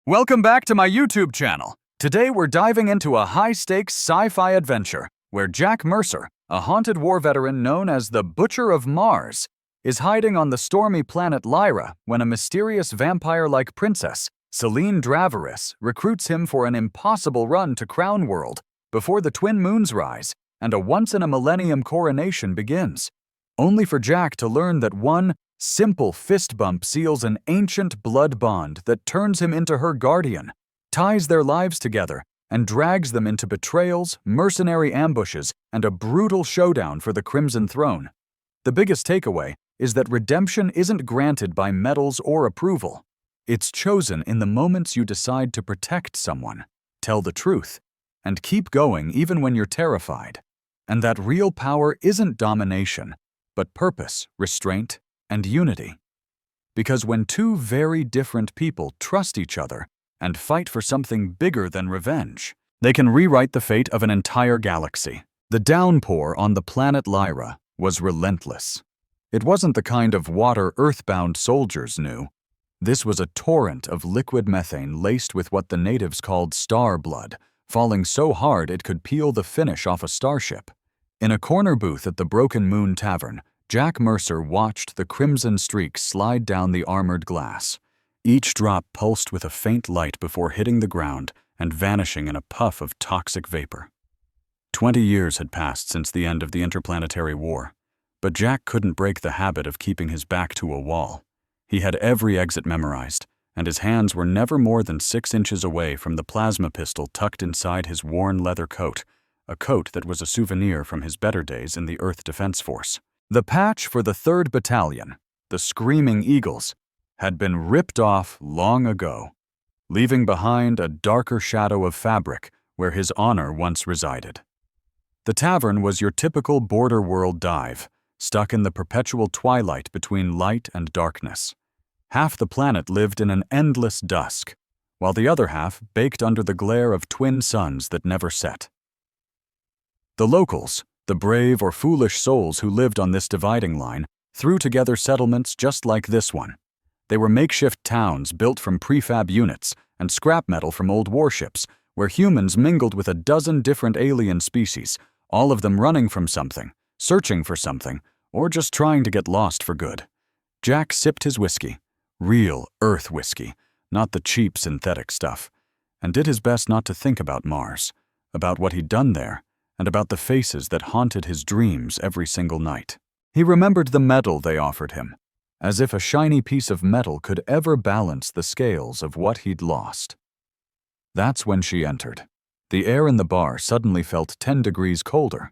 Welcome back to my YouTube channel. Today we're diving into a high-stakes sci-fi adventure where Jack Mercer, a haunted war veteran known as the Butcher of Mars, is hiding on the stormy planet Lyra when a mysterious vampire-like princess, Celine Draveris, recruits him for an impossible run to Crown World before the twin moons rise and a once-in-a-millennium coronation begins, only for Jack to learn that one simple fist bump seals an ancient blood bond that turns him into her guardian, ties their lives together, and drags them into betrayals, mercenary ambushes, and a brutal showdown for the Crimson Throne. The biggest takeaway is that redemption isn't granted by medals or approval. It's chosen in the moments you decide to protect someone, tell the truth, and keep going even when you're terrified. And that real power isn't domination, but purpose, restraint, and unity. Because when two very different people trust each other and fight for something bigger than revenge, they can rewrite the fate of an entire galaxy. The downpour on the planet Lyra was relentless. It wasn't the kind of water Earthbound soldiers knew. This was a torrent of liquid methane laced with what the natives called star blood, falling so hard it could peel the finish off a starship. In a corner booth at the Broken Moon Tavern, Jack Mercer watched the crimson streaks slide down the armored glass. Each drop pulsed with a faint light before hitting the ground and vanishing in a puff of toxic vapor. 20 years had passed since the end of the Interplanetary War, but Jack couldn't break the habit of keeping his back to a wall. He had every exit memorized, and his hands were never more than 6 inches away from the plasma pistol tucked inside his worn leather coat, a coat that was a souvenir from his better days in the Earth Defense Force. The patch for the 3rd Battalion, the Screaming Eagles, had been ripped off long ago, leaving behind a darker shadow of fabric where his honor once resided. The tavern was your typical border world dive, stuck in the perpetual twilight between light and darkness. Half the planet lived in an endless dusk, while the other half baked under the glare of twin suns that never set. The locals, the brave or foolish souls who lived on this dividing line, threw together settlements just like this one. They were makeshift towns built from prefab units and scrap metal from old warships, where humans mingled with a dozen different alien species, all of them running from something, searching for something, or just trying to get lost for good. Jack sipped his whiskey, real Earth whiskey, not the cheap synthetic stuff, and did his best not to think about Mars, about what he'd done there, and about the faces that haunted his dreams every single night. He remembered the medal they offered him, as if a shiny piece of metal could ever balance the scales of what he'd lost. That's when she entered. The air in the bar suddenly felt 10 degrees colder.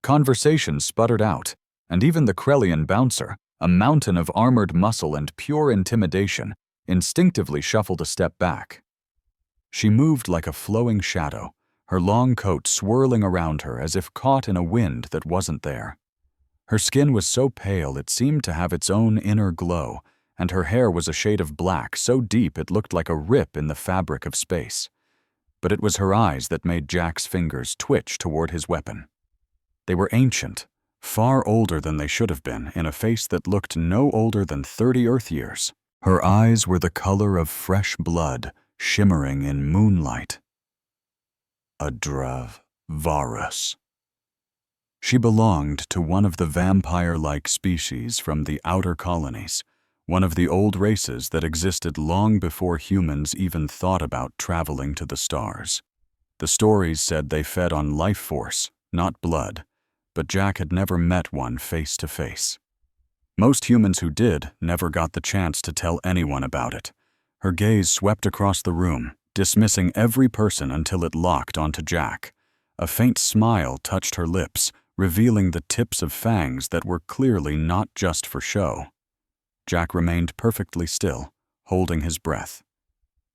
Conversation sputtered out, and even the Krellian bouncer, a mountain of armored muscle and pure intimidation, instinctively shuffled a step back. She moved like a flowing shadow, her long coat swirling around her as if caught in a wind that wasn't there. Her skin was so pale it seemed to have its own inner glow, and her hair was a shade of black so deep it looked like a rip in the fabric of space. But it was her eyes that made Jack's fingers twitch toward his weapon. They were ancient, far older than they should have been, in a face that looked no older than 30 Earth years. Her eyes were the color of fresh blood, shimmering in moonlight. A Draveris. She belonged to one of the vampire-like species from the outer colonies, one of the old races that existed long before humans even thought about traveling to the stars. The stories said they fed on life force, not blood, but Jack had never met one face to face. Most humans who did never got the chance to tell anyone about it. Her gaze swept across the room, dismissing every person until it locked onto Jack. A faint smile touched her lips, revealing the tips of fangs that were clearly not just for show. Jack remained perfectly still, holding his breath.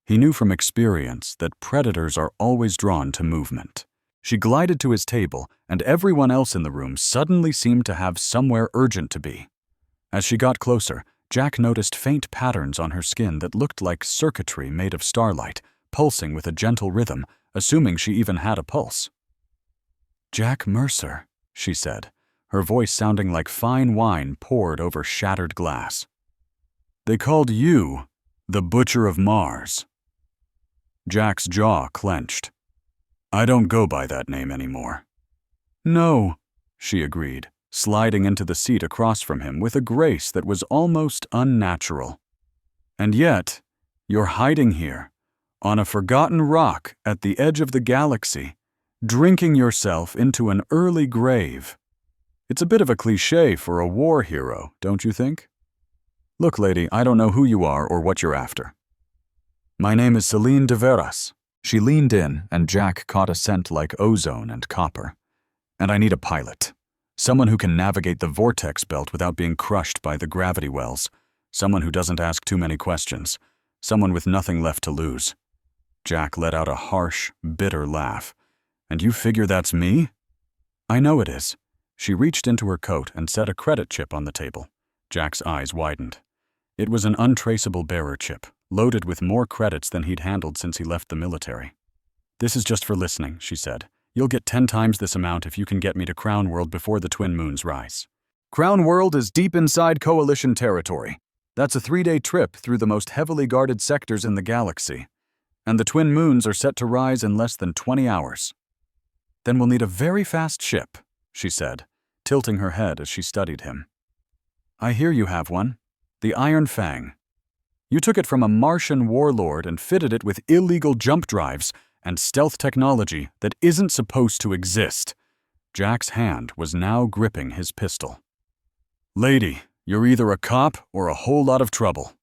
He knew from experience that predators are always drawn to movement. She glided to his table, and everyone else in the room suddenly seemed to have somewhere urgent to be. As she got closer, Jack noticed faint patterns on her skin that looked like circuitry made of starlight, pulsing with a gentle rhythm, assuming she even had a pulse. "Jack Mercer," she said, her voice sounding like fine wine poured over shattered glass. "They called you the Butcher of Mars." Jack's jaw clenched. I don't go by that name anymore. No, she agreed, sliding into the seat across from him with a grace that was almost unnatural. And yet, you're hiding here, on a forgotten rock at the edge of the galaxy, drinking yourself into an early grave. It's a bit of a cliché for a war hero, don't you think? Look, lady, I don't know who you are or what you're after. My name is Celine de Veras. She leaned in, and Jack caught a scent like ozone and copper. And I need a pilot. Someone who can navigate the vortex belt without being crushed by the gravity wells. Someone who doesn't ask too many questions. Someone with nothing left to lose. Jack let out a harsh, bitter laugh. And you figure that's me? I know it is. She reached into her coat and set a credit chip on the table. Jack's eyes widened. It was an untraceable bearer chip, loaded with more credits than he'd handled since he left the military. This is just for listening, she said. You'll get 10 times this amount if you can get me to Crown World before the twin moons rise. Crown World is deep inside Coalition territory. That's a 3-day trip through the most heavily guarded sectors in the galaxy. And the twin moons are set to rise in less than 20 hours. Then we'll need a very fast ship, she said, tilting her head as she studied him. I hear you have one. The Iron Fang. You took it from a Martian warlord and fitted it with illegal jump drives and stealth technology that isn't supposed to exist. Jack's hand was now gripping his pistol. Lady, you're either a cop or a whole lot of trouble.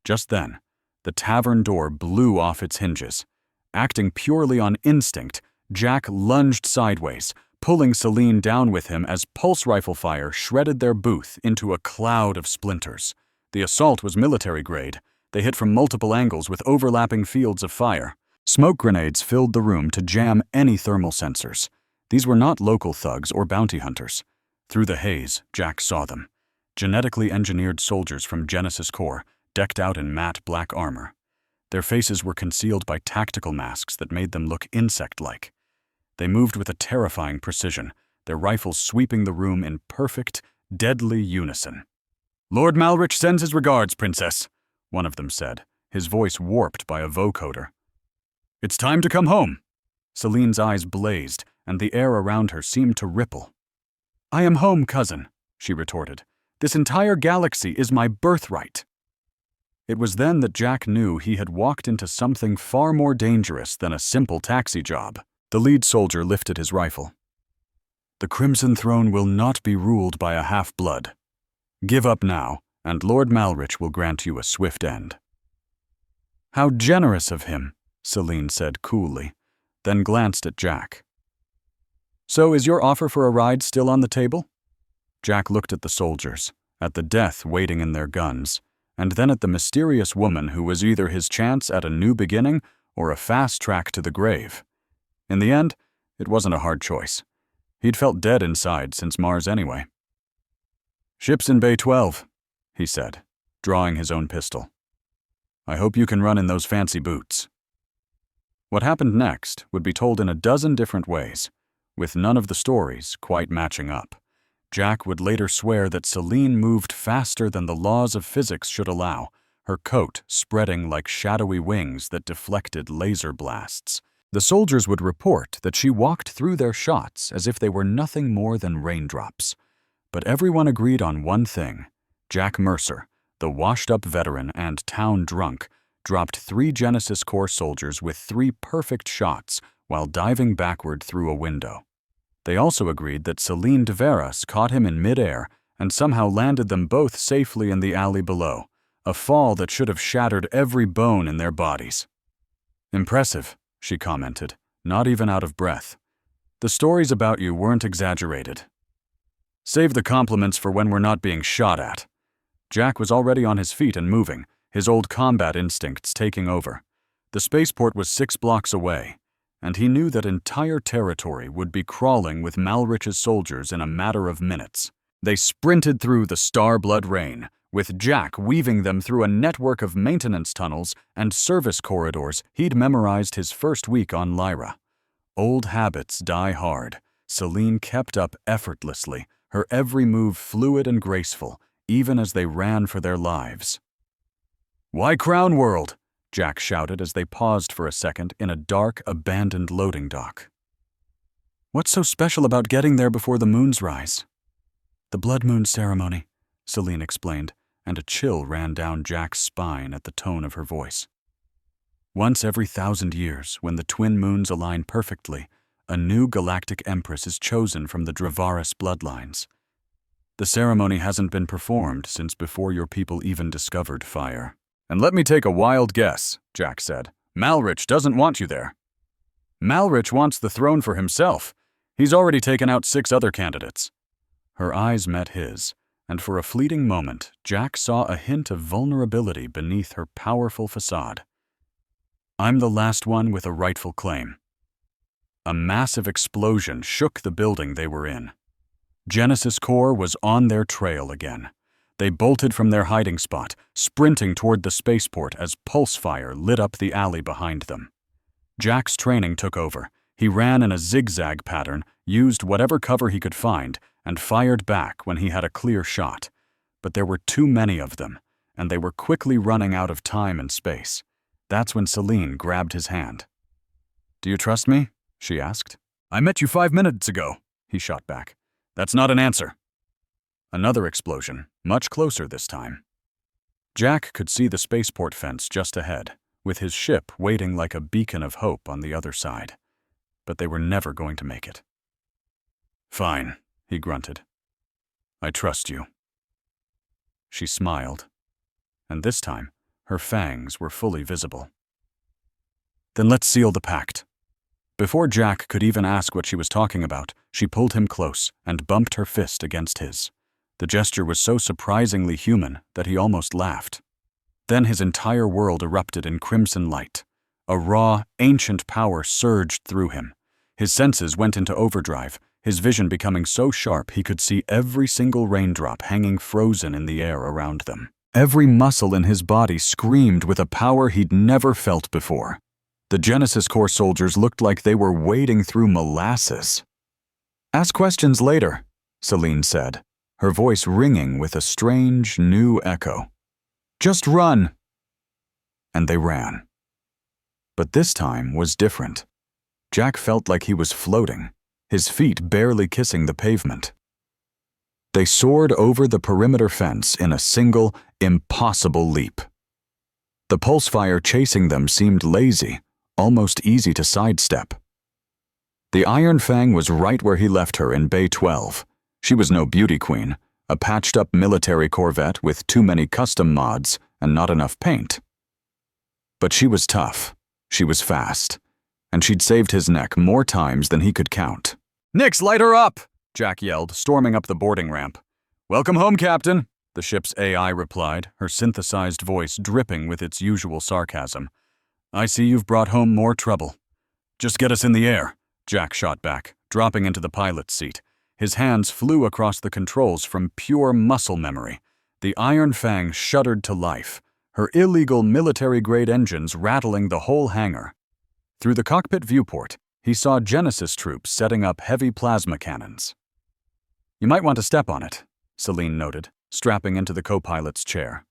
Just then, the tavern door blew off its hinges. Acting purely on instinct, Jack lunged sideways, pulling Celine down with him as pulse rifle fire shredded their booth into a cloud of splinters. The assault was military grade. They hit from multiple angles with overlapping fields of fire. Smoke grenades filled the room to jam any thermal sensors. These were not local thugs or bounty hunters. Through the haze, Jack saw them. Genetically engineered soldiers from Genesis Corps, decked out in matte black armor. Their faces were concealed by tactical masks that made them look insect-like. They moved with a terrifying precision, their rifles sweeping the room in perfect, deadly unison. Lord Malrich sends his regards, Princess, one of them said, his voice warped by a vocoder. It's time to come home. Celine's eyes blazed, and the air around her seemed to ripple. I am home, cousin, she retorted. This entire galaxy is my birthright. It was then that Jack knew he had walked into something far more dangerous than a simple taxi job. The lead soldier lifted his rifle. The Crimson Throne will not be ruled by a half-blood. Give up now, and Lord Malrich will grant you a swift end. How generous of him, Celine said coolly, then glanced at Jack. So is your offer for a ride still on the table? Jack looked at the soldiers, at the death waiting in their guns, and then at the mysterious woman who was either his chance at a new beginning or a fast track to the grave. In the end, it wasn't a hard choice. He'd felt dead inside since Mars anyway. Ship's in Bay 12, he said, drawing his own pistol. I hope you can run in those fancy boots. What happened next would be told in a dozen different ways, with none of the stories quite matching up. Jack would later swear that Celine moved faster than the laws of physics should allow, her coat spreading like shadowy wings that deflected laser blasts. The soldiers would report that she walked through their shots as if they were nothing more than raindrops. But everyone agreed on one thing. Jack Mercer, the washed-up veteran and town drunk, dropped 3 Genesis Corps soldiers with 3 perfect shots while diving backward through a window. They also agreed that Celine de Veras caught him in midair and somehow landed them both safely in the alley below, a fall that should have shattered every bone in their bodies. Impressive, she commented, not even out of breath. The stories about you weren't exaggerated. Save the compliments for when we're not being shot at. Jack was already on his feet and moving, his old combat instincts taking over. The spaceport was 6 blocks away, and he knew that entire territory would be crawling with Malrich's soldiers in a matter of minutes. They sprinted through the star-blood rain, with Jack weaving them through a network of maintenance tunnels and service corridors he'd memorized his first week on Lyra. Old habits die hard. Celine kept up effortlessly, her every move fluid and graceful, even as they ran for their lives. Why Crown World? Jack shouted as they paused for a second in a dark, abandoned loading dock. What's so special about getting there before the moon's rise? The blood moon ceremony, Celine explained, and a chill ran down Jack's spine at the tone of her voice. Once every 1,000 years, when the twin moons align perfectly, a new Galactic Empress is chosen from the Dravaris bloodlines. The ceremony hasn't been performed since before your people even discovered fire. And let me take a wild guess, Jack said. Malrich doesn't want you there. Malrich wants the throne for himself. He's already taken out 6 other candidates. Her eyes met his, and for a fleeting moment, Jack saw a hint of vulnerability beneath her powerful facade. I'm the last one with a rightful claim. A massive explosion shook the building they were in. Genesis Corps was on their trail again. They bolted from their hiding spot, sprinting toward the spaceport as pulse fire lit up the alley behind them. Jack's training took over. He ran in a zigzag pattern, used whatever cover he could find, and fired back when he had a clear shot. But there were too many of them, and they were quickly running out of time and space. That's when Celine grabbed his hand. Do you trust me? She asked. I met you 5 minutes ago, he shot back. That's not an answer. Another explosion, much closer this time. Jack could see the spaceport fence just ahead, with his ship waiting like a beacon of hope on the other side. But they were never going to make it. Fine, he grunted. I trust you. She smiled, and this time, her fangs were fully visible. Then let's seal the pact. Before Jack could even ask what she was talking about, she pulled him close and bumped her fist against his. The gesture was so surprisingly human that he almost laughed. Then his entire world erupted in crimson light. A raw, ancient power surged through him. His senses went into overdrive, his vision becoming so sharp he could see every single raindrop hanging frozen in the air around them. Every muscle in his body screamed with a power he'd never felt before. The Genesis Corps soldiers looked like they were wading through molasses. Ask questions later, Celine said, her voice ringing with a strange, new echo. Just run. And they ran. But this time was different. Jack felt like he was floating, his feet barely kissing the pavement. They soared over the perimeter fence in a single, impossible leap. The pulse fire chasing them seemed lazy, almost easy to sidestep. The Iron Fang was right where he left her in Bay 12. She was no beauty queen, a patched-up military corvette with too many custom mods and not enough paint. But she was tough, she was fast, and she'd saved his neck more times than he could count. Nix, light her up! Jack yelled, storming up the boarding ramp. Welcome home, Captain, the ship's AI replied, her synthesized voice dripping with its usual sarcasm. I see you've brought home more trouble. Just get us in the air, Jack shot back, dropping into the pilot's seat. His hands flew across the controls from pure muscle memory. The Iron Fang shuddered to life, her illegal military-grade engines rattling the whole hangar. Through the cockpit viewport, he saw Genesis troops setting up heavy plasma cannons. You might want to step on it, Celine noted, strapping into the co-pilot's chair.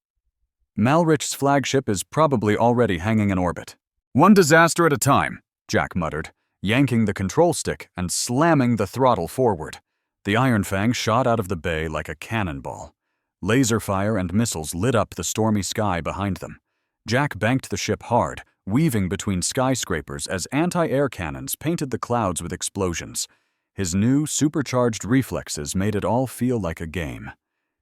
Malrich's flagship is probably already hanging in orbit. One disaster at a time, Jack muttered, yanking the control stick and slamming the throttle forward. The Iron Fang shot out of the bay like a cannonball. Laser fire and missiles lit up the stormy sky behind them. Jack banked the ship hard, weaving between skyscrapers as anti-air cannons painted the clouds with explosions. His new, supercharged reflexes made it all feel like a game.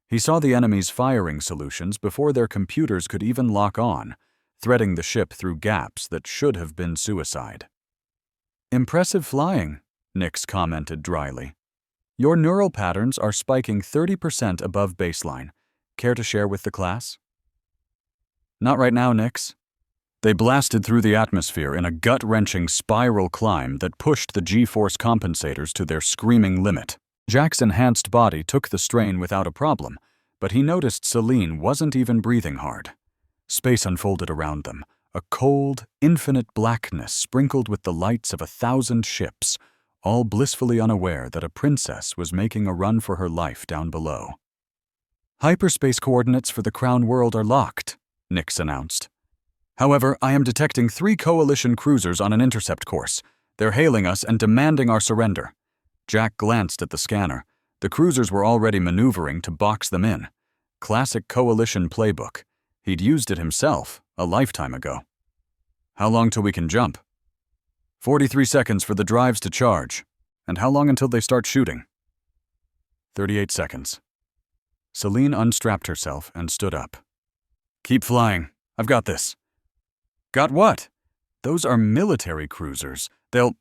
He saw the enemy's firing solutions before their computers could even lock on, threading the ship through gaps that should have been suicide. Impressive flying, Nix commented dryly. Your neural patterns are spiking 30% above baseline. Care to share with the class? Not right now, Nix. They blasted through the atmosphere in a gut-wrenching spiral climb that pushed the G-force compensators to their screaming limit. Jack's enhanced body took the strain without a problem, but he noticed Celine wasn't even breathing hard. Space unfolded around them, a cold, infinite blackness sprinkled with the lights of 1,000 ships, all blissfully unaware that a princess was making a run for her life down below. Hyperspace coordinates for the Crown World are locked, Nix announced. However, I am detecting 3 Coalition cruisers on an intercept course. They're hailing us and demanding our surrender." Jack glanced at the scanner. The cruisers were already maneuvering to box them in. Classic Coalition playbook. He'd used it himself a lifetime ago. "How long till we can jump?" 43 seconds for the drives to charge. "And how long until they start shooting?" 38 seconds. Celine unstrapped herself and stood up. "Keep flying. I've got this." "Got what?" "Those are military cruisers. They'll—"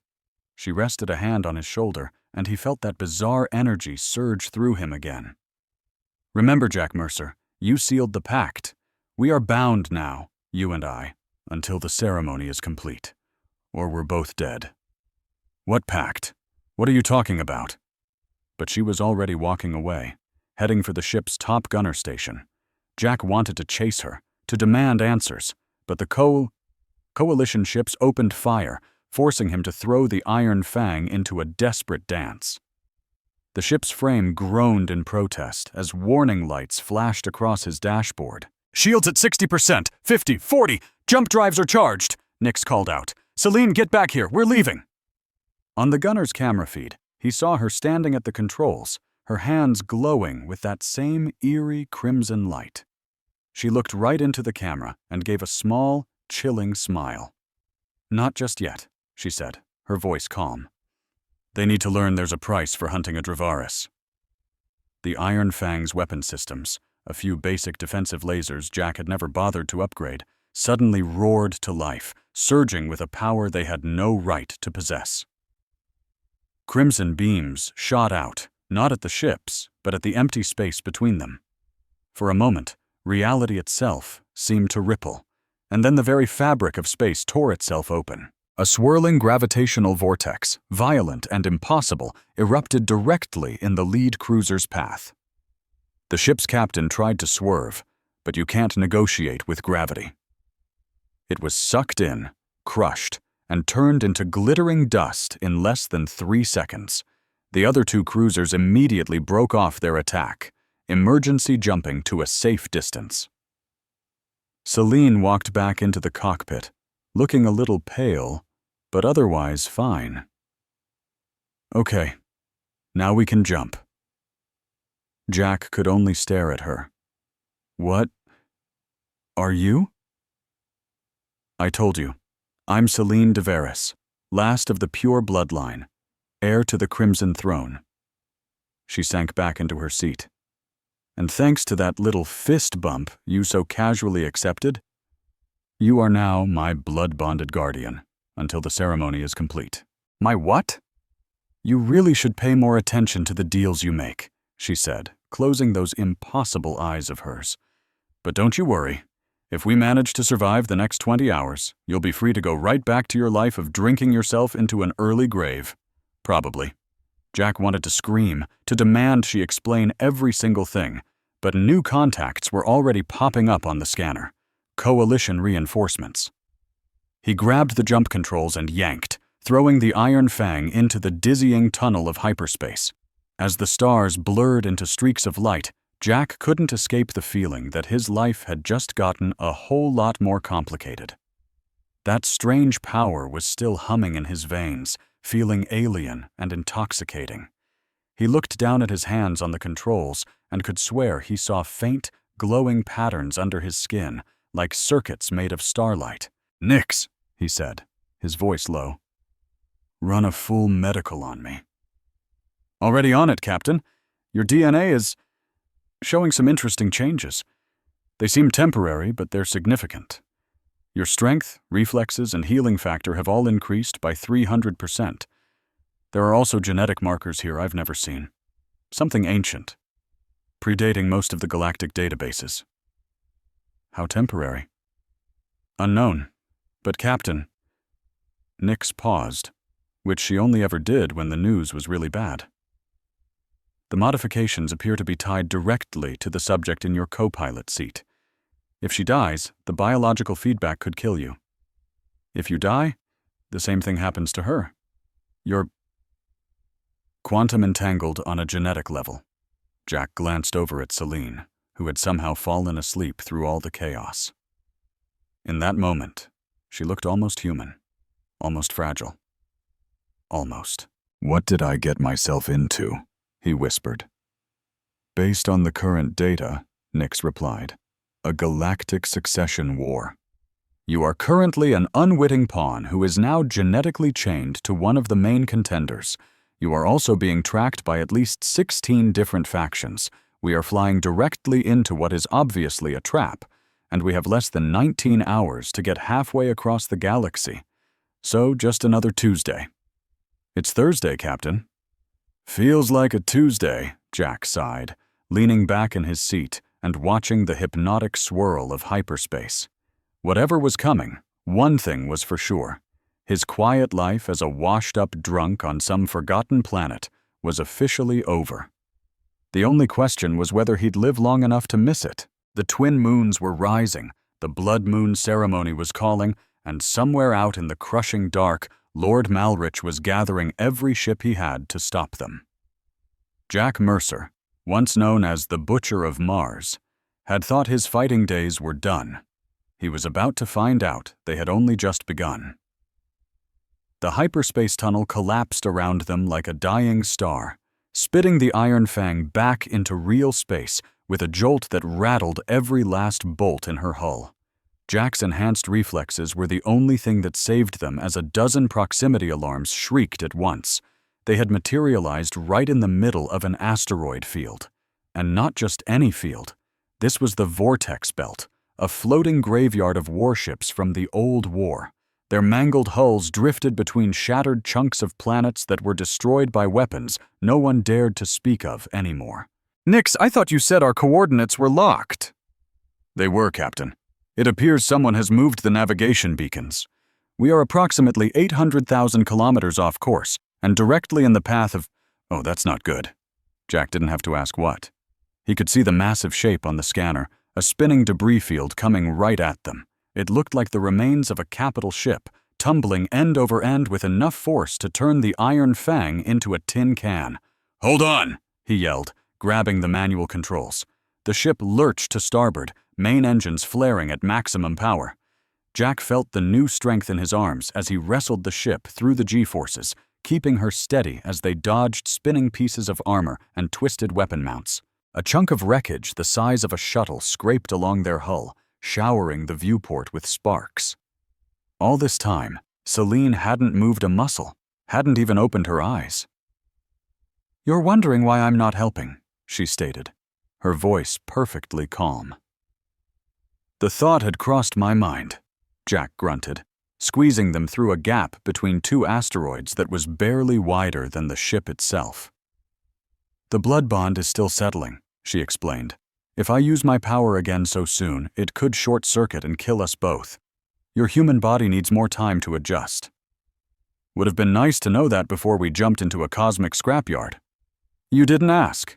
She rested a hand on his shoulder, and he felt that bizarre energy surge through him again. "Remember, Jack Mercer, you sealed the pact. We are bound now, you and I, until the ceremony is complete. Or we're both dead." "What pact? What are you talking about?" But she was already walking away, heading for the ship's top gunner station. Jack wanted to chase her, to demand answers, but the Coalition ships opened fire, forcing him to throw the Iron Fang into a desperate dance. The ship's frame groaned in protest as warning lights flashed across his dashboard. "Shields at 60%, 50, 40, jump drives are charged," Nix called out. "Celine, get back here, we're leaving." On the gunner's camera feed, he saw her standing at the controls, her hands glowing with that same eerie crimson light. She looked right into the camera and gave a small, chilling smile. "Not just yet," she said, her voice calm. "They need to learn there's a price for hunting a Dravaris." The Iron Fang's weapon systems, a few basic defensive lasers Jack had never bothered to upgrade, suddenly roared to life, surging with a power they had no right to possess. Crimson beams shot out, not at the ships, but at the empty space between them. For a moment, reality itself seemed to ripple, and then the very fabric of space tore itself open. A swirling gravitational vortex, violent and impossible, erupted directly in the lead cruiser's path. The ship's captain tried to swerve, but you can't negotiate with gravity. It was sucked in, crushed, and turned into glittering dust in less than 3 seconds. The other 2 cruisers immediately broke off their attack, emergency jumping to a safe distance. Celine walked back into the cockpit, looking a little pale, but otherwise fine. "Okay, now we can jump." Jack could only stare at her. "What are you?" "I told you. I'm Celine Deveris, last of the pure bloodline, heir to the Crimson Throne." She sank back into her seat. "And thanks to that little fist bump you so casually accepted, you are now my blood-bonded guardian until the ceremony is complete." "My what?" "You really should pay more attention to the deals you make," she said, closing those impossible eyes of hers. "But don't you worry. If we manage to survive the next 20 hours, you'll be free to go right back to your life of drinking yourself into an early grave. Probably." Jack wanted to scream, to demand she explain every single thing, but new contacts were already popping up on the scanner. Coalition reinforcements. He grabbed the jump controls and yanked, throwing the Iron Fang into the dizzying tunnel of hyperspace. As the stars blurred into streaks of light, Jack couldn't escape the feeling that his life had just gotten a whole lot more complicated. That strange power was still humming in his veins, feeling alien and intoxicating. He looked down at his hands on the controls and could swear he saw faint, glowing patterns under his skin, like circuits made of starlight. "Nix," he said, his voice low. "Run a full medical on me." "Already on it, Captain. Your DNA is showing some interesting changes. They seem temporary, but they're significant. Your strength, reflexes, and healing factor have all increased by 300%. There are also genetic markers here I've never seen. Something ancient, predating most of the galactic databases." "How temporary?" "Unknown. But Captain—" Nix paused, which she only ever did when the news was really bad. "The modifications appear to be tied directly to the subject in your co-pilot seat. If she dies, the biological feedback could kill you. If you die, the same thing happens to her. You're quantum entangled on a genetic level." Jack glanced over at Celine, who had somehow fallen asleep through all the chaos. In that moment, she looked almost human, almost fragile. Almost. "What did I get myself into?" he whispered. "Based on the current data," Nix replied, "a galactic succession war. You are currently an unwitting pawn who is now genetically chained to one of the main contenders. You are also being tracked by at least 16 different factions. We are flying directly into what is obviously a trap, and we have less than 19 hours to get halfway across the galaxy. So just another Tuesday." "It's Thursday, Captain." "Feels like a Tuesday," Jack sighed, leaning back in his seat and watching the hypnotic swirl of hyperspace. Whatever was coming, one thing was for sure. His quiet life as a washed-up drunk on some forgotten planet was officially over. The only question was whether he'd live long enough to miss it. The twin moons were rising, the blood moon ceremony was calling, and somewhere out in the crushing dark, Lord Malrich was gathering every ship he had to stop them. Jack Mercer, once known as the Butcher of Mars, had thought his fighting days were done. He was about to find out they had only just begun. The hyperspace tunnel collapsed around them like a dying star, spitting the Iron Fang back into real space with a jolt that rattled every last bolt in her hull. Jack's enhanced reflexes were the only thing that saved them as a dozen proximity alarms shrieked at once. They had materialized right in the middle of an asteroid field. And not just any field. This was the Vortex Belt, a floating graveyard of warships from the old war. Their mangled hulls drifted between shattered chunks of planets that were destroyed by weapons no one dared to speak of anymore. "Nix, I thought you said our coordinates were locked." "They were, Captain. It appears someone has moved the navigation beacons. We are approximately 800,000 kilometers off course, and directly in the path of—" "Oh, that's not good." Jack didn't have to ask what. He could see the massive shape on the scanner, a spinning debris field coming right at them. It looked like the remains of a capital ship, tumbling end over end with enough force to turn the Iron Fang into a tin can. "Hold on!" he yelled, grabbing the manual controls. The ship lurched to starboard, main engines flaring at maximum power. Jack felt the new strength in his arms as he wrestled the ship through the G-forces, keeping her steady as they dodged spinning pieces of armor and twisted weapon mounts. A chunk of wreckage the size of a shuttle scraped along their hull, showering the viewport with sparks. All this time, Celine hadn't moved a muscle, hadn't even opened her eyes. "You're wondering why I'm not helping," she stated, her voice perfectly calm. "The thought had crossed my mind," Jack grunted, squeezing them through a gap between two asteroids that was barely wider than the ship itself. "The blood bond is still settling," she explained. "If I use my power again so soon, it could short-circuit and kill us both. Your human body needs more time to adjust." "Would have been nice to know that before we jumped into a cosmic scrapyard." "You didn't ask."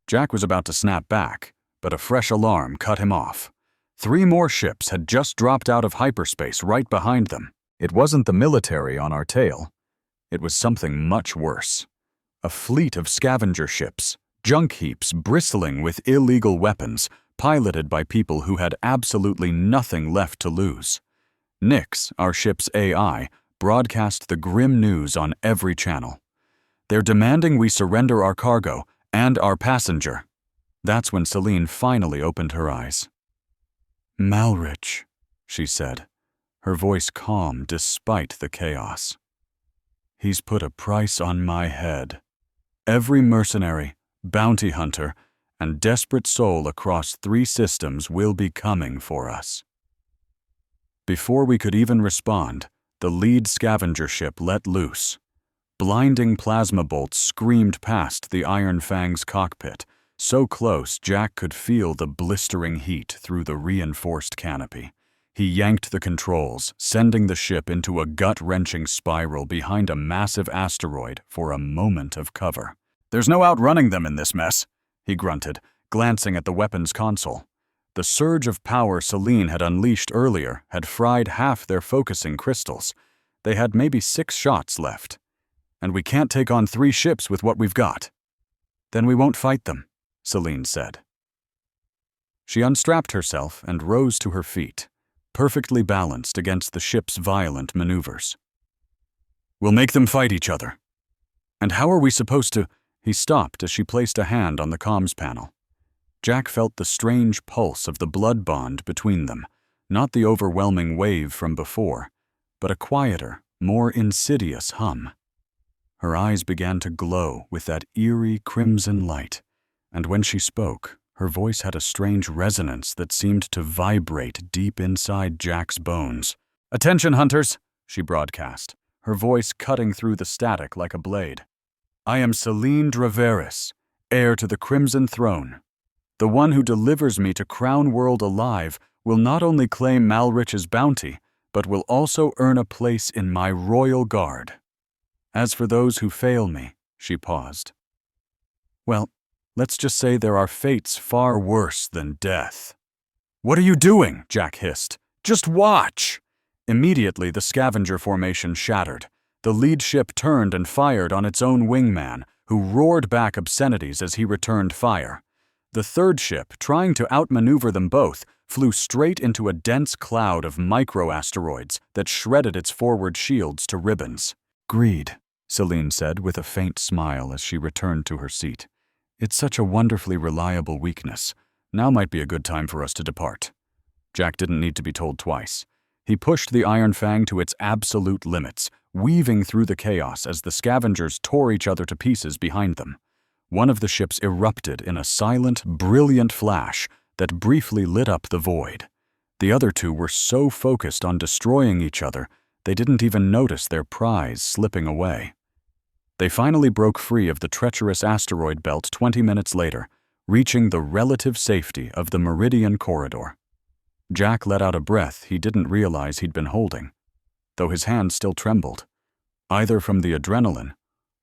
Jack was about to snap back, but a fresh alarm cut him off. 3 more ships had just dropped out of hyperspace right behind them. It wasn't the military on our tail. It was something much worse. A fleet of scavenger ships, junk heaps bristling with illegal weapons, piloted by people who had absolutely nothing left to lose. Nix, our ship's AI, broadcast the grim news on every channel. "They're demanding we surrender our cargo and our passenger." That's when Celine finally opened her eyes. "Malrich," she said, her voice calm despite the chaos. "He's put a price on my head. Every mercenary, bounty hunter, and desperate soul across 3 systems will be coming for us." Before we could even respond, the lead scavenger ship let loose. Blinding plasma bolts screamed past the Iron Fang's cockpit, so close Jack could feel the blistering heat through the reinforced canopy. He yanked the controls, sending the ship into a gut-wrenching spiral behind a massive asteroid for a moment of cover. "There's no outrunning them in this mess," he grunted, glancing at the weapons console. The surge of power Celine had unleashed earlier had fried half their focusing crystals. They had maybe 6 shots left. "And we can't take on 3 ships with what we've got." "Then we won't fight them," Celine said. She unstrapped herself and rose to her feet. perfectly balanced against the ship's violent maneuvers. "We'll make them fight each other. And how are we supposed to—" He stopped as she placed a hand on the comms panel. Jack felt the strange pulse of the blood bond between them, not the overwhelming wave from before, but a quieter, more insidious hum. Her eyes began to glow with that eerie crimson light, and when she spoke, her voice had a strange resonance that seemed to vibrate deep inside Jack's bones. "Attention, hunters," she broadcast, her voice cutting through the static like a blade. "I am Celine Draveris, heir to the Crimson Throne. The one who delivers me to Crown World alive will not only claim Malrich's bounty, but will also earn a place in my royal guard. As for those who fail me," she paused, "well, let's just say there are fates far worse than death." "What are you doing?" Jack hissed. "Just watch!" Immediately, the scavenger formation shattered. The lead ship turned and fired on its own wingman, who roared back obscenities as he returned fire. The third ship, trying to outmaneuver them both, flew straight into a dense cloud of micro-asteroids that shredded its forward shields to ribbons. "Greed," Celine said with a faint smile as she returned to her seat. "It's such a wonderfully reliable weakness. Now might be a good time for us to depart." Jack didn't need to be told twice. He pushed the Iron Fang to its absolute limits, weaving through the chaos as the scavengers tore each other to pieces behind them. One of the ships erupted in a silent, brilliant flash that briefly lit up the void. The other two were so focused on destroying each other, they didn't even notice their prize slipping away. They finally broke free of the treacherous asteroid belt 20 minutes later, reaching the relative safety of the Meridian Corridor. Jack let out a breath he didn't realize he'd been holding, though his hand still trembled, either from the adrenaline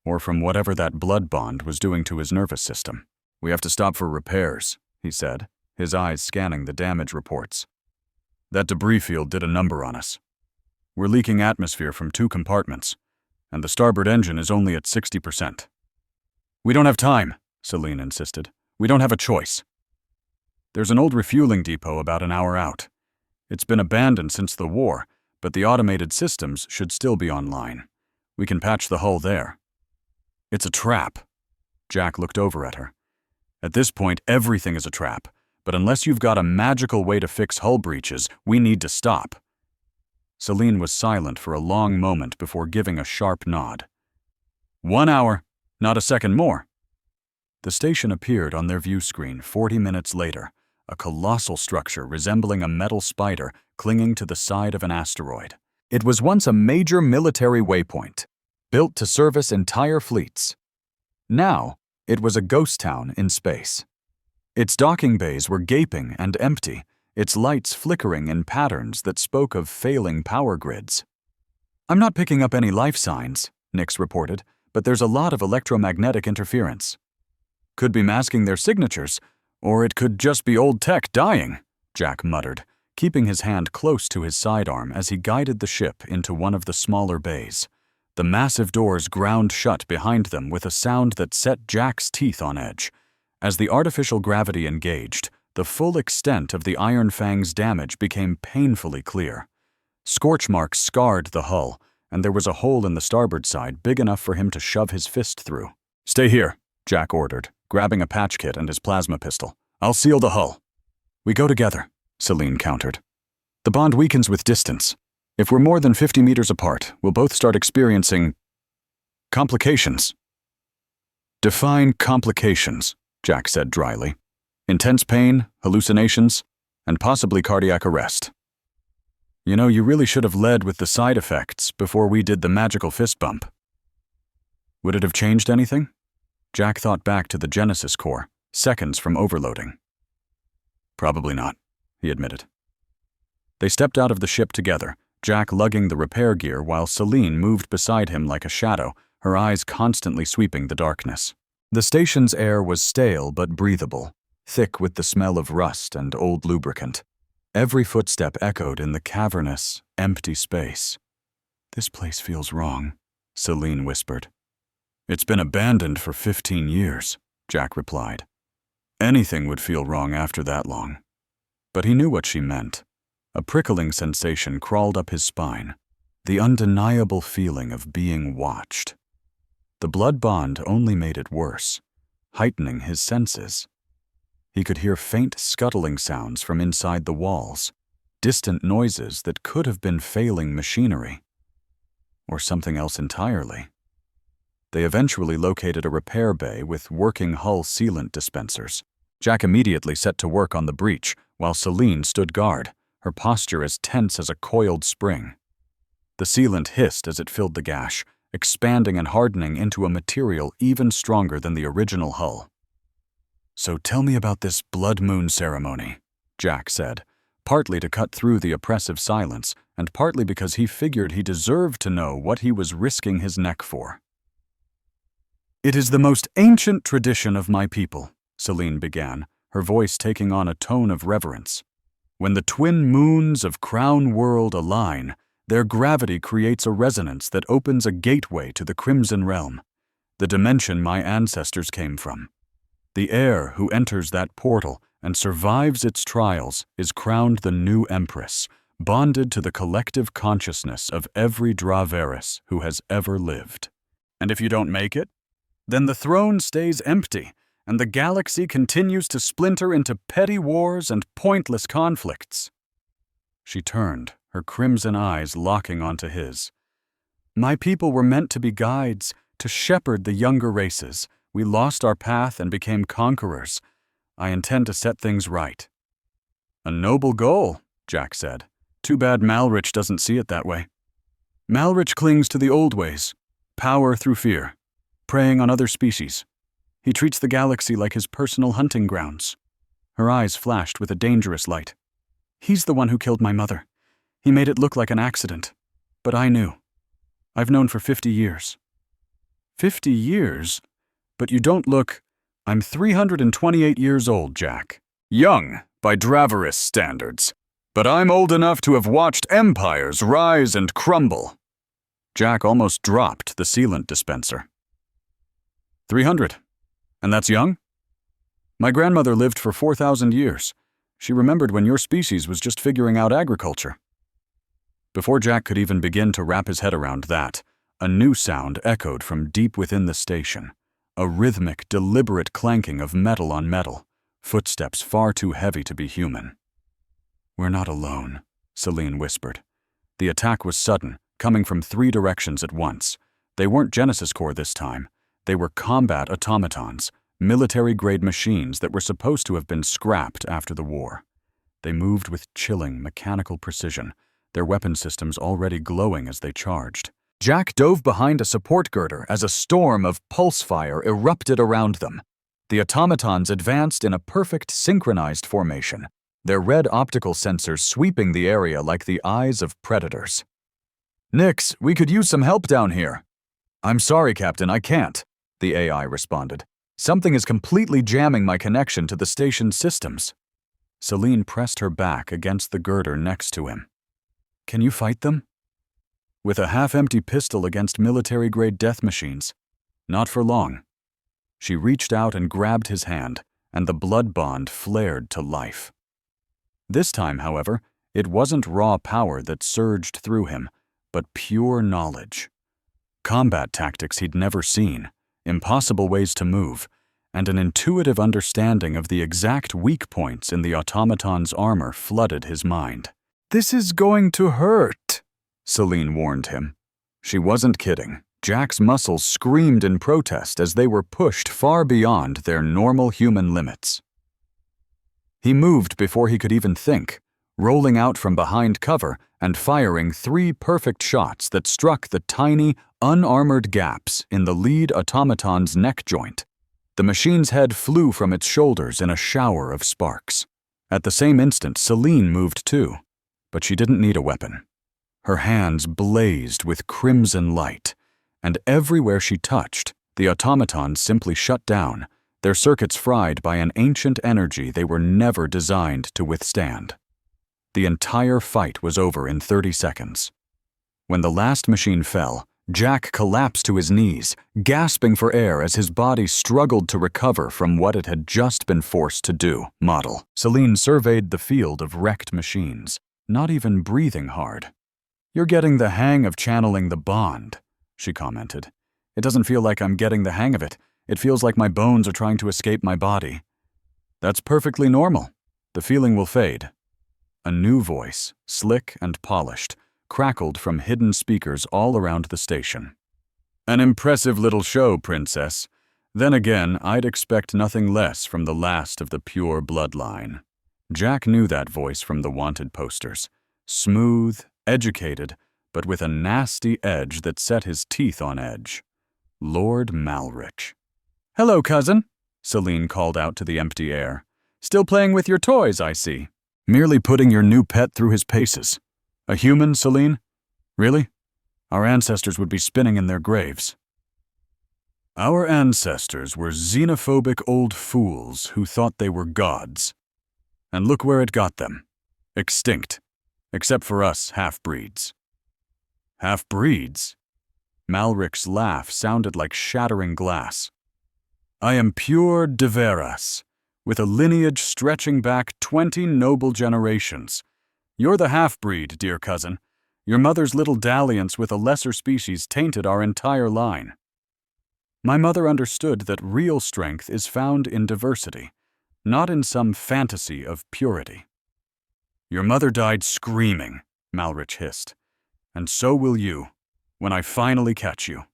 or from whatever that blood bond was doing to his nervous system. "We have to stop for repairs," he said, his eyes scanning the damage reports. "That debris field did a number on us. We're leaking atmosphere from 2 compartments, and the starboard engine is only at 60%. "We don't have time," Celine insisted. "We don't have a choice. There's an old refueling depot about an hour out. It's been abandoned since the war, but the automated systems should still be online. We can patch the hull there." "It's a trap." Jack looked over at her. "At this point, everything is a trap, but unless you've got a magical way to fix hull breaches, we need to stop." Celine was silent for a long moment before giving a sharp nod. 1 hour, not a second more." The station appeared on their view screen 40 minutes later, a colossal structure resembling a metal spider clinging to the side of an asteroid. It was once a major military waypoint, built to service entire fleets. Now, it was a ghost town in space. Its docking bays were gaping and empty, its lights flickering in patterns that spoke of failing power grids. "I'm not picking up any life signs," Nix reported, "but there's a lot of electromagnetic interference. Could be masking their signatures, or it could just be old tech dying," Jack muttered, keeping his hand close to his sidearm as he guided the ship into one of the smaller bays. The massive doors ground shut behind them with a sound that set Jack's teeth on edge. As the artificial gravity engaged, the full extent of the Iron Fang's damage became painfully clear. Scorch marks scarred the hull, and there was a hole in the starboard side big enough for him to shove his fist through. "Stay here," Jack ordered, grabbing a patch kit and his plasma pistol. "I'll seal the hull." "We go together," Celine countered. "The bond weakens with distance. If we're more than 50 meters apart, we'll both start experiencing complications." "Define complications," Jack said dryly. "Intense pain, hallucinations, and possibly cardiac arrest." "You know, you really should have led with the side effects before we did the magical fist bump." "Would it have changed anything?" Jack thought back to the Genesis core, seconds from overloading. "Probably not," he admitted. They stepped out of the ship together, Jack lugging the repair gear while Celine moved beside him like a shadow, her eyes constantly sweeping the darkness. The station's air was stale but breathable, thick with the smell of rust and old lubricant. Every footstep echoed in the cavernous, empty space. "This place feels wrong," Celine whispered. "It's been abandoned for 15 years, Jack replied. Anything would feel wrong after that long. But he knew what she meant. A prickling sensation crawled up his spine, the undeniable feeling of being watched. The blood bond only made it worse, heightening his senses. He could hear faint scuttling sounds from inside the walls, distant noises that could have been failing machinery, or something else entirely. They eventually located a repair bay with working hull sealant dispensers. Jack immediately set to work on the breach, while Celine stood guard, her posture as tense as a coiled spring. The sealant hissed as it filled the gash, expanding and hardening into a material even stronger than the original hull. "So tell me about this blood moon ceremony," Jack said, partly to cut through the oppressive silence, and partly because he figured he deserved to know what he was risking his neck for. "It is the most ancient tradition of my people," Celine began, her voice taking on a tone of reverence. "When the twin moons of Crown World align, their gravity creates a resonance that opens a gateway to the Crimson Realm, the dimension my ancestors came from. The heir who enters that portal and survives its trials is crowned the new Empress, bonded to the collective consciousness of every Draveris who has ever lived. And if you don't make it, then the throne stays empty, and the galaxy continues to splinter into petty wars and pointless conflicts." She turned, her crimson eyes locking onto his. "My people were meant to be guides, to shepherd the younger races. We lost our path and became conquerors. I intend to set things right." "A noble goal," Jack said. "Too bad Malrich doesn't see it that way. Malrich clings to the old ways, power through fear, preying on other species. He treats the galaxy like his personal hunting grounds." Her eyes flashed with a dangerous light. "He's the one who killed my mother. He made it look like an accident. But I knew. I've known for 50 years. 50 years? But you don't look— I'm 328 years old, Jack. Young, by Draveris standards. But I'm old enough to have watched empires rise and crumble." Jack almost dropped the sealant dispenser. 300. And that's young? My grandmother lived for 4,000 years. She remembered when your species was just figuring out agriculture. Before Jack could even begin to wrap his head around that, a new sound echoed from deep within the station. A rhythmic, deliberate clanking of metal on metal, footsteps far too heavy to be human. "We're not alone," Celine whispered. The attack was sudden, coming from 3 directions at once. They weren't Genesis Core this time. They were combat automatons, military-grade machines that were supposed to have been scrapped after the war. They moved with chilling, mechanical precision, their weapon systems already glowing as they charged. Jack dove behind a support girder as a storm of pulse fire erupted around them. The automatons advanced in a perfect synchronized formation, their red optical sensors sweeping the area like the eyes of predators. "Nix, we could use some help down here." "I'm sorry, Captain, I can't," the AI responded. "Something is completely jamming my connection to the station's systems." Celine pressed her back against the girder next to him. "Can you fight them?" "With a half-empty pistol against military-grade death machines. Not for long." She reached out and grabbed his hand, and the blood bond flared to life. This time, however, it wasn't raw power that surged through him, but pure knowledge. Combat tactics he'd never seen, impossible ways to move, and an intuitive understanding of the exact weak points in the automaton's armor flooded his mind. "This is going to hurt," Celine warned him. She wasn't kidding. Jack's muscles screamed in protest as they were pushed far beyond their normal human limits. He moved before he could even think, rolling out from behind cover and firing 3 perfect shots that struck the tiny, unarmored gaps in the lead automaton's neck joint. The machine's head flew from its shoulders in a shower of sparks. At the same instant, Celine moved too, but she didn't need a weapon. Her hands blazed with crimson light, and everywhere she touched, the automatons simply shut down, their circuits fried by an ancient energy they were never designed to withstand. The entire fight was over in 30 seconds. When the last machine fell, Jack collapsed to his knees, gasping for air as his body struggled to recover from what it had just been forced to do. Model. Celine surveyed the field of wrecked machines. not even breathing hard. "You're getting the hang of channeling the bond," she commented. "It doesn't feel like I'm getting the hang of it. It feels like my bones are trying to escape my body." "That's perfectly normal. The feeling will fade." A new voice, slick and polished, crackled from hidden speakers all around the station. "An impressive little show, Princess. Then again, I'd expect nothing less from the last of the pure bloodline." Jack knew that voice from the wanted posters. Smooth, educated, but with a nasty edge that set his teeth on edge. Lord Malrich. "Hello, cousin," Celine called out to the empty air. "Still playing with your toys, I see." "Merely putting your new pet through his paces." "A human, Celine? Really? Our ancestors would be spinning in their graves." "Our ancestors were xenophobic old fools who thought they were gods. And look where it got them. Extinct. Except for us half-breeds." "Half-breeds?" Malrich's laugh sounded like shattering glass. "I am pure de veras, with a lineage stretching back 20 noble generations. You're the half-breed, dear cousin. Your mother's little dalliance with a lesser species tainted our entire line." My mother understood that real strength is found in diversity, not in some fantasy of purity. "Your mother died screaming," Malrich hissed. "And so will you, when I finally catch you."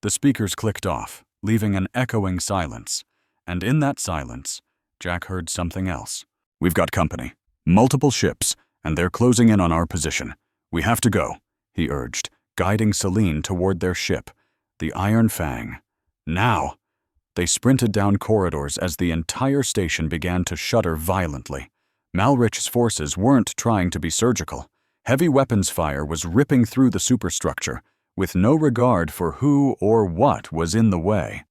The speakers clicked off, leaving an echoing silence, and in that silence, Jack heard something else. "We've got company. Multiple ships, and they're closing in on our position. We have to go," he urged, guiding Celine toward their ship, the Iron Fang. "Now!" They sprinted down corridors as the entire station began to shudder violently. Malrich's forces weren't trying to be surgical. Heavy weapons fire was ripping through the superstructure, with no regard for who or what was in the way.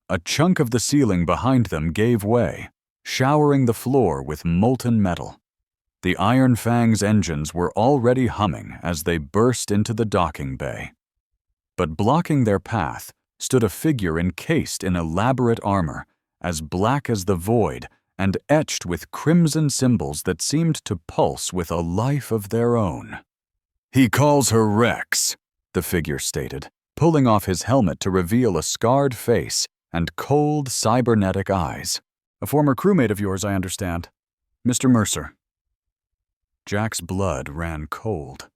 A chunk of the ceiling behind them gave way, showering the floor with molten metal. The Iron Fang's engines were already humming as they burst into the docking bay. But blocking their path stood a figure encased in elaborate armor, as black as the void and etched with crimson symbols that seemed to pulse with a life of their own. "He calls her Rex," the figure stated, pulling off his helmet to reveal a scarred face and cold, cybernetic eyes. "A former crewmate of yours, I understand. Mr. Mercer." Jack's blood ran cold.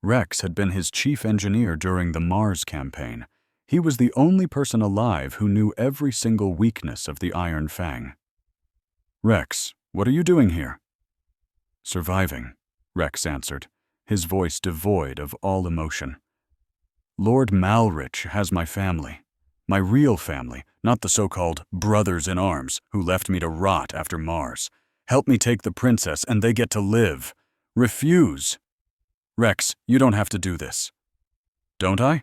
Rex had been his chief engineer during the Mars campaign. He was the only person alive who knew every single weakness of the Iron Fang. "Rex, what are you doing here?" "Surviving," Rex answered, his voice devoid of all emotion. "Lord Malrich has my family. My real family, not the so-called brothers-in-arms who left me to rot after Mars. Help me take the princess and they get to live. Refuse." "Rex, you don't have to do this." "Don't I?"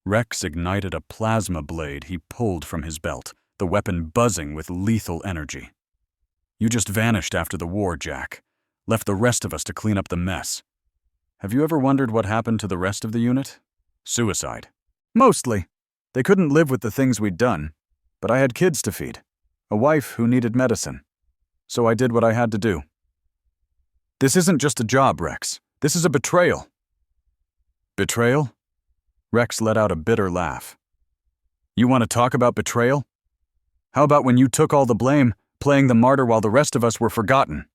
Rex ignited a plasma blade he pulled from his belt, the weapon buzzing with lethal energy. "You just vanished after the war, Jack. Left the rest of us to clean up the mess. Have you ever wondered what happened to the rest of the unit? Suicide. Mostly. They couldn't live with the things we'd done. But I had kids to feed. A wife who needed medicine. So I did what I had to do." "This isn't just a job, Rex. This is a betrayal." "Betrayal?" Rex let out a bitter laugh. "You want to talk about betrayal? How about when you took all the blame, playing the martyr while the rest of us were forgotten?"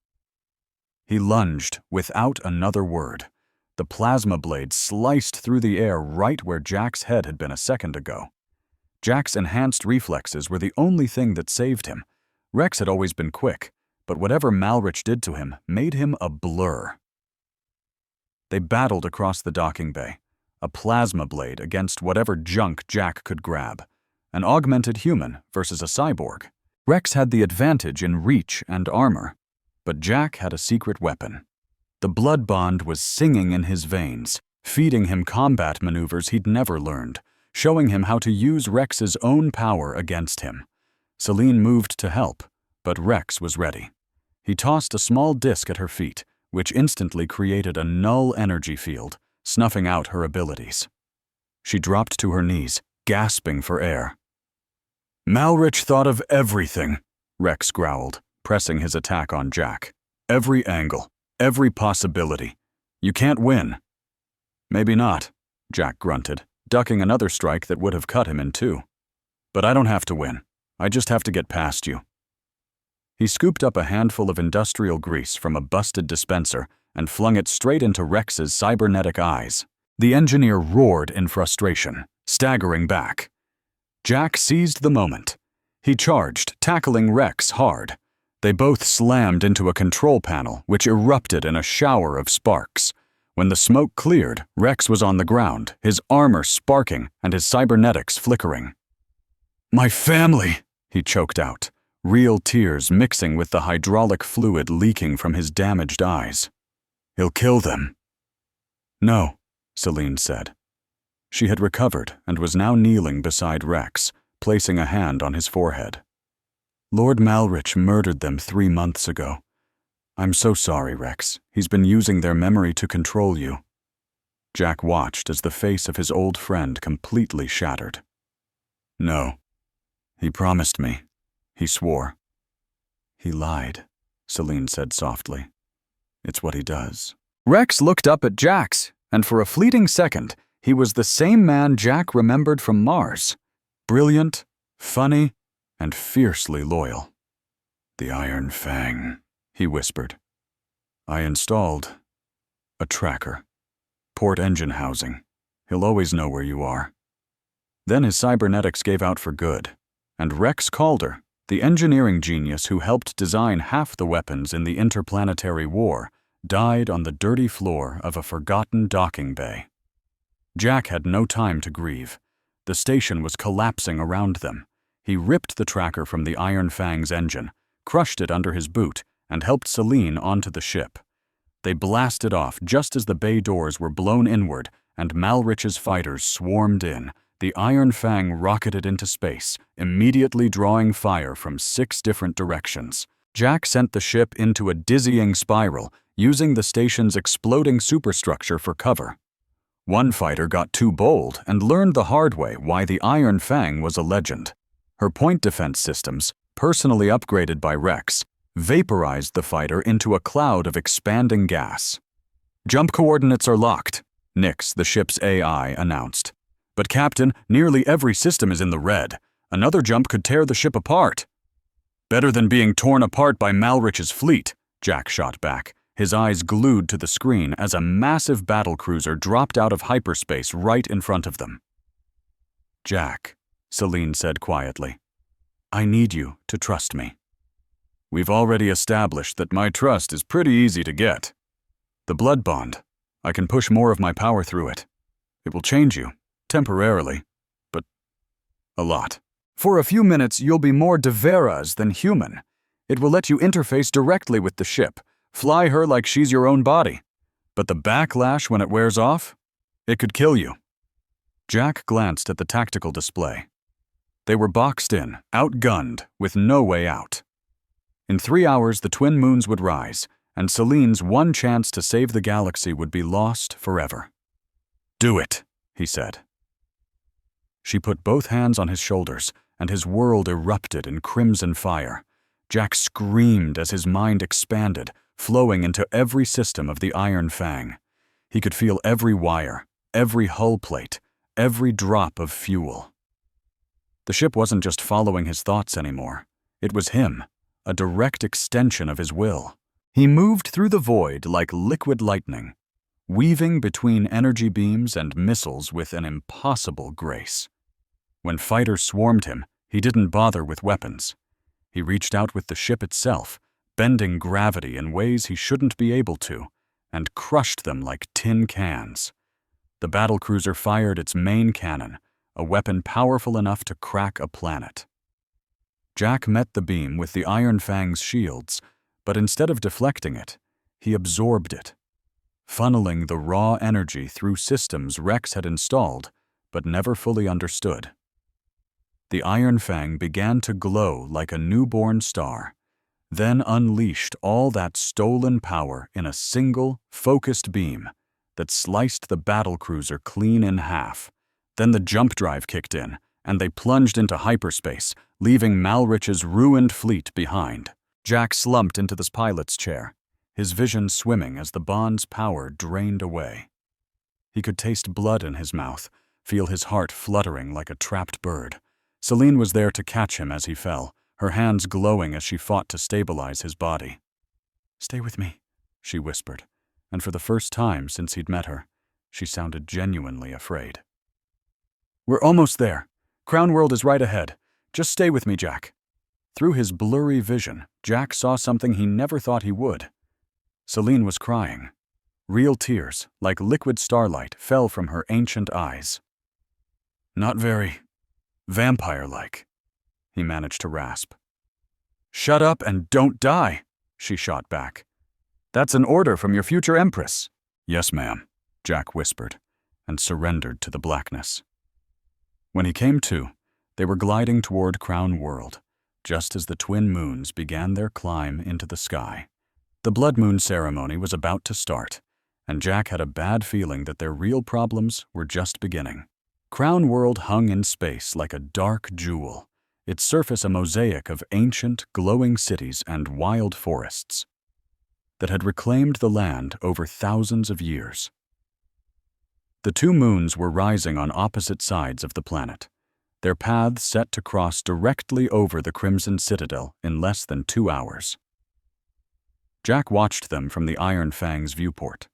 He lunged without another word. The plasma blade sliced through the air right where Jack's head had been a second ago. Jack's enhanced reflexes were the only thing that saved him. Rex had always been quick, but whatever Malrich did to him made him a blur. They battled across the docking bay, a plasma blade against whatever junk Jack could grab, an augmented human versus a cyborg. Rex had the advantage in reach and armor, but Jack had a secret weapon. The blood bond was singing in his veins, feeding him combat maneuvers he'd never learned, showing him how to use Rex's own power against him. Celine moved to help, but Rex was ready. He tossed a small disc at her feet, which instantly created a null energy field, snuffing out her abilities. She dropped to her knees, gasping for air. "Malrich thought of everything," Rex growled, pressing his attack on Jack. "Every angle. Every possibility. You can't win." "Maybe not," Jack grunted, ducking another strike that would have cut him in two. "But I don't have to win. I just have to get past you." He scooped up a handful of industrial grease from a busted dispenser and flung it straight into Rex's cybernetic eyes. The engineer roared in frustration, staggering back. Jack seized the moment. He charged, tackling Rex hard. They both slammed into a control panel, which erupted in a shower of sparks. When the smoke cleared, Rex was on the ground, his armor sparking and his cybernetics flickering. "My family," he choked out, real tears mixing with the hydraulic fluid leaking from his damaged eyes. "He'll kill them." "No," Celine said. She had recovered and was now kneeling beside Rex, placing a hand on his forehead. "Lord Malrich murdered them 3 months ago. I'm so sorry, Rex. He's been using their memory to control you." Jack watched as the face of his old friend completely shattered. "No. He promised me. He swore." "He lied," Celine said softly. "It's what he does." Rex looked up at Jax, and for a fleeting second, he was the same man Jack remembered from Mars. Brilliant, funny, and fiercely loyal. "The Iron Fang," he whispered. "I installed a tracker. Port engine housing. He'll always know where you are." Then his cybernetics gave out for good, and Rex Calder, the engineering genius who helped design half the weapons in the interplanetary war, died on the dirty floor of a forgotten docking bay. Jack had no time to grieve. The station was collapsing around them. He ripped the tracker from the Iron Fang's engine, crushed it under his boot, and helped Celine onto the ship. They blasted off just as the bay doors were blown inward and Malrich's fighters swarmed in. The Iron Fang rocketed into space, immediately drawing fire from 6 different directions. Jack sent the ship into a dizzying spiral, using the station's exploding superstructure for cover. One fighter got too bold and learned the hard way why the Iron Fang was a legend. Her point defense systems, personally upgraded by Rex, vaporized the fighter into a cloud of expanding gas. "Jump coordinates are locked," Nix, the ship's AI, announced. "But Captain, nearly every system is in the red. Another jump could tear the ship apart." "Better than being torn apart by Malrich's fleet," Jack shot back, his eyes glued to the screen as a massive battlecruiser dropped out of hyperspace right in front of them. "Jack," Celine said quietly, "I need you to trust me." "We've already established that my trust is pretty easy to get. The blood bond. I can push more of my power through it. It will change you, temporarily, but a lot. For a few minutes, you'll be more de veras than human. It will let you interface directly with the ship, fly her like she's your own body. But the backlash when it wears off? It could kill you." Jack glanced at the tactical display. They were boxed in, outgunned, with no way out. In 3 hours, the twin moons would rise, and Celine's one chance to save the galaxy would be lost forever. "Do it," he said. She put both hands on his shoulders, and his world erupted in crimson fire. Jack screamed as his mind expanded, flowing into every system of the Iron Fang. He could feel every wire, every hull plate, every drop of fuel. The ship wasn't just following his thoughts anymore. It was him, a direct extension of his will. He moved through the void like liquid lightning, weaving between energy beams and missiles with an impossible grace. When fighters swarmed him, he didn't bother with weapons. He reached out with the ship itself, bending gravity in ways he shouldn't be able to, and crushed them like tin cans. The battlecruiser fired its main cannon, a weapon powerful enough to crack a planet. Jack met the beam with the Iron Fang's shields, but instead of deflecting it, he absorbed it, funneling the raw energy through systems Rex had installed but never fully understood. The Iron Fang began to glow like a newborn star, then unleashed all that stolen power in a single, focused beam that sliced the battlecruiser clean in half. Then the jump drive kicked in, and they plunged into hyperspace, leaving Malrich's ruined fleet behind. Jack slumped into the pilot's chair. his vision swimming as the bond's power drained away. He could taste blood in his mouth, feel his heart fluttering like a trapped bird. Celine was there to catch him as he fell, her hands glowing as she fought to stabilize his body. "Stay with me," she whispered, and for the first time since he'd met her, she sounded genuinely afraid. "We're almost there. Crown World is right ahead. Just stay with me, Jack." Through his blurry vision, Jack saw something he never thought he would. Celine was crying. Real tears, like liquid starlight, fell from her ancient eyes. "Not very vampire-like," he managed to rasp. "Shut up and don't die," she shot back. "That's an order from your future Empress." "Yes, ma'am," Jack whispered, and surrendered to the blackness. When he came to, they were gliding toward Crown World, just as the twin moons began their climb into the sky. The blood moon ceremony was about to start, and Jack had a bad feeling that their real problems were just beginning. Crown World hung in space like a dark jewel, its surface a mosaic of ancient, glowing cities and wild forests that had reclaimed the land over thousands of years. The two moons were rising on opposite sides of the planet, their paths set to cross directly over the Crimson Citadel in less than 2 hours. Jack watched them from the Iron Fang's viewport.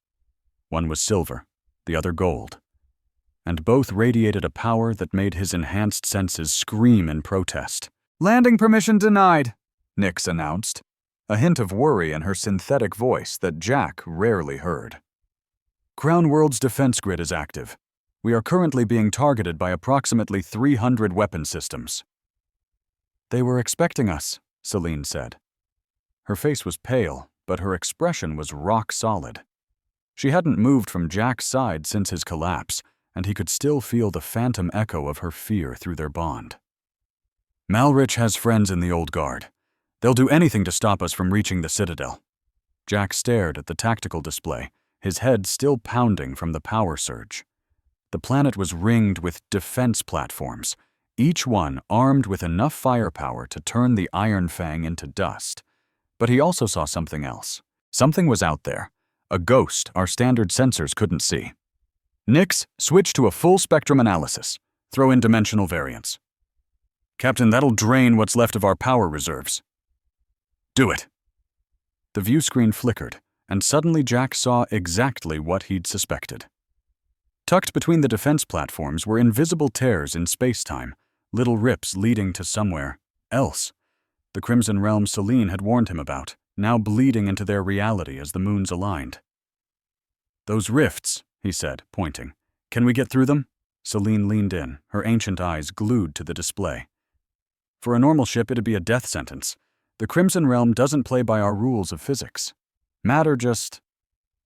One was silver, the other gold, and both radiated a power that made his enhanced senses scream in protest. "Landing permission denied," Nyx announced, a hint of worry in her synthetic voice that Jack rarely heard. "Crown World's defense grid is active. We are currently being targeted by approximately 300 weapon systems." "They were expecting us," Celine said. Her face was pale, but her expression was rock solid. She hadn't moved from Jack's side since his collapse, and he could still feel the phantom echo of her fear through their bond. "Malrich has friends in the old guard. They'll do anything to stop us from reaching the Citadel." Jack stared at the tactical display, his head still pounding from the power surge. The planet was ringed with defense platforms, each one armed with enough firepower to turn the Iron Fang into dust. But he also saw something else. Something was out there, a ghost our standard sensors couldn't see. "Nyx, switch to a full-spectrum analysis. Throw in dimensional variance." "Captain, that'll drain what's left of our power reserves." "Do it." The view screen flickered, and suddenly Jack saw exactly what he'd suspected. Tucked between the defense platforms were invisible tears in space-time, little rips leading to somewhere else. The Crimson Realm Celine had warned him about, now bleeding into their reality as the moons aligned. "Those rifts," he said, pointing. "Can we get through them?" Celine leaned in, her ancient eyes glued to the display. "For a normal ship, it'd be a death sentence. The Crimson Realm doesn't play by our rules of physics. Matter just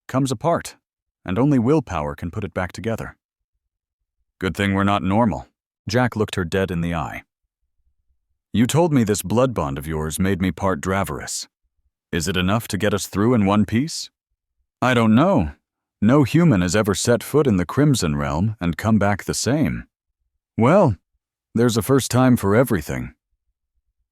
comes apart, and only willpower can put it back together." "Good thing we're not normal." Jack looked her dead in the eye. "You told me this blood bond of yours made me part Dravorous. Is it enough to get us through in one piece?" "I don't know. No human has ever set foot in the Crimson Realm and come back the same." "Well, there's a first time for everything."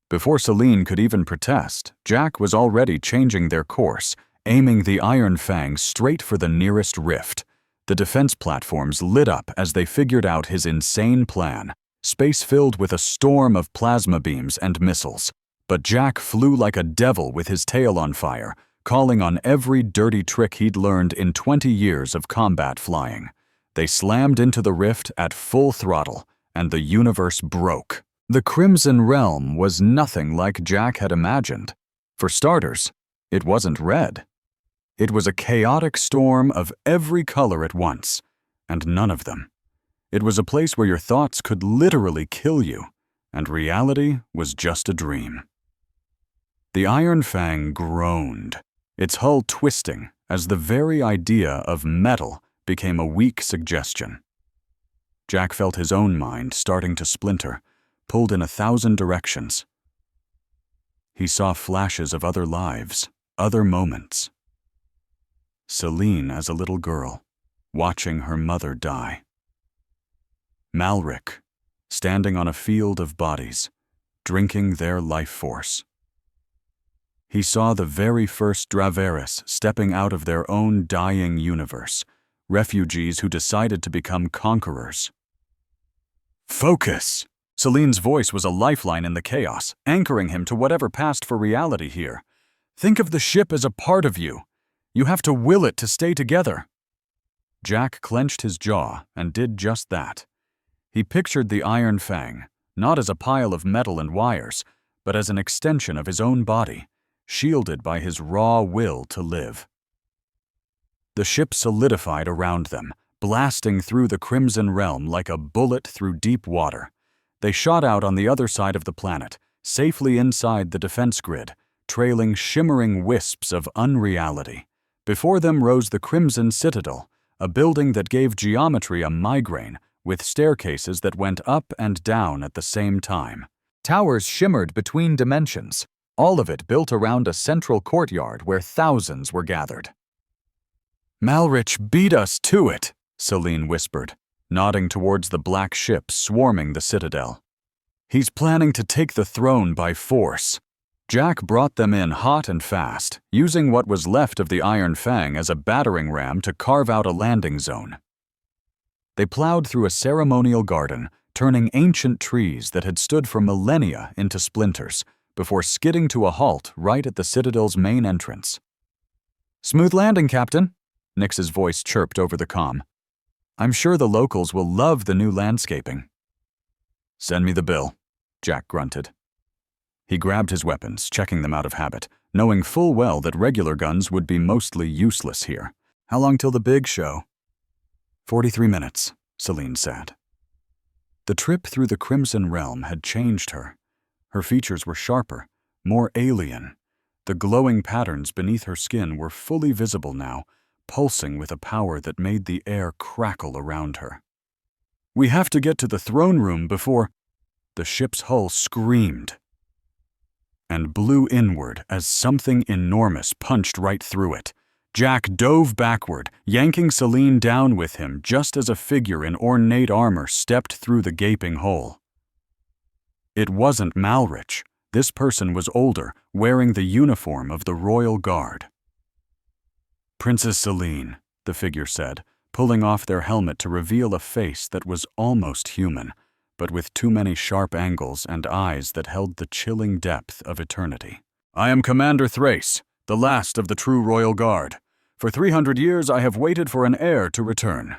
Before Celine could even protest, Jack was already changing their course, aiming the Iron Fang straight for the nearest rift. The defense platforms lit up as they figured out his insane plan, space filled with a storm of plasma beams and missiles. But Jack flew like a devil with his tail on fire, calling on every dirty trick he'd learned in 20 years of combat flying. They slammed into the rift at full throttle, and the universe broke. The Crimson Realm was nothing like Jack had imagined. For starters, it wasn't red. It was a chaotic storm of every color at once, and none of them. It was a place where your thoughts could literally kill you, and reality was just a dream. The Iron Fang groaned, its hull twisting as the very idea of metal became a weak suggestion. Jack felt his own mind starting to splinter, pulled in 1,000 directions. He saw flashes of other lives, other moments. Celine as a little girl, watching her mother die. Malric, standing on a field of bodies, drinking their life force. He saw the very first Draveris stepping out of their own dying universe, refugees who decided to become conquerors. Focus! Celine's voice was a lifeline in the chaos, anchoring him to whatever passed for reality here. Think of the ship as a part of you. You have to will it to stay together. Jack clenched his jaw and did just that. He pictured the Iron Fang, not as a pile of metal and wires, but as an extension of his own body, shielded by his raw will to live. The ship solidified around them, blasting through the Crimson Realm like a bullet through deep water. They shot out on the other side of the planet, safely inside the defense grid, trailing shimmering wisps of unreality. Before them rose the Crimson Citadel, a building that gave geometry a migraine, with staircases that went up and down at the same time. Towers shimmered between dimensions, all of it built around a central courtyard where thousands were gathered. "Malrich beat us to it," Celine whispered, nodding towards the black ship swarming the citadel. "He's planning to take the throne by force." Jack brought them in hot and fast, using what was left of the Iron Fang as a battering ram to carve out a landing zone. They plowed through a ceremonial garden, turning ancient trees that had stood for millennia into splinters, before skidding to a halt right at the Citadel's main entrance. "Smooth landing, Captain," Nix's voice chirped over the comm. "I'm sure the locals will love the new landscaping." "Send me the bill," Jack grunted. He grabbed his weapons, checking them out of habit, knowing full well that regular guns would be mostly useless here. "How long till the big show?" 43 minutes, Celine said. The trip through the Crimson Realm had changed her. Her features were sharper, more alien. The glowing patterns beneath her skin were fully visible now, pulsing with a power that made the air crackle around her. "We have to get to the throne room before—" The ship's hull screamed and blew inward as something enormous punched right through it. Jack dove backward, yanking Celine down with him just as a figure in ornate armor stepped through the gaping hole. It wasn't Malrich. This person was older, wearing the uniform of the Royal Guard. "Princess Celine," the figure said, pulling off their helmet to reveal a face that was almost human, but with too many sharp angles and eyes that held the chilling depth of eternity. "I am Commander Thrace, the last of the true Royal Guard. For 300 years I have waited for an heir to return."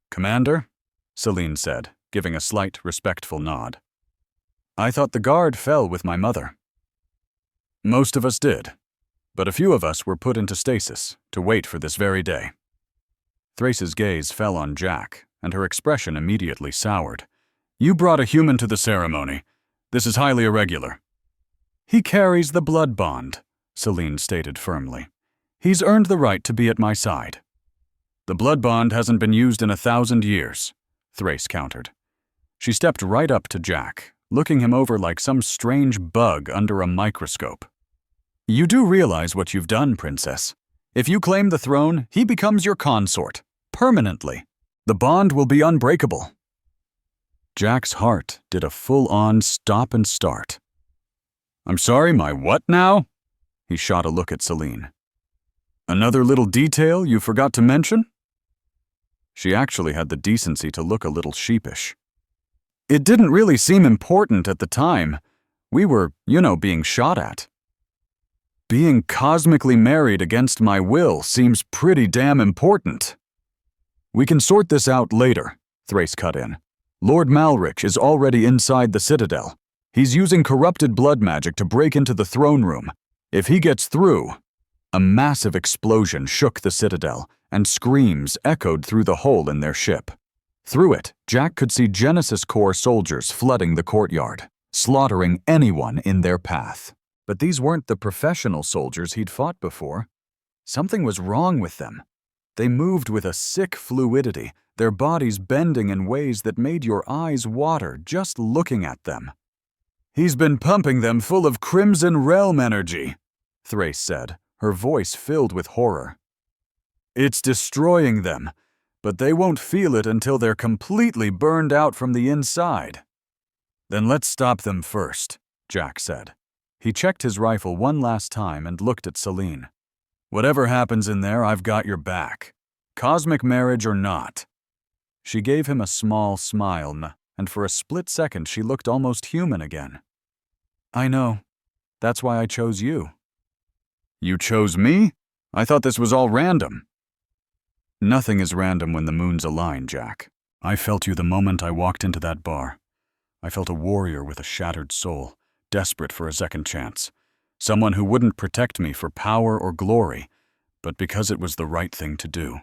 "Commander?" Celine said, giving a slight, respectful nod. "I thought the guard fell with my mother." "Most of us did, but a few of us were put into stasis to wait for this very day." Thrace's gaze fell on Jack, and her expression immediately soured. "You brought a human to the ceremony. This is highly irregular." "He carries the blood bond," Celine stated firmly. "He's earned the right to be at my side." "The blood bond hasn't been used in 1,000 years, Thrace countered. She stepped right up to Jack, looking him over like some strange bug under a microscope. "You do realize what you've done, Princess. If you claim the throne, he becomes your consort, permanently. The bond will be unbreakable." Jack's heart did a full-on stop and start. "I'm sorry, my what now?" He shot a look at Celine. "Another little detail you forgot to mention?" She actually had the decency to look a little sheepish. "It didn't really seem important at the time. We were, being shot at." "Being cosmically married against my will seems pretty damn important." "We can sort this out later," Thrace cut in. "Lord Malrich is already inside the Citadel. He's using corrupted blood magic to break into the throne room. If he gets through—" A massive explosion shook the Citadel, and screams echoed through the hole in their ship. Through it, Jack could see Genesis Corps soldiers flooding the courtyard, slaughtering anyone in their path. But these weren't the professional soldiers he'd fought before. Something was wrong with them. They moved with a sick fluidity, their bodies bending in ways that made your eyes water just looking at them. "He's been pumping them full of Crimson Realm energy," Thrace said, her voice filled with horror. "It's destroying them, but they won't feel it until they're completely burned out from the inside." "Then let's stop them first," Jack said. He checked his rifle one last time and looked at Celine. "Whatever happens in there, I've got your back. Cosmic marriage or not." She gave him a small smile, and for a split second she looked almost human again. "I know. That's why I chose you." "You chose me? I thought this was all random." "Nothing is random when the moons align, Jack. I felt you the moment I walked into that bar. I felt a warrior with a shattered soul, desperate for a second chance. Someone who wouldn't protect me for power or glory, but because it was the right thing to do."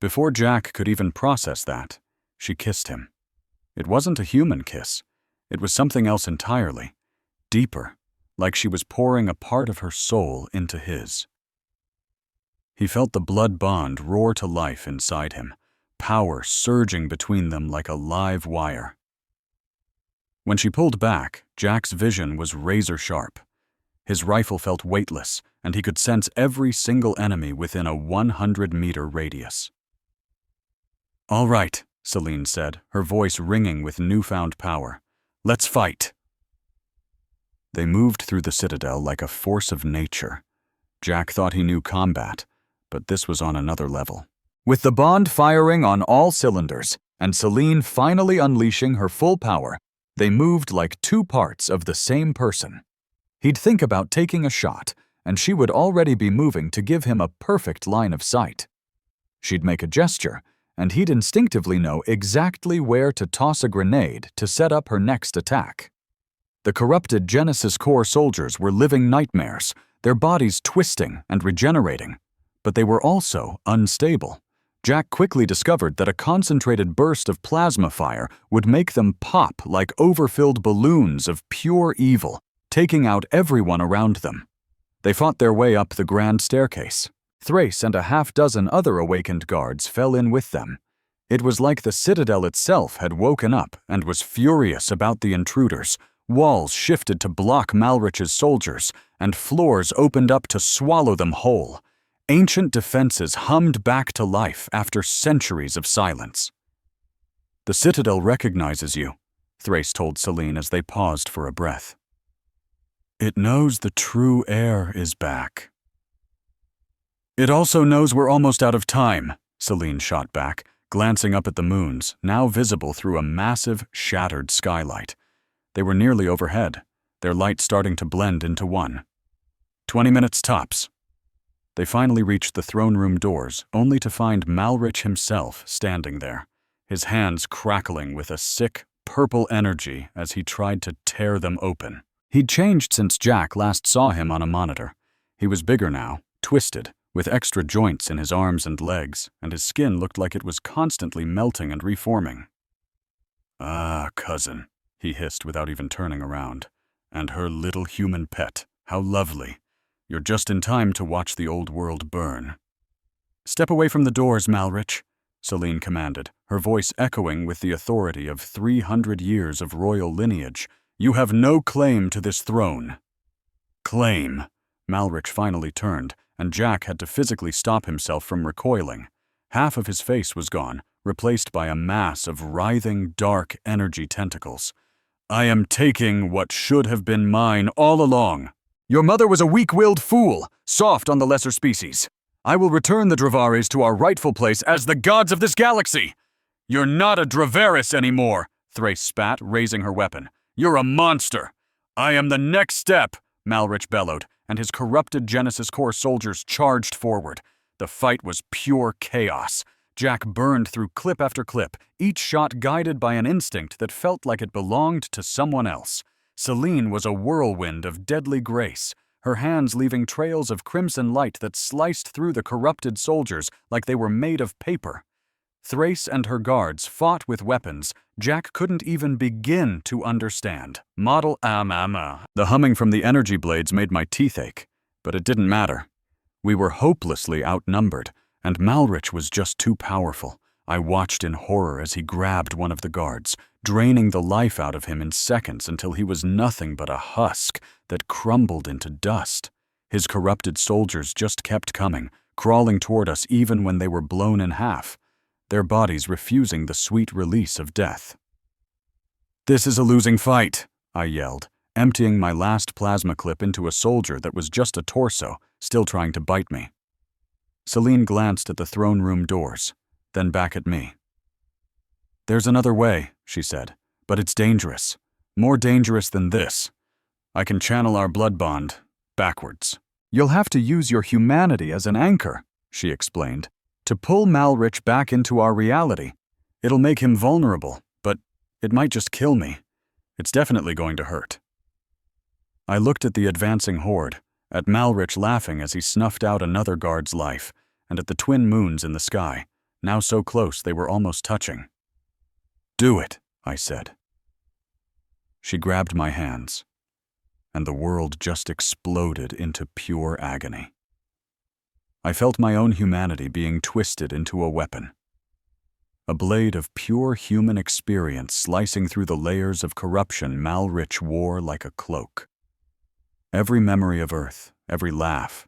Before Jack could even process that, she kissed him. It wasn't a human kiss. It was something else entirely, deeper, like she was pouring a part of her soul into his. He felt the blood bond roar to life inside him, power surging between them like a live wire. When she pulled back, Jack's vision was razor sharp. His rifle felt weightless, and he could sense every single enemy within a 100-meter radius. "All right," Celine said, her voice ringing with newfound power. "Let's fight." They moved through the citadel like a force of nature. Jack thought he knew combat, but this was on another level. With the bond firing on all cylinders, and Celine finally unleashing her full power, they moved like two parts of the same person. He'd think about taking a shot, and she would already be moving to give him a perfect line of sight. She'd make a gesture, and he'd instinctively know exactly where to toss a grenade to set up her next attack. The corrupted Genesis Core soldiers were living nightmares, their bodies twisting and regenerating, but they were also unstable. Jack quickly discovered that a concentrated burst of plasma fire would make them pop like overfilled balloons of pure evil, taking out everyone around them. They fought their way up the grand staircase. Thrace and a half-dozen other awakened guards fell in with them. It was like the citadel itself had woken up and was furious about the intruders. Walls shifted to block Malrich's soldiers, and floors opened up to swallow them whole. Ancient defenses hummed back to life after centuries of silence. "The citadel recognizes you," Thrace told Celine as they paused for a breath. "It knows the true heir is back." "It also knows we're almost out of time," Celine shot back, glancing up at the moons, now visible through a massive, shattered skylight. They were nearly overhead, their light starting to blend into one. 20 minutes tops." They finally reached the throne room doors, only to find Malrich himself standing there, his hands crackling with a sick, purple energy as he tried to tear them open. He'd changed since Jack last saw him on a monitor. He was bigger now, twisted, with extra joints in his arms and legs, and his skin looked like it was constantly melting and reforming. "Ah, cousin," he hissed without even turning around. "And her little human pet. How lovely. You're just in time to watch the old world burn." "Step away from the doors, Malrich," Celine commanded, her voice echoing with the authority of 300 years of royal lineage. "You have no claim to this throne." "Claim?" Malrich finally turned, and Jack had to physically stop himself from recoiling. Half of his face was gone, replaced by a mass of writhing, dark energy tentacles. "I am taking what should have been mine all along. Your mother was a weak-willed fool, soft on the lesser species. I will return the Dravaris to our rightful place as the gods of this galaxy." "You're not a Dravaris anymore," Thrace spat, raising her weapon. "You're a monster." "I am the next step," Malrich bellowed, and his corrupted Genesis Core soldiers charged forward. The fight was pure chaos. Jack burned through clip after clip, each shot guided by an instinct that felt like it belonged to someone else. Celine was a whirlwind of deadly grace, her hands leaving trails of crimson light that sliced through the corrupted soldiers like they were made of paper. Thrace and her guards fought with weapons Jack couldn't even begin to understand. Model The humming from the energy blades made my teeth ache, but it didn't matter. We were hopelessly outnumbered, and Malrich was just too powerful. I watched in horror as he grabbed one of the guards, draining the life out of him in seconds until he was nothing but a husk that crumbled into dust. His corrupted soldiers just kept coming, crawling toward us even when they were blown in half, their bodies refusing the sweet release of death. "This is a losing fight," I yelled, emptying my last plasma clip into a soldier that was just a torso, still trying to bite me. Celine glanced at the throne room doors, then back at me. "There's another way," she said, "but it's dangerous. More dangerous than this. I can channel our blood bond backwards." "You'll have to use your humanity as an anchor," she explained, "to pull Malrich back into our reality. It'll make him vulnerable, but it might just kill me. It's definitely going to hurt." I looked at the advancing horde, at Malrich laughing as he snuffed out another guard's life, and at the twin moons in the sky, now so close they were almost touching. "Do it," I said. She grabbed my hands, and the world just exploded into pure agony. I felt my own humanity being twisted into a weapon. A blade of pure human experience slicing through the layers of corruption Malrich wore like a cloak. Every memory of Earth, every laugh,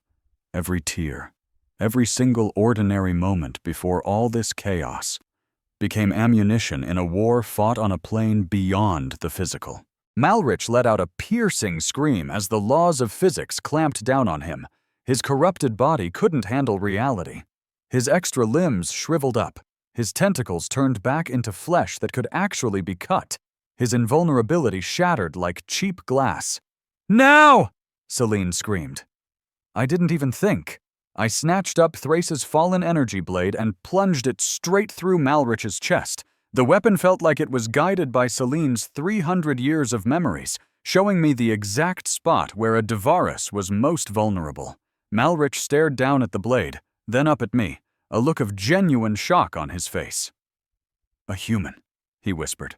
every tear, every single ordinary moment before all this chaos became ammunition in a war fought on a plane beyond the physical. Malrich let out a piercing scream as the laws of physics clamped down on him. His corrupted body couldn't handle reality. His extra limbs shriveled up. His tentacles turned back into flesh that could actually be cut. His invulnerability shattered like cheap glass. "Now!" Celine screamed. I didn't even think. I snatched up Thrace's fallen energy blade and plunged it straight through Malrich's chest. The weapon felt like it was guided by Celine's 300 years of memories, showing me the exact spot where a Devaris was most vulnerable. Malrich stared down at the blade, then up at me, a look of genuine shock on his face. "A human," he whispered.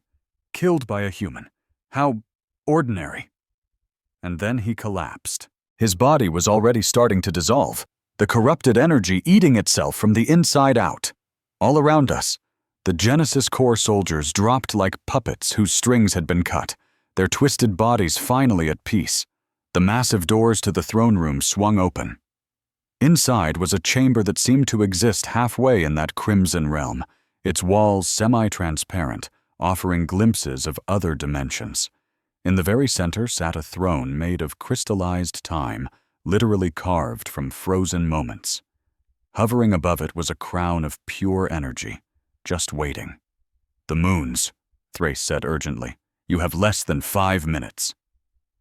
"Killed by a human. How ordinary." And then he collapsed. His body was already starting to dissolve, the corrupted energy eating itself from the inside out. All around us, the Genesis Core soldiers dropped like puppets whose strings had been cut, their twisted bodies finally at peace. The massive doors to the throne room swung open. Inside was a chamber that seemed to exist halfway in that crimson realm, its walls semi-transparent, offering glimpses of other dimensions. In the very center sat a throne made of crystallized time, literally carved from frozen moments. Hovering above it was a crown of pure energy, just waiting. "The moons," Thrace said urgently. "You have less than 5 minutes."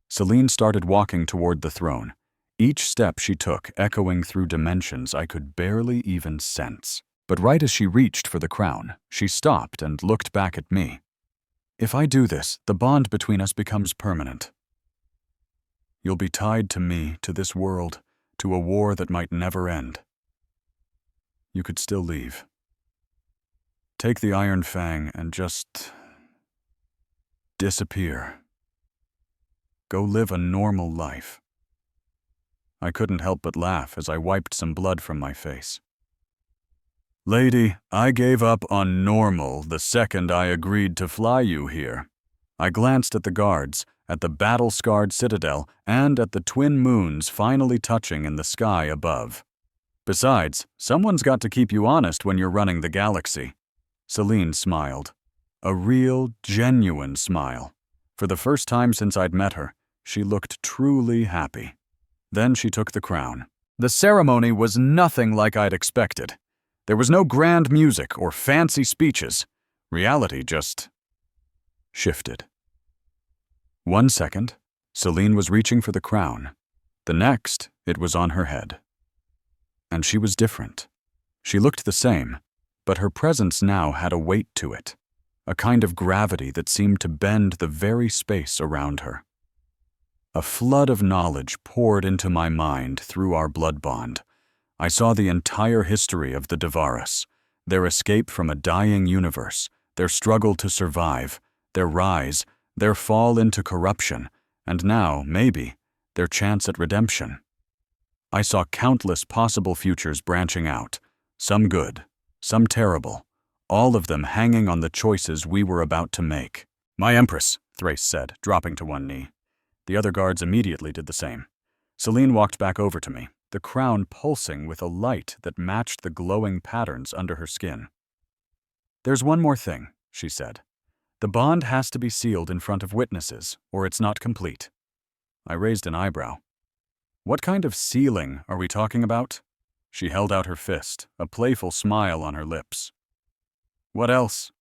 Celine started walking toward the throne, each step she took echoing through dimensions I could barely even sense. But right as she reached for the crown, she stopped and looked back at me. "If I do this, the bond between us becomes permanent. You'll be tied to me, to this world, to a war that might never end. You could still leave. Take the Iron Fang and just disappear. Go live a normal life." I couldn't help but laugh as I wiped some blood from my face. "Lady, I gave up on normal the second I agreed to fly you here." I glanced at the guards, at the battle-scarred citadel, and at the twin moons finally touching in the sky above. "Besides, someone's got to keep you honest when you're running the galaxy." Celine smiled. A real, genuine smile. For the first time since I'd met her, she looked truly happy. Then she took the crown. The ceremony was nothing like I'd expected. There was no grand music or fancy speeches. Reality just shifted. 1 second, Celine was reaching for the crown. The next, it was on her head. And she was different. She looked the same, but her presence now had a weight to it, a kind of gravity that seemed to bend the very space around her. A flood of knowledge poured into my mind through our blood bond. I saw the entire history of the Devaris, their escape from a dying universe, their struggle to survive, their rise, their fall into corruption, and now, maybe, their chance at redemption. I saw countless possible futures branching out, some good, some terrible, all of them hanging on the choices we were about to make. "My Empress," Thrace said, dropping to one knee. The other guards immediately did the same. Celine walked back over to me, the crown pulsing with a light that matched the glowing patterns under her skin. "There's one more thing," she said. "The bond has to be sealed in front of witnesses, or it's not complete." I raised an eyebrow. What kind of ceiling are we talking about? She held out her fist, a playful smile on her lips. What else?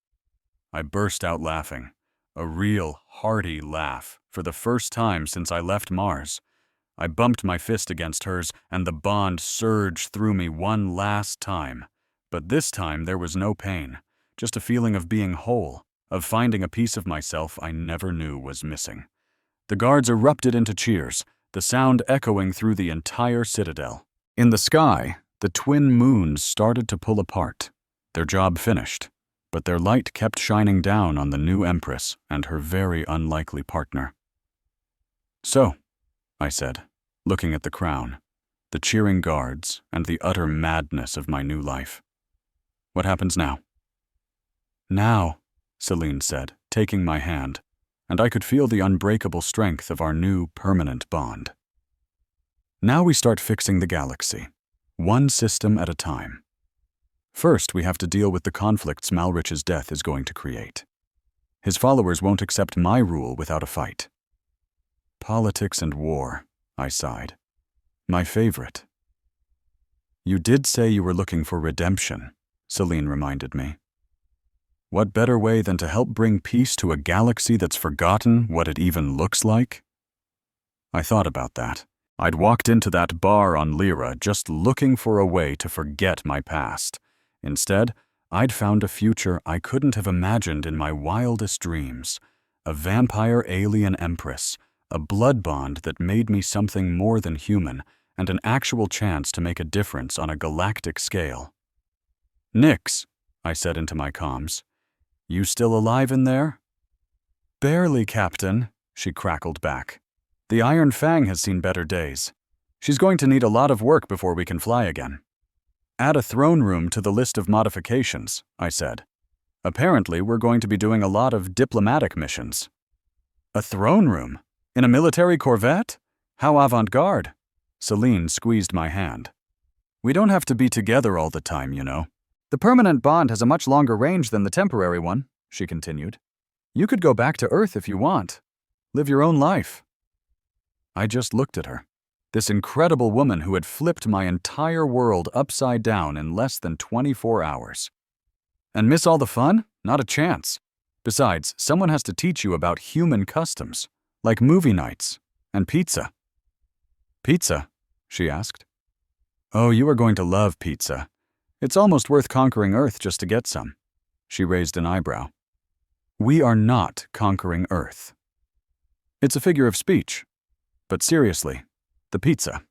I burst out laughing, a real, hearty laugh, for the first time since I left Mars. I bumped my fist against hers, and the bond surged through me one last time. But this time there was no pain, just a feeling of being whole, of finding a piece of myself I never knew was missing. The guards erupted into cheers, the sound echoing through the entire citadel. In the sky, the twin moons started to pull apart, their job finished, but their light kept shining down on the new Empress and her very unlikely partner. So, I said, looking at the crown, the cheering guards, and the utter madness of my new life. What happens now? Now, Celine said, taking my hand, and I could feel the unbreakable strength of our new permanent bond. Now we start fixing the galaxy, one system at a time. First, we have to deal with the conflicts Malrich's death is going to create. His followers won't accept my rule without a fight. Politics and war, I sighed. My favorite. You did say you were looking for redemption, Celine reminded me. What better way than to help bring peace to a galaxy that's forgotten what it even looks like? I thought about that. I'd walked into that bar on Lyra just looking for a way to forget my past. Instead, I'd found a future I couldn't have imagined in my wildest dreams. A vampire alien empress, a blood bond that made me something more than human, and an actual chance to make a difference on a galactic scale. Nix, I said into my comms. You still alive in there? Barely, Captain, she crackled back. The Iron Fang has seen better days. She's going to need a lot of work before we can fly again. Add a throne room to the list of modifications, I said. Apparently, we're going to be doing a lot of diplomatic missions. A throne room? In a military corvette? How avant-garde. Celine squeezed my hand. We don't have to be together all the time, you know. The permanent bond has a much longer range than the temporary one, she continued. You could go back to Earth if you want. Live your own life. I just looked at her. This incredible woman who had flipped my entire world upside down in less than 24 hours. And miss all the fun? Not a chance. Besides, someone has to teach you about human customs, like movie nights and pizza. Pizza? She asked. Oh, you are going to love pizza. It's almost worth conquering Earth just to get some. She raised an eyebrow. We are not conquering Earth. It's a figure of speech. But seriously, the pizza.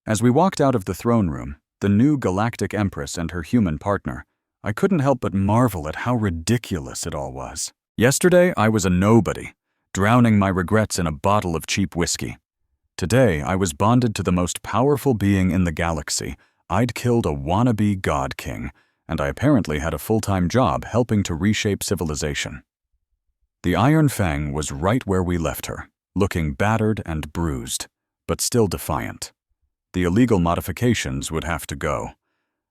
As we walked out of the throne room, the new Galactic Empress and her human partner, I couldn't help but marvel at how ridiculous it all was. Yesterday, I was a nobody, drowning my regrets in a bottle of cheap whiskey. Today, I was bonded to the most powerful being in the galaxy. I'd killed a wannabe god king, and I apparently had a full-time job helping to reshape civilization. The Iron Fang was right where we left her, looking battered and bruised, but still defiant. The illegal modifications would have to go.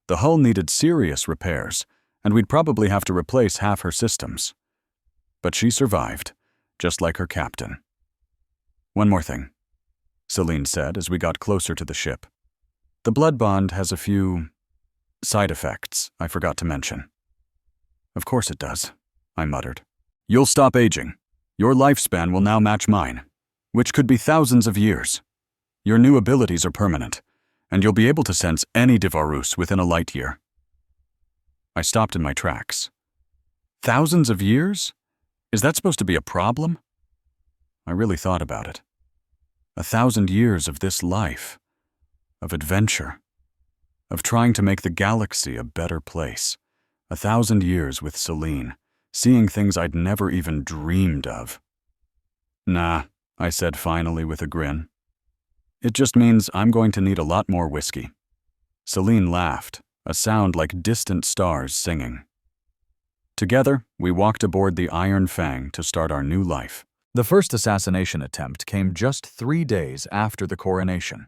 The hull needed serious repairs, and we'd probably have to replace half her systems. But she survived, just like her captain. One more thing, Celine said as we got closer to the ship. The blood bond has a few side effects I forgot to mention. Of course it does, I muttered. You'll stop aging. Your lifespan will now match mine, which could be thousands of years. Your new abilities are permanent, and you'll be able to sense any Divarus within a light year. I stopped in my tracks. Thousands of years? Is that supposed to be a problem? I really thought about it. 1,000 years of this life, of adventure, of trying to make the galaxy a better place. 1,000 years with Celine, seeing things I'd never even dreamed of. Nah, I said finally with a grin. It just means I'm going to need a lot more whiskey. Celine laughed, a sound like distant stars singing. Together, we walked aboard the Iron Fang to start our new life. The first assassination attempt came just 3 days after the coronation.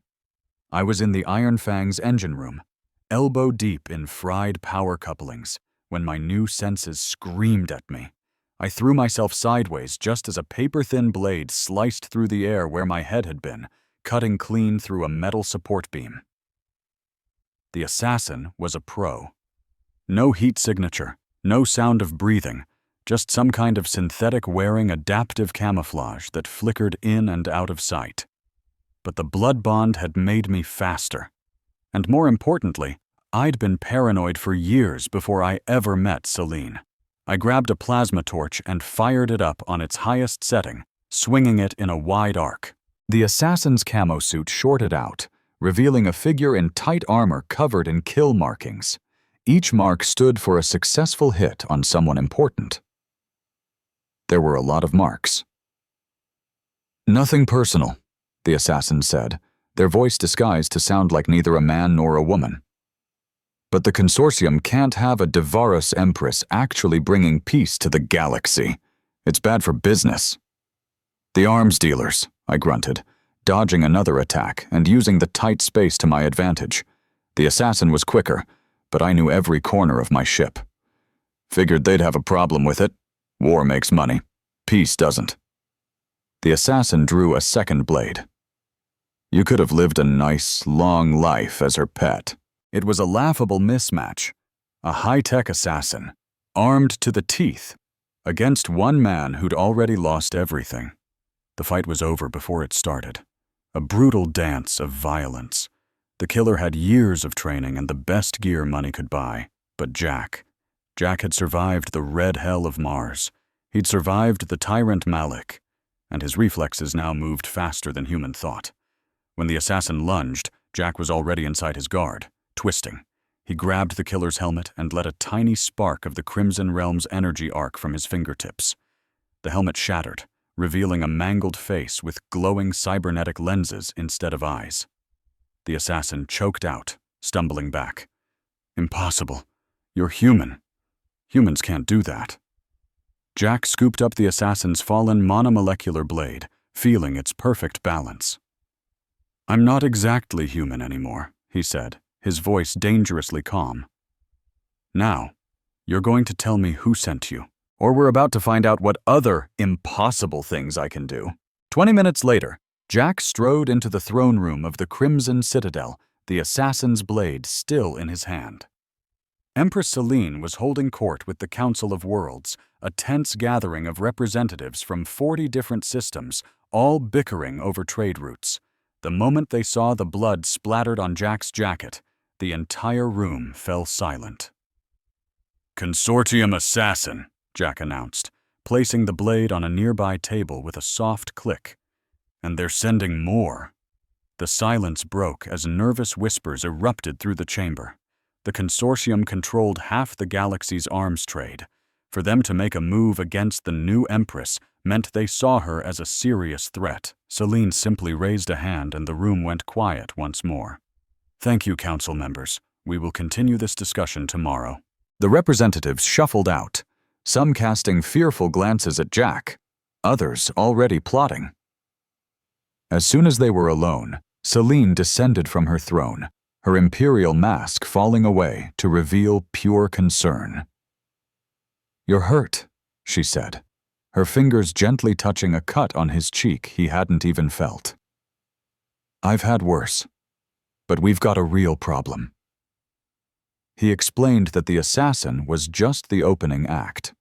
I was in the Iron Fang's engine room, elbow deep in fried power couplings, when my new senses screamed at me. I threw myself sideways just as a paper-thin blade sliced through the air where my head had been, cutting clean through a metal support beam. The assassin was a pro. No heat signature, no sound of breathing, just some kind of synthetic wearing adaptive camouflage that flickered in and out of sight. But the blood bond had made me faster. And more importantly, I'd been paranoid for years before I ever met Celine. I grabbed a plasma torch and fired it up on its highest setting, swinging it in a wide arc. The assassin's camo suit shorted out, revealing a figure in tight armor covered in kill markings. Each mark stood for a successful hit on someone important. There were a lot of marks. "Nothing personal," the assassin said, their voice disguised to sound like neither a man nor a woman. "But the consortium can't have a Galactic Empress actually bringing peace to the galaxy. It's bad for business." "The arms dealers," I grunted, dodging another attack and using the tight space to my advantage. The assassin was quicker, but I knew every corner of my ship. "Figured they'd have a problem with it. War makes money. Peace doesn't." The assassin drew a second blade. "You could have lived a nice, long life as her pet." It was a laughable mismatch. A high-tech assassin, armed to the teeth, against one man who'd already lost everything. The fight was over before it started. A brutal dance of violence. The killer had years of training and the best gear money could buy. But Jack had survived the red hell of Mars. He'd survived the tyrant Malik, and his reflexes now moved faster than human thought. When the assassin lunged, Jack was already inside his guard, twisting. He grabbed the killer's helmet and let a tiny spark of the Crimson Realm's energy arc from his fingertips. The helmet shattered, revealing a mangled face with glowing cybernetic lenses instead of eyes. The assassin choked out, stumbling back. "Impossible. You're human. Humans can't do that." Jack scooped up the assassin's fallen monomolecular blade, feeling its perfect balance. "I'm not exactly human anymore," he said, his voice dangerously calm. "Now, you're going to tell me who sent you, or we're about to find out what other impossible things I can do." 20 minutes later, Jack strode into the throne room of the Crimson Citadel, the assassin's blade still in his hand. Empress Celine was holding court with the Council of Worlds, a tense gathering of representatives from 40 different systems, all bickering over trade routes. The moment they saw the blood splattered on Jack's jacket, the entire room fell silent. "Consortium assassin," Jack announced, placing the blade on a nearby table with a soft click. "And they're sending more." The silence broke as nervous whispers erupted through the chamber. The consortium controlled half the galaxy's arms trade. For them to make a move against the new Empress meant they saw her as a serious threat. Celine simply raised a hand and the room went quiet once more. "Thank you, council members. We will continue this discussion tomorrow." The representatives shuffled out, some casting fearful glances at Jack, others already plotting. As soon as they were alone, Celine descended from her throne, her imperial mask falling away to reveal pure concern. "You're hurt," she said, her fingers gently touching a cut on his cheek he hadn't even felt. "I've had worse, but we've got a real problem." He explained that the assassin was just the opening act.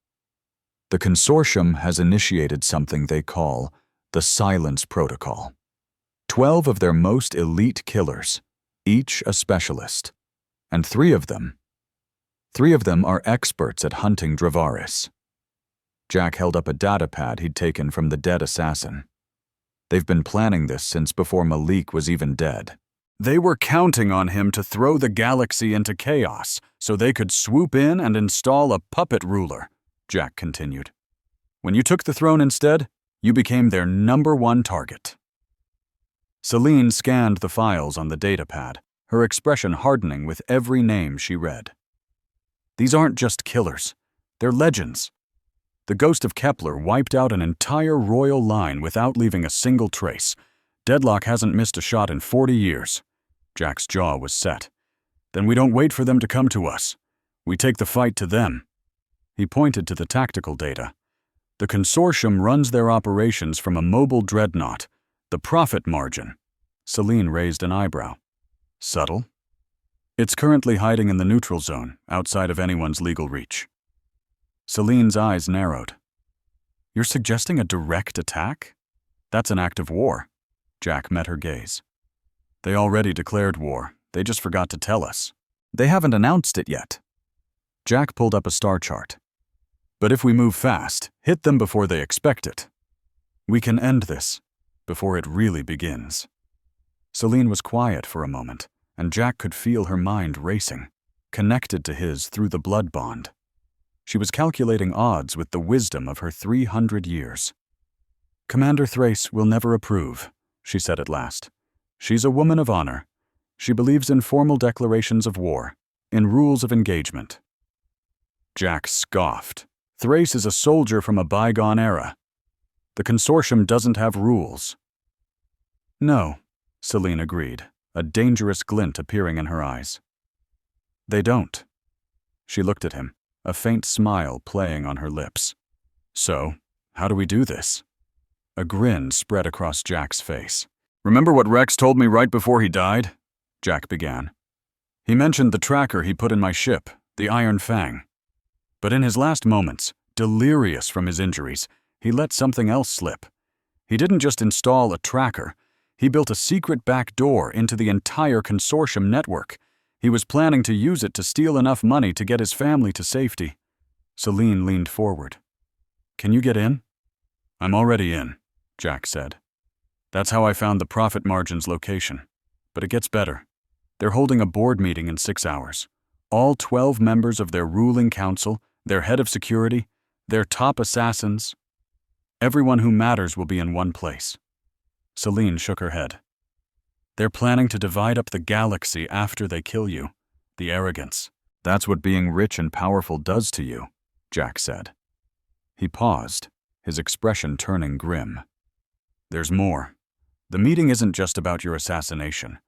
The consortium has initiated something they call the Silence Protocol. 12 of their most elite killers, each a specialist, and three of them are experts at hunting Dravaris. Jack held up a datapad he'd taken from the dead assassin. They've been planning this since before Malik was even dead. They were counting on him to throw the galaxy into chaos so they could swoop in and install a puppet ruler, Jack continued. When you took the throne instead, you became their #1 target. Celine scanned the files on the datapad, her expression hardening with every name she read. These aren't just killers, they're legends. The ghost of Kepler wiped out an entire royal line without leaving a single trace. Deadlock hasn't missed a shot in 40 years. Jack's jaw was set. Then we don't wait for them to come to us. We take the fight to them. He pointed to the tactical data. The consortium runs their operations from a mobile dreadnought, the profit margin. Celine raised an eyebrow. Subtle? It's currently hiding in the neutral zone, outside of anyone's legal reach. Celine's eyes narrowed. You're suggesting a direct attack? That's an act of war. Jack met her gaze. They already declared war. They just forgot to tell us. They haven't announced it yet. Jack pulled up a star chart. But if we move fast, hit them before they expect it, we can end this before it really begins. Celine was quiet for a moment, and Jack could feel her mind racing, connected to his through the blood bond. She was calculating odds with the wisdom of her 300 years. Commander Thrace will never approve, she said at last. She's a woman of honor. She believes in formal declarations of war, in rules of engagement. Jack scoffed. Thrace is a soldier from a bygone era. The consortium doesn't have rules. No, Celine agreed, a dangerous glint appearing in her eyes. They don't. She looked at him, a faint smile playing on her lips. So, how do we do this? A grin spread across Jack's face. Remember what Rex told me right before he died? Jack began. He mentioned the tracker he put in my ship, the Iron Fang. But in his last moments, delirious from his injuries, he let something else slip. He didn't just install a tracker. He built a secret back door into the entire consortium network. He was planning to use it to steal enough money to get his family to safety. Celine leaned forward. Can you get in? I'm already in, Jack said. That's how I found the profit margin's location. But it gets better. They're holding a board meeting in 6 hours. All 12 members of their ruling council, their head of security, their top assassins. Everyone who matters will be in one place. Celine shook her head. They're planning to divide up the galaxy after they kill you. The arrogance. That's what being rich and powerful does to you, Jack said. He paused, his expression turning grim. There's more. The meeting isn't just about your assassination.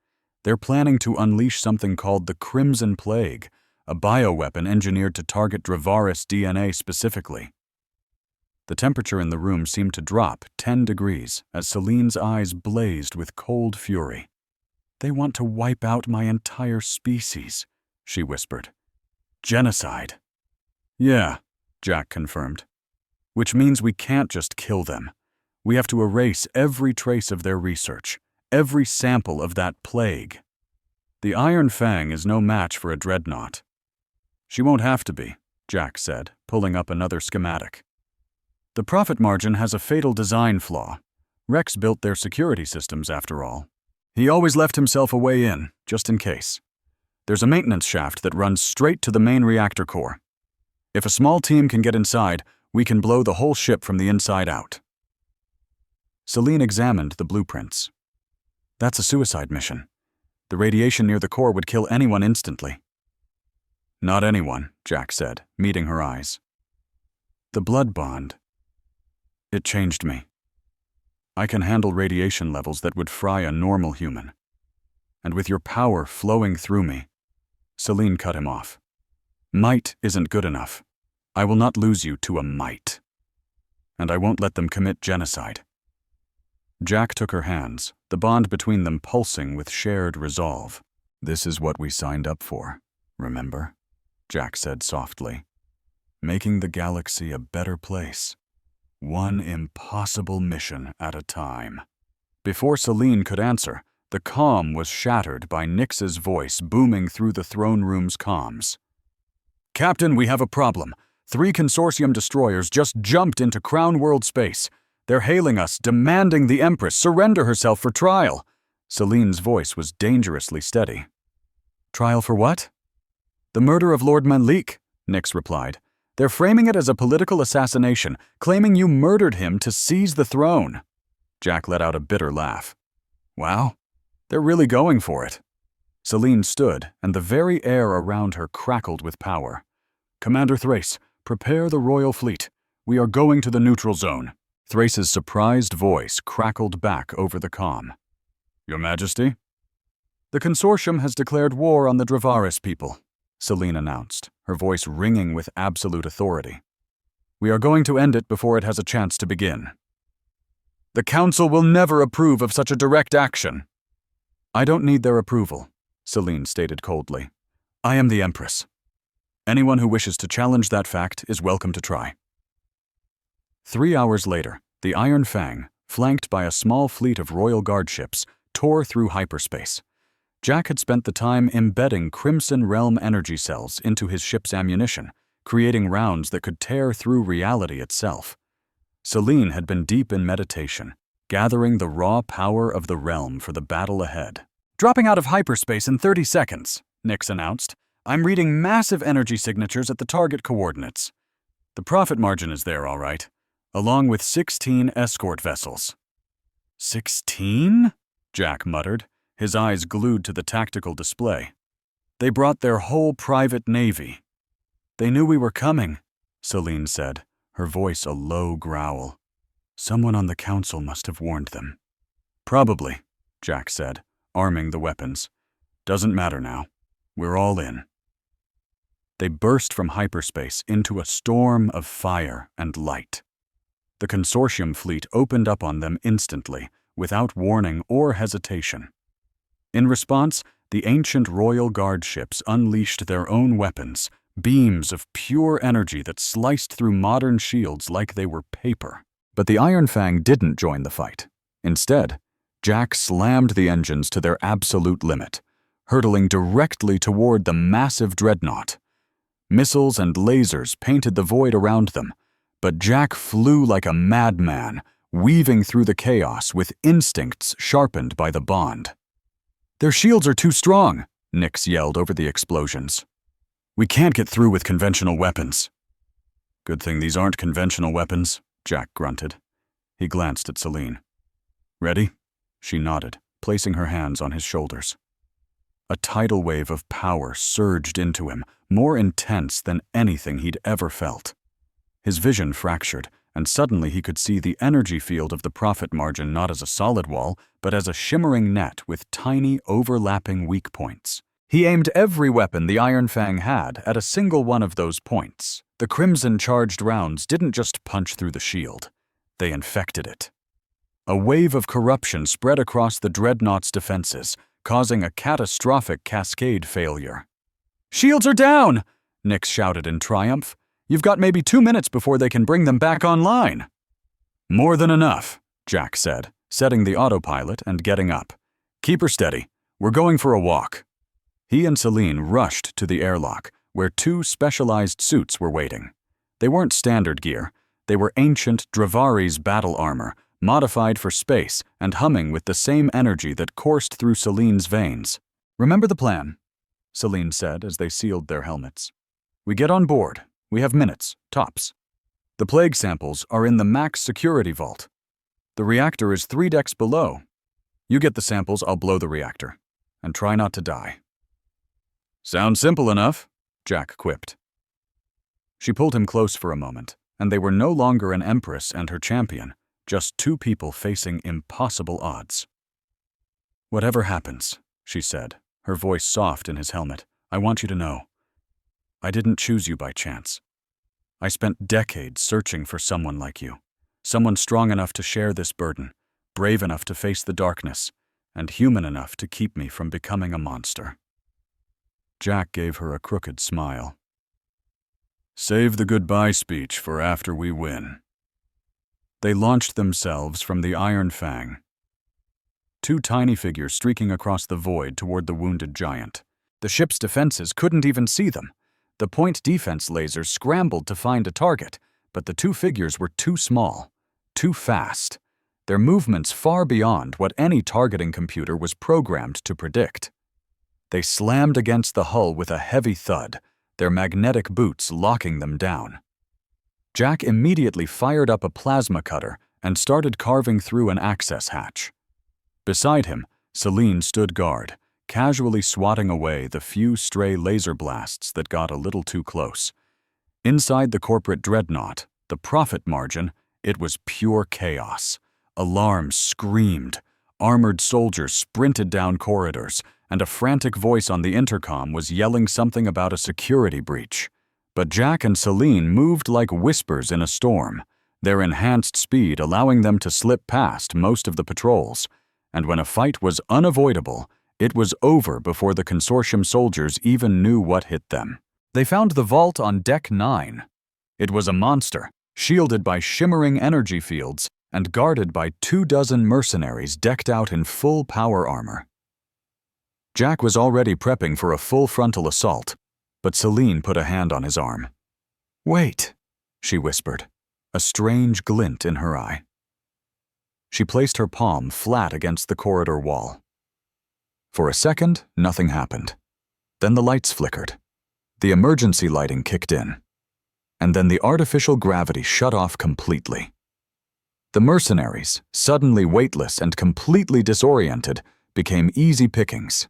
They're planning to unleash something called the Crimson Plague, a bioweapon engineered to target Dravaris DNA specifically. The temperature in the room seemed to drop 10 degrees as Celine's eyes blazed with cold fury. They want to wipe out my entire species, she whispered. Genocide. Yeah, Jack confirmed. Which means we can't just kill them. We have to erase every trace of their research, every sample of that plague. The Iron Fang is no match for a dreadnought. She won't have to be, Jack said, pulling up another schematic. The profit margin has a fatal design flaw. Rex built their security systems, after all. He always left himself a way in, just in case. There's a maintenance shaft that runs straight to the main reactor core. If a small team can get inside, we can blow the whole ship from the inside out. Celine examined the blueprints. That's a suicide mission. The radiation near the core would kill anyone instantly. Not anyone, Jack said, meeting her eyes. The blood bond. It changed me. I can handle radiation levels that would fry a normal human. And with your power flowing through me, Celine cut him off. Might isn't good enough. I will not lose you to a might. And I won't let them commit genocide. Jack took her hands, the bond between them pulsing with shared resolve. This is what we signed up for, remember? Jack said softly. Making the galaxy a better place. One impossible mission at a time. Before Celine could answer, the calm was shattered by Nyx's voice booming through the throne room's comms. Captain, we have a problem. 3 consortium destroyers just jumped into Crown World space. They're hailing us, demanding the Empress surrender herself for trial. Celine's voice was dangerously steady. Trial for what? The murder of Lord Manlik, Nyx replied. They're framing it as a political assassination, claiming you murdered him to seize the throne. Jack let out a bitter laugh. Wow, they're really going for it. Celine stood, and the very air around her crackled with power. Commander Thrace, prepare the royal fleet. We are going to the neutral zone. Thrace's surprised voice crackled back over the comm. Your Majesty? The consortium has declared war on the Dravaris people, Celine announced, her voice ringing with absolute authority. We are going to end it before it has a chance to begin. The Council will never approve of such a direct action. I don't need their approval, Celine stated coldly. I am the Empress. Anyone who wishes to challenge that fact is welcome to try. 3 hours later, the Iron Fang, flanked by a small fleet of royal guard ships, tore through hyperspace. Jack had spent the time embedding Crimson Realm energy cells into his ship's ammunition, creating rounds that could tear through reality itself. Celine had been deep in meditation, gathering the raw power of the realm for the battle ahead. Dropping out of hyperspace in 30 seconds, Nyx announced. I'm reading massive energy signatures at the target coordinates. The profit margin is there, all right, along with 16 escort vessels. 16? Jack muttered, his eyes glued to the tactical display. They brought their whole private navy. They knew we were coming, Celine said, her voice a low growl. Someone on the council must have warned them. Probably, Jack said, arming the weapons. Doesn't matter now. We're all in. They burst from hyperspace into a storm of fire and light. The consortium fleet opened up on them instantly, without warning or hesitation. In response, the ancient royal guard ships unleashed their own weapons, beams of pure energy that sliced through modern shields like they were paper. But the Iron Fang didn't join the fight. Instead, Jack slammed the engines to their absolute limit, hurtling directly toward the massive dreadnought. Missiles and lasers painted the void around them, but Jack flew like a madman, weaving through the chaos with instincts sharpened by the bond. Their shields are too strong, Nyx yelled over the explosions. We can't get through with conventional weapons. Good thing these aren't conventional weapons, Jack grunted. He glanced at Celine. Ready? She nodded, placing her hands on his shoulders. A tidal wave of power surged into him, more intense than anything he'd ever felt. His vision fractured, and suddenly he could see the energy field of the profit margin not as a solid wall, but as a shimmering net with tiny, overlapping weak points. He aimed every weapon the Iron Fang had at a single one of those points. The crimson-charged rounds didn't just punch through the shield. They infected it. A wave of corruption spread across the dreadnought's defenses, causing a catastrophic cascade failure. Shields are down! Nyx shouted in triumph. You've got maybe 2 minutes before they can bring them back online. More than enough, Jack said, setting the autopilot and getting up. Keep her steady. We're going for a walk. He and Celine rushed to the airlock, where 2 specialized suits were waiting. They weren't standard gear. They were ancient Dravari's battle armor, modified for space and humming with the same energy that coursed through Celine's veins. Remember the plan, Celine said as they sealed their helmets. We get on board. We have minutes, tops. The plague samples are in the max security vault. The reactor is 3 decks below. You get the samples, I'll blow the reactor. And try not to die. Sounds simple enough, Jack quipped. She pulled him close for a moment, and they were no longer an empress and her champion, just 2 people facing impossible odds. Whatever happens, she said, her voice soft in his helmet, I want you to know. I didn't choose you by chance. I spent decades searching for someone like you, someone strong enough to share this burden, brave enough to face the darkness, and human enough to keep me from becoming a monster. Jack gave her a crooked smile. Save the goodbye speech for after we win. They launched themselves from the Iron Fang. 2 tiny figures streaking across the void toward the wounded giant. The ship's defenses couldn't even see them. The point defense lasers scrambled to find a target, but the 2 figures were too small, too fast. Their movements far beyond what any targeting computer was programmed to predict. They slammed against the hull with a heavy thud, their magnetic boots locking them down. Jack immediately fired up a plasma cutter and started carving through an access hatch. Beside him, Celine stood guard, casually swatting away the few stray laser blasts that got a little too close. Inside the corporate dreadnought, the profit margin, it was pure chaos. Alarms screamed, armored soldiers sprinted down corridors, and a frantic voice on the intercom was yelling something about a security breach. But Jack and Celine moved like whispers in a storm, their enhanced speed allowing them to slip past most of the patrols. And when a fight was unavoidable, it was over before the consortium soldiers even knew what hit them. They found the vault on Deck 9. It was a monster, shielded by shimmering energy fields and guarded by 24 mercenaries decked out in full power armor. Jack was already prepping for a full frontal assault, but Celine put a hand on his arm. "Wait," she whispered, a strange glint in her eye. She placed her palm flat against the corridor wall. For a second, nothing happened. Then the lights flickered. The emergency lighting kicked in. And then the artificial gravity shut off completely. The mercenaries, suddenly weightless and completely disoriented, became easy pickings.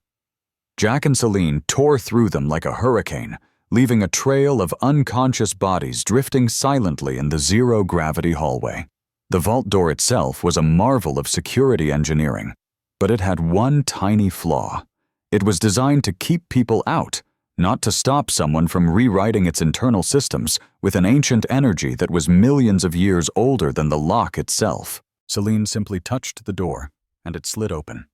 Jack and Celine tore through them like a hurricane, leaving a trail of unconscious bodies drifting silently in the zero-gravity hallway. The vault door itself was a marvel of security engineering, but it had one tiny flaw. It was designed to keep people out, not to stop someone from rewriting its internal systems with an ancient energy that was millions of years older than the lock itself. Celine simply touched the door, and it slid open.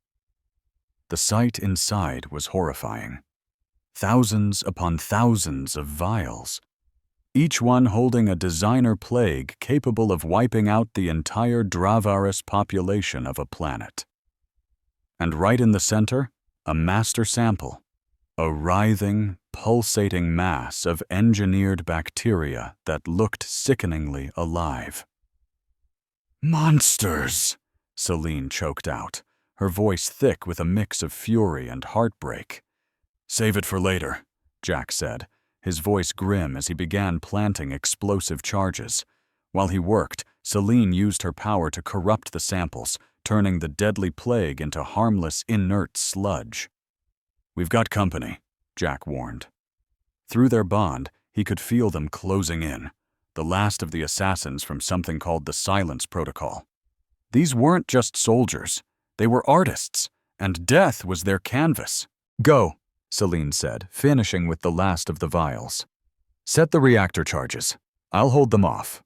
The sight inside was horrifying. Thousands upon thousands of vials, each one holding a designer plague capable of wiping out the entire Dravaris population of a planet. And right in the center, a master sample, a writhing, pulsating mass of engineered bacteria that looked sickeningly alive. "Monsters!" Celine choked out, her voice thick with a mix of fury and heartbreak. "Save it for later," Jack said, his voice grim as he began planting explosive charges. While he worked, Celine used her power to corrupt the samples, turning the deadly plague into harmless, inert sludge. "We've got company," Jack warned. Through their bond, he could feel them closing in, the last of the assassins from something called the Silence Protocol. These weren't just soldiers, they were artists, and death was their canvas. "Go," Celine said, finishing with the last of the vials. "Set the reactor charges. I'll hold them off."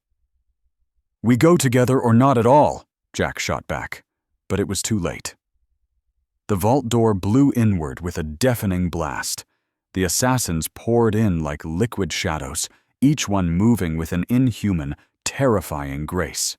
"We go together or not at all," Jack shot back, but it was too late. The vault door blew inward with a deafening blast. The assassins poured in like liquid shadows, each one moving with an inhuman, terrifying grace.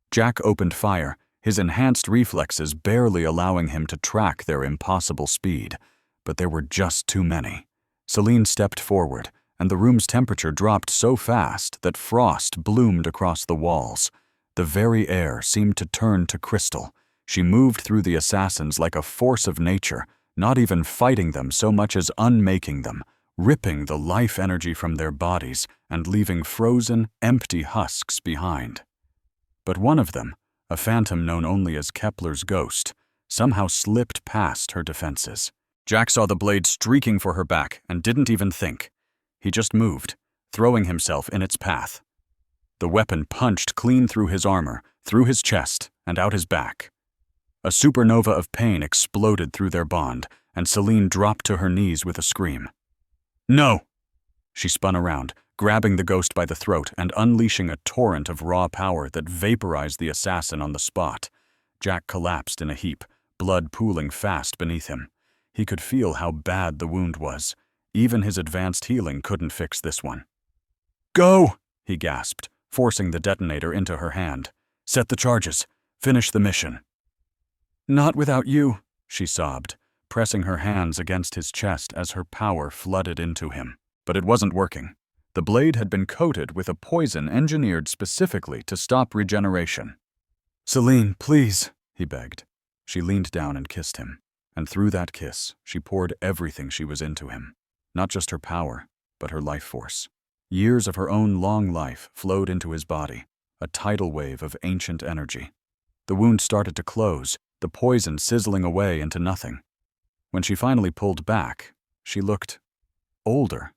Jack opened fire, his enhanced reflexes barely allowing him to track their impossible speed. But there were just too many. Celine stepped forward, and the room's temperature dropped so fast that frost bloomed across the walls. The very air seemed to turn to crystal. She moved through the assassins like a force of nature, not even fighting them so much as unmaking them, ripping the life energy from their bodies and leaving frozen, empty husks behind. But one of them, a phantom known only as Kepler's ghost, somehow slipped past her defenses. Jack saw the blade streaking for her back and didn't even think. He just moved, throwing himself in its path. The weapon punched clean through his armor, through his chest, and out his back. A supernova of pain exploded through their bond, and Celine dropped to her knees with a scream. "No!" She spun around, grabbing the ghost by the throat and unleashing a torrent of raw power that vaporized the assassin on the spot. Jack collapsed in a heap, blood pooling fast beneath him. He could feel how bad the wound was. Even his advanced healing couldn't fix this one. "Go!" he gasped, forcing the detonator into her hand. "Set the charges. Finish the mission." "Not without you," she sobbed, pressing her hands against his chest as her power flooded into him. But it wasn't working. The blade had been coated with a poison engineered specifically to stop regeneration. "Celine, please," he begged. She leaned down and kissed him. And through that kiss, she poured everything she was into him. Not just her power, but her life force. Years of her own long life flowed into his body, a tidal wave of ancient energy. The wound started to close, the poison sizzling away into nothing. When she finally pulled back, she looked older.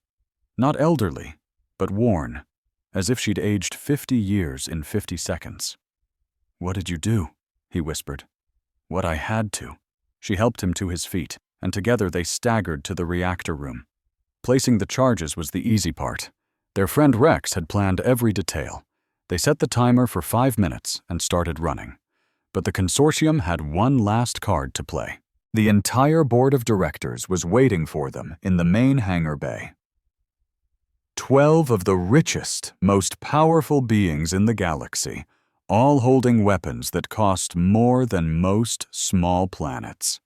Not elderly, but worn, as if she'd aged 50 years in 50 seconds. "What did you do?" he whispered. "What I had to." She helped him to his feet, and together they staggered to the reactor room. Placing the charges was the easy part. Their friend Rex had planned every detail. They set the timer for 5 minutes and started running. But the consortium had one last card to play. The entire board of directors was waiting for them in the main hangar bay. 12 of the richest, most powerful beings in the galaxy, all holding weapons that cost more than most small planets.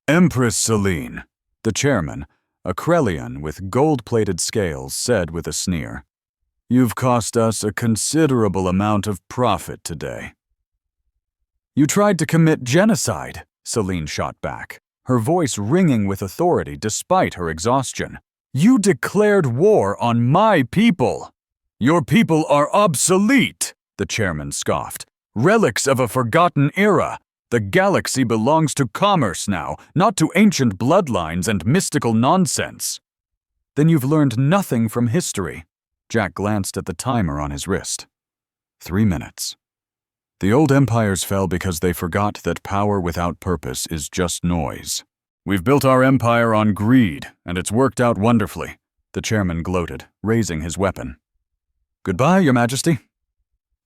Empress Selene, the chairman, a Krellian with gold-plated scales, said with a sneer, "You've cost us a considerable amount of profit today." "You tried to commit genocide," Selene shot back, her voice ringing with authority despite her exhaustion. "You declared war on my people." "Your people are obsolete," the chairman scoffed. "Relics of a forgotten era. The galaxy belongs to commerce now, not to ancient bloodlines and mystical nonsense." "Then you've learned nothing from history." Jack glanced at the timer on his wrist. 3 minutes. "The old empires fell because they forgot that power without purpose is just noise. We've built our empire on greed, and it's worked out wonderfully," the chairman gloated, raising his weapon. "Goodbye, Your Majesty."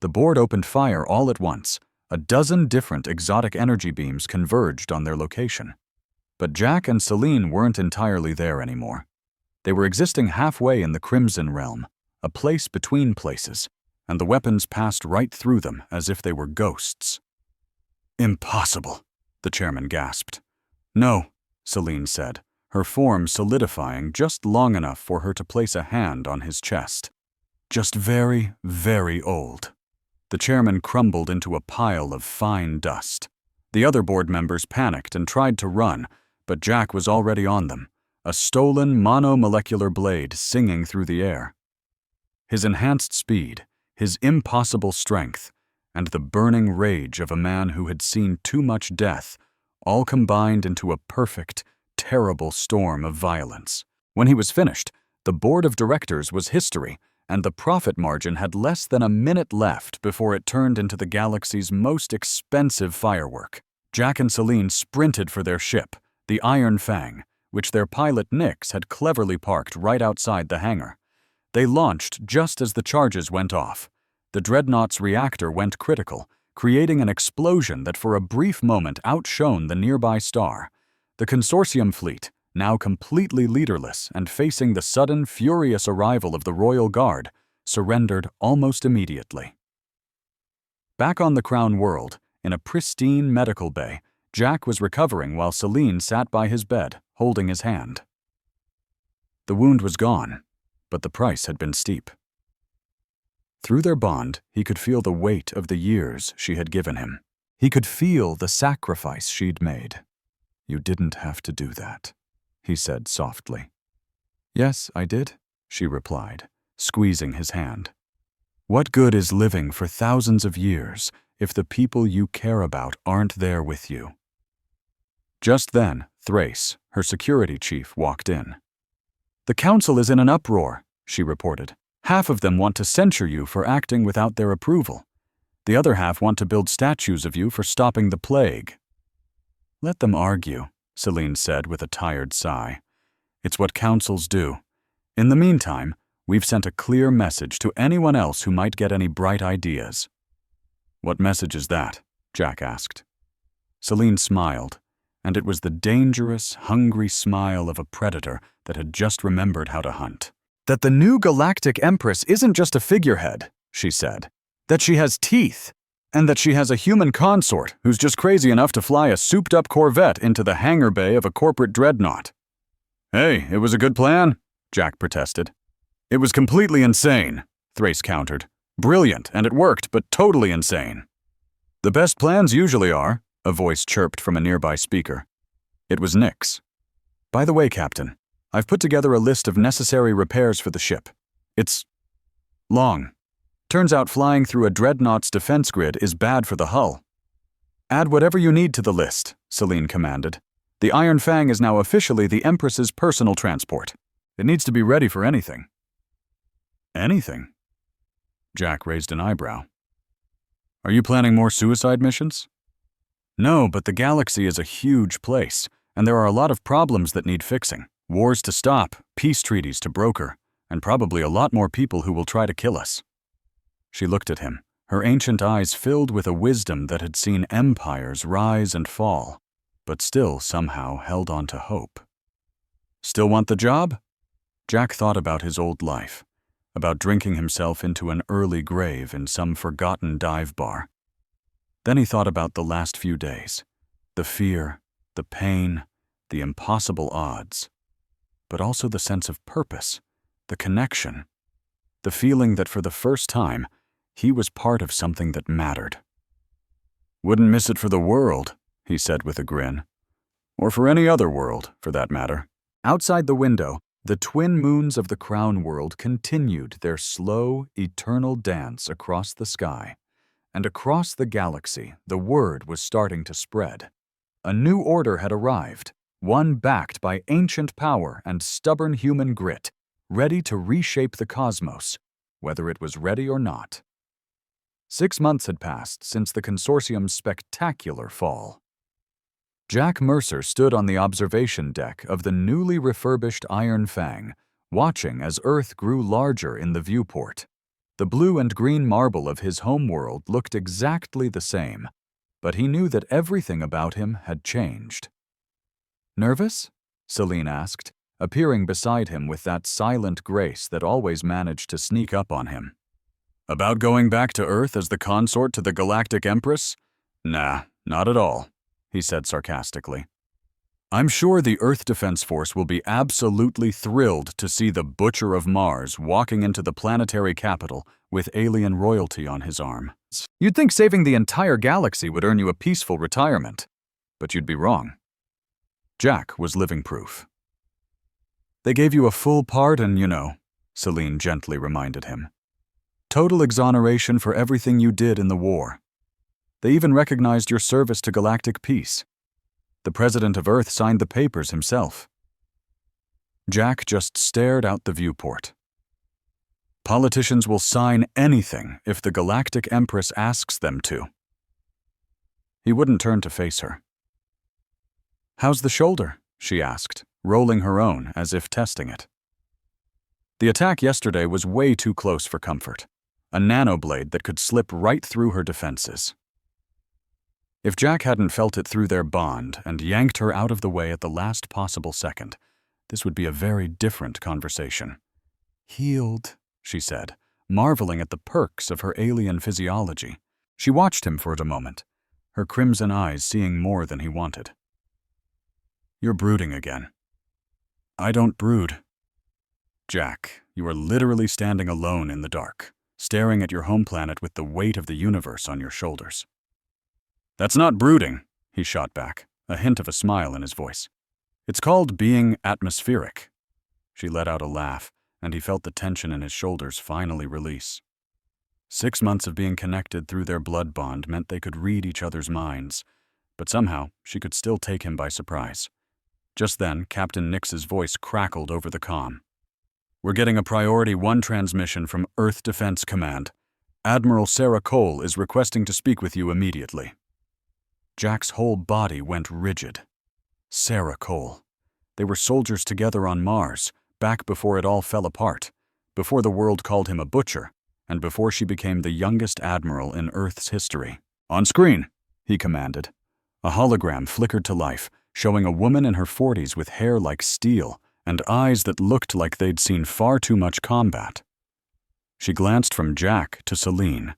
The board opened fire all at once. A dozen different exotic energy beams converged on their location. But Jack and Selene weren't entirely there anymore. They were existing halfway in the Crimson Realm, a place between places, and the weapons passed right through them as if they were ghosts. "Impossible," the chairman gasped. "No," Selene said, her form solidifying just long enough for her to place a hand on his chest. "Just very, very old." The chairman crumbled into a pile of fine dust. The other board members panicked and tried to run, but Jack was already on them, a stolen monomolecular blade singing through the air. His enhanced speed, his impossible strength, and the burning rage of a man who had seen too much death, all combined into a perfect, terrible storm of violence. When he was finished, the board of directors was history, and the profit margin had less than a minute left before it turned into the galaxy's most expensive firework. Jack and Selene sprinted for their ship, the Iron Fang, which their pilot Nix had cleverly parked right outside the hangar. They launched just as the charges went off. The Dreadnought's reactor went critical, creating an explosion that for a brief moment outshone the nearby star. The consortium fleet, now completely leaderless and facing the sudden, furious arrival of the Royal Guard, surrendered almost immediately. Back on the Crown World, in a pristine medical bay, Jack was recovering while Selene sat by his bed, holding his hand. The wound was gone, but the price had been steep. Through their bond, he could feel the weight of the years she had given him. He could feel the sacrifice she'd made. "You didn't have to do that," he said softly. "Yes, I did," she replied, squeezing his hand. "What good is living for thousands of years if the people you care about aren't there with you?" Just then, Thrace, her security chief, walked in. "The council is in an uproar," she reported. "Half of them want to censure you for acting without their approval. The other half want to build statues of you for stopping the plague." "Let them argue," Selene said with a tired sigh. "It's what councils do. In the meantime, we've sent a clear message to anyone else who might get any bright ideas." "What message is that?" Jack asked. Selene smiled, and it was the dangerous, hungry smile of a predator that had just remembered how to hunt. "That the new Galactic Empress isn't just a figurehead," she said. "That she has teeth. And that she has a human consort who's just crazy enough to fly a souped-up Corvette into the hangar bay of a corporate dreadnought." "Hey, it was a good plan," Jack protested. "It was completely insane," Thrace countered. "Brilliant, and it worked, but totally insane." "The best plans usually are," a voice chirped from a nearby speaker. It was Nix. "By the way, Captain, I've put together a list of necessary repairs for the ship. It's long. Turns out flying through a dreadnought's defense grid is bad for the hull." "Add whatever you need to the list," Selene commanded. "The Iron Fang is now officially the Empress's personal transport. It needs to be ready for anything." "Anything?" Jack raised an eyebrow. "Are you planning more suicide missions?" "No, but the galaxy is a huge place, and there are a lot of problems that need fixing. Wars to stop, peace treaties to broker. and probably a lot more people who will try to kill us." She looked at him, her ancient eyes filled with a wisdom that had seen empires rise and fall, but still somehow held on to hope. "Still want the job?" Jack thought about his old life, about drinking himself into an early grave in some forgotten dive bar. Then he thought about the last few days, the fear, the pain, the impossible odds, but also the sense of purpose, the connection, the feeling that for the first time, he was part of something that mattered. "Wouldn't miss it for the world," he said with a grin. "Or for any other world, for that matter." Outside the window, the twin moons of the Crown World continued their slow, eternal dance across the sky. And across the galaxy, the word was starting to spread. A new order had arrived, one backed by ancient power and stubborn human grit, ready to reshape the cosmos, whether it was ready or not. 6 months had passed since the consortium's spectacular fall. Jack Mercer stood on the observation deck of the newly refurbished Iron Fang, watching as Earth grew larger in the viewport. The blue and green marble of his homeworld looked exactly the same, but he knew that everything about him had changed. "Nervous?" Celine asked, appearing beside him with that silent grace that always managed to sneak up on him. "About going back to Earth as the consort to the Galactic Empress? Nah, not at all," he said sarcastically. "I'm sure the Earth Defense Force will be absolutely thrilled to see the Butcher of Mars walking into the planetary capital with alien royalty on his arm. You'd think saving the entire galaxy would earn you a peaceful retirement, but you'd be wrong." Jack was living proof. "They gave you a full pardon, you know," Celine gently reminded him. "Total exoneration for everything you did in the war. They even recognized your service to galactic peace. The President of Earth signed the papers himself." Jack just stared out the viewport. "Politicians will sign anything if the Galactic Empress asks them to." He wouldn't turn to face her. "How's the shoulder?" she asked, rolling her own as if testing it. The attack yesterday was way too close for comfort, a nanoblade that could slip right through her defenses. If Jack hadn't felt it through their bond and yanked her out of the way at the last possible second, this would be a very different conversation. "Healed," she said, marveling at the perks of her alien physiology. She watched him for a moment, her crimson eyes seeing more than he wanted. "You're brooding again." "I don't brood." "Jack, you are literally standing alone in the dark, staring at your home planet with the weight of the universe on your shoulders." "That's not brooding," he shot back, a hint of a smile in his voice. "It's called being atmospheric." She let out a laugh, and he felt the tension in his shoulders finally release. 6 months of being connected through their blood bond meant they could read each other's minds, but somehow she could still take him by surprise. Just then, Captain Nix's voice crackled over the comm. "We're getting a Priority 1 transmission from Earth Defense Command. Admiral Sarah Cole is requesting to speak with you immediately." Jack's whole body went rigid. Sarah Cole. They were soldiers together on Mars, back before it all fell apart, before the world called him a butcher, and before she became the youngest admiral in Earth's history. "On screen," he commanded. A hologram flickered to life, showing a woman in her 40s with hair like steel and eyes that looked like they'd seen far too much combat. She glanced from Jack to Celine,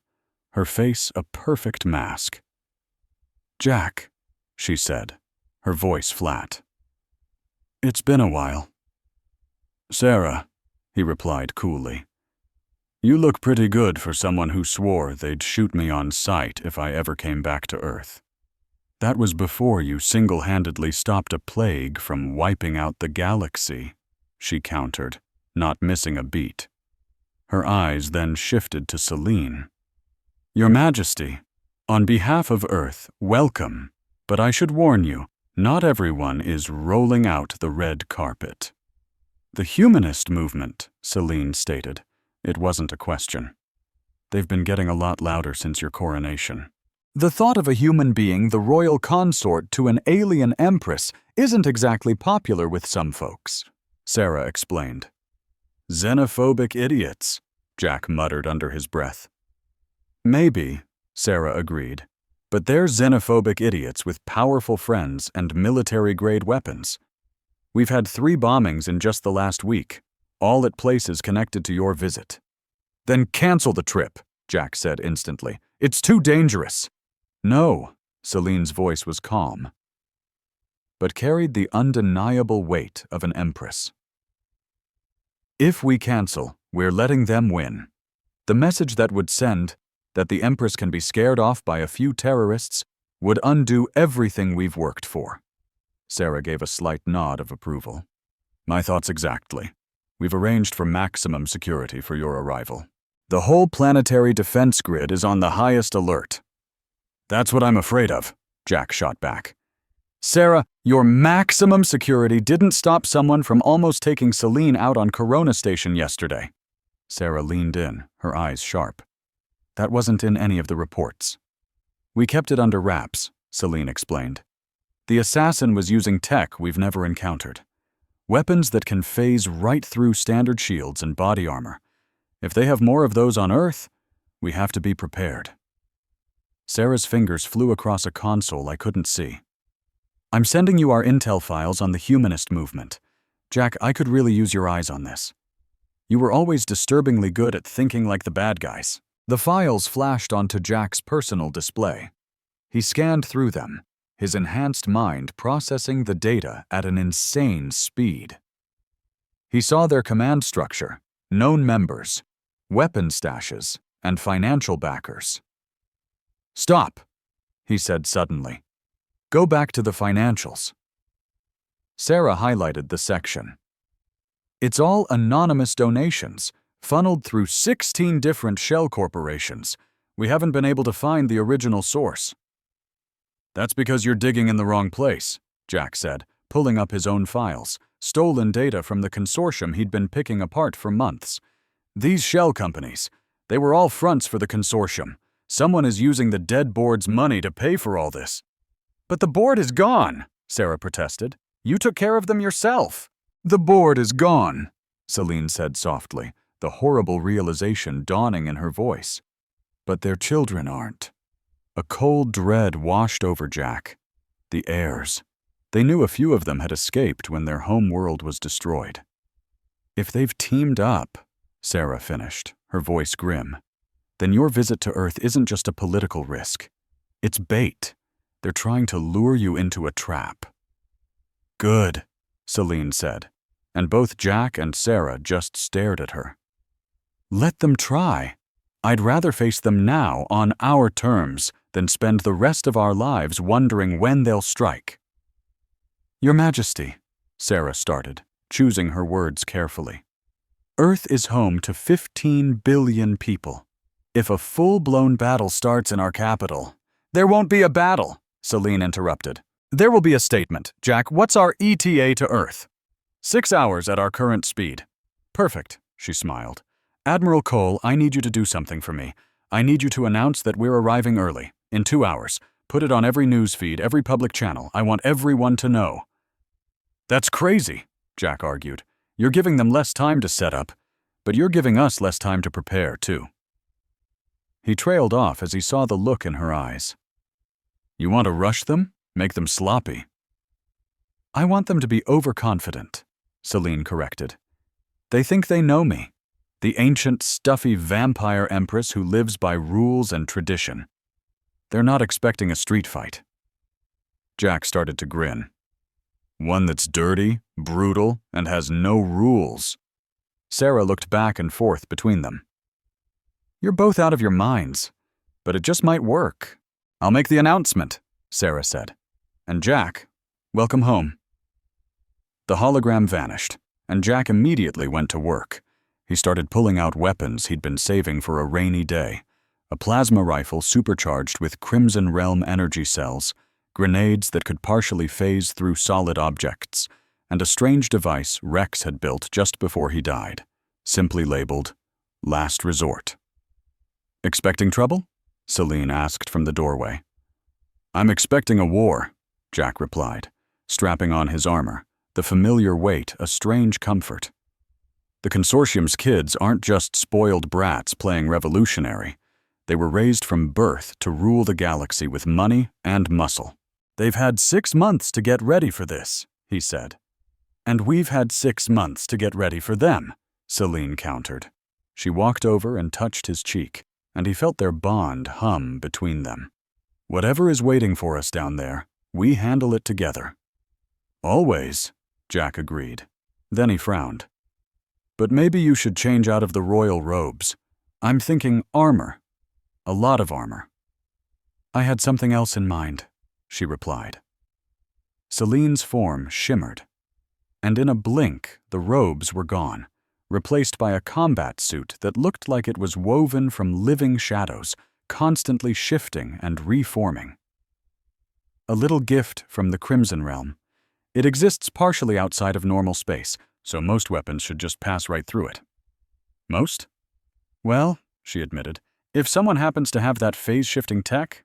her face a perfect mask. "Jack," she said, her voice flat. "It's been a while." "Sarah," he replied coolly. "You look pretty good for someone who swore they'd shoot me on sight if I ever came back to Earth. That was before you single-handedly stopped a plague from wiping out the galaxy," she countered, not missing a beat. Her eyes then shifted to Celine. "Your Majesty, on behalf of Earth, welcome, but I should warn you, not everyone is rolling out the red carpet." "The humanist movement," Celine stated. It wasn't a question. "They've been getting a lot louder since your coronation." "The thought of a human being the royal consort to an alien empress isn't exactly popular with some folks," Sarah explained. Xenophobic idiots, Jack muttered under his breath. Maybe, Sarah agreed, but they're xenophobic idiots with powerful friends and military-grade weapons. We've had 3 bombings in just the last week, all at places connected to your visit. Then cancel the trip, Jack said instantly. It's too dangerous. No, Celine's voice was calm, but carried the undeniable weight of an empress. If we cancel, we're letting them win. The message that would send, that the Empress can be scared off by a few terrorists, would undo everything we've worked for. Sarah gave a slight nod of approval. My thoughts exactly. We've arranged for maximum security for your arrival. The whole planetary defense grid is on the highest alert. That's what I'm afraid of, Jack shot back. Sarah, your maximum security didn't stop someone from almost taking Celine out on Corona Station yesterday. Sarah leaned in, her eyes sharp. That wasn't in any of the reports. We kept it under wraps, Celine explained. The assassin was using tech we've never encountered. Weapons that can phase right through standard shields and body armor. If they have more of those on Earth, we have to be prepared. Sarah's fingers flew across a console I couldn't see. I'm sending you our intel files on the humanist movement. Jack, I could really use your eyes on this. You were always disturbingly good at thinking like the bad guys. The files flashed onto Jack's personal display. He scanned through them, his enhanced mind processing the data at an insane speed. He saw their command structure, known members, weapon stashes, and financial backers. Stop, he said suddenly. Go back to the financials. Sarah highlighted the section. It's all anonymous donations, funneled through 16 different shell corporations. We haven't been able to find the original source. That's because you're digging in the wrong place, Jack said, pulling up his own files, stolen data from the consortium he'd been picking apart for months. These shell companies, they were all fronts for the consortium. Someone is using the dead board's money to pay for all this. But the board is gone, Sarah protested. You took care of them yourself. The board is gone, Celine said softly, the horrible realization dawning in her voice. But their children aren't. A cold dread washed over Jack. The heirs. They knew a few of them had escaped when their home world was destroyed. If they've teamed up, Sarah finished, her voice grim, then your visit to Earth isn't just a political risk. It's bait. They're trying to lure you into a trap. Good, Celine said, and both Jack and Sarah just stared at her. Let them try. I'd rather face them now on our terms than spend the rest of our lives wondering when they'll strike. Your Majesty, Sarah started, choosing her words carefully. Earth is home to 15 billion people. If a full-blown battle starts in our capital, there won't be a battle, Celine interrupted. There will be a statement. Jack, what's our ETA to Earth? 6 hours at our current speed. Perfect, she smiled. Admiral Cole, I need you to do something for me. I need you to announce that we're arriving early, in 2 hours. Put it on every news feed, every public channel. I want everyone to know. That's crazy, Jack argued. You're giving them less time to set up, but you're giving us less time to prepare, too. He trailed off as he saw the look in her eyes. You want to rush them? Make them sloppy? I want them to be overconfident, Celine corrected. They think they know me, the ancient, stuffy vampire empress who lives by rules and tradition. They're not expecting a street fight. Jack started to grin. One that's dirty, brutal, and has no rules. Sarah looked back and forth between them. You're both out of your minds, but it just might work. I'll make the announcement, Sarah said. And Jack, welcome home. The hologram vanished, and Jack immediately went to work. He started pulling out weapons he'd been saving for a rainy day. A plasma rifle supercharged with Crimson Realm energy cells, grenades that could partially phase through solid objects, and a strange device Rex had built just before he died, simply labeled, Last Resort. Expecting trouble? Celine asked from the doorway. I'm expecting a war, Jack replied, strapping on his armor, the familiar weight a strange comfort. The consortium's kids aren't just spoiled brats playing revolutionary. They were raised from birth to rule the galaxy with money and muscle. They've had 6 months to get ready for this, he said. And we've had 6 months to get ready for them, Celine countered. She walked over and touched his cheek, and he felt their bond hum between them. Whatever is waiting for us down there, we handle it together. Always, Jack agreed. Then he frowned. But maybe you should change out of the royal robes. I'm thinking armor. A lot of armor. I had something else in mind, she replied. Celine's form shimmered, and in a blink the robes were gone, replaced by a combat suit that looked like it was woven from living shadows, constantly shifting and reforming. A little gift from the Crimson Realm. It exists partially outside of normal space, so most weapons should just pass right through it. Most? Well, she admitted, if someone happens to have that phase-shifting tech?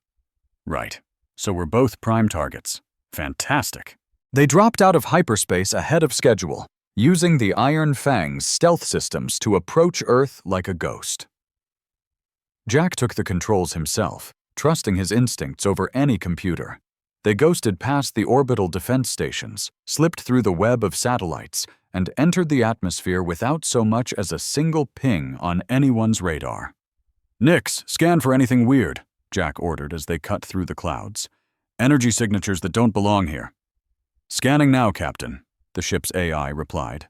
Right. So we're both prime targets. Fantastic. They dropped out of hyperspace ahead of schedule, using the Iron Fang's stealth systems to approach Earth like a ghost. Jack took the controls himself, trusting his instincts over any computer. They ghosted past the orbital defense stations, slipped through the web of satellites, and entered the atmosphere without so much as a single ping on anyone's radar. Nix, scan for anything weird, Jack ordered as they cut through the clouds. Energy signatures that don't belong here. Scanning now, Captain, the ship's AI replied.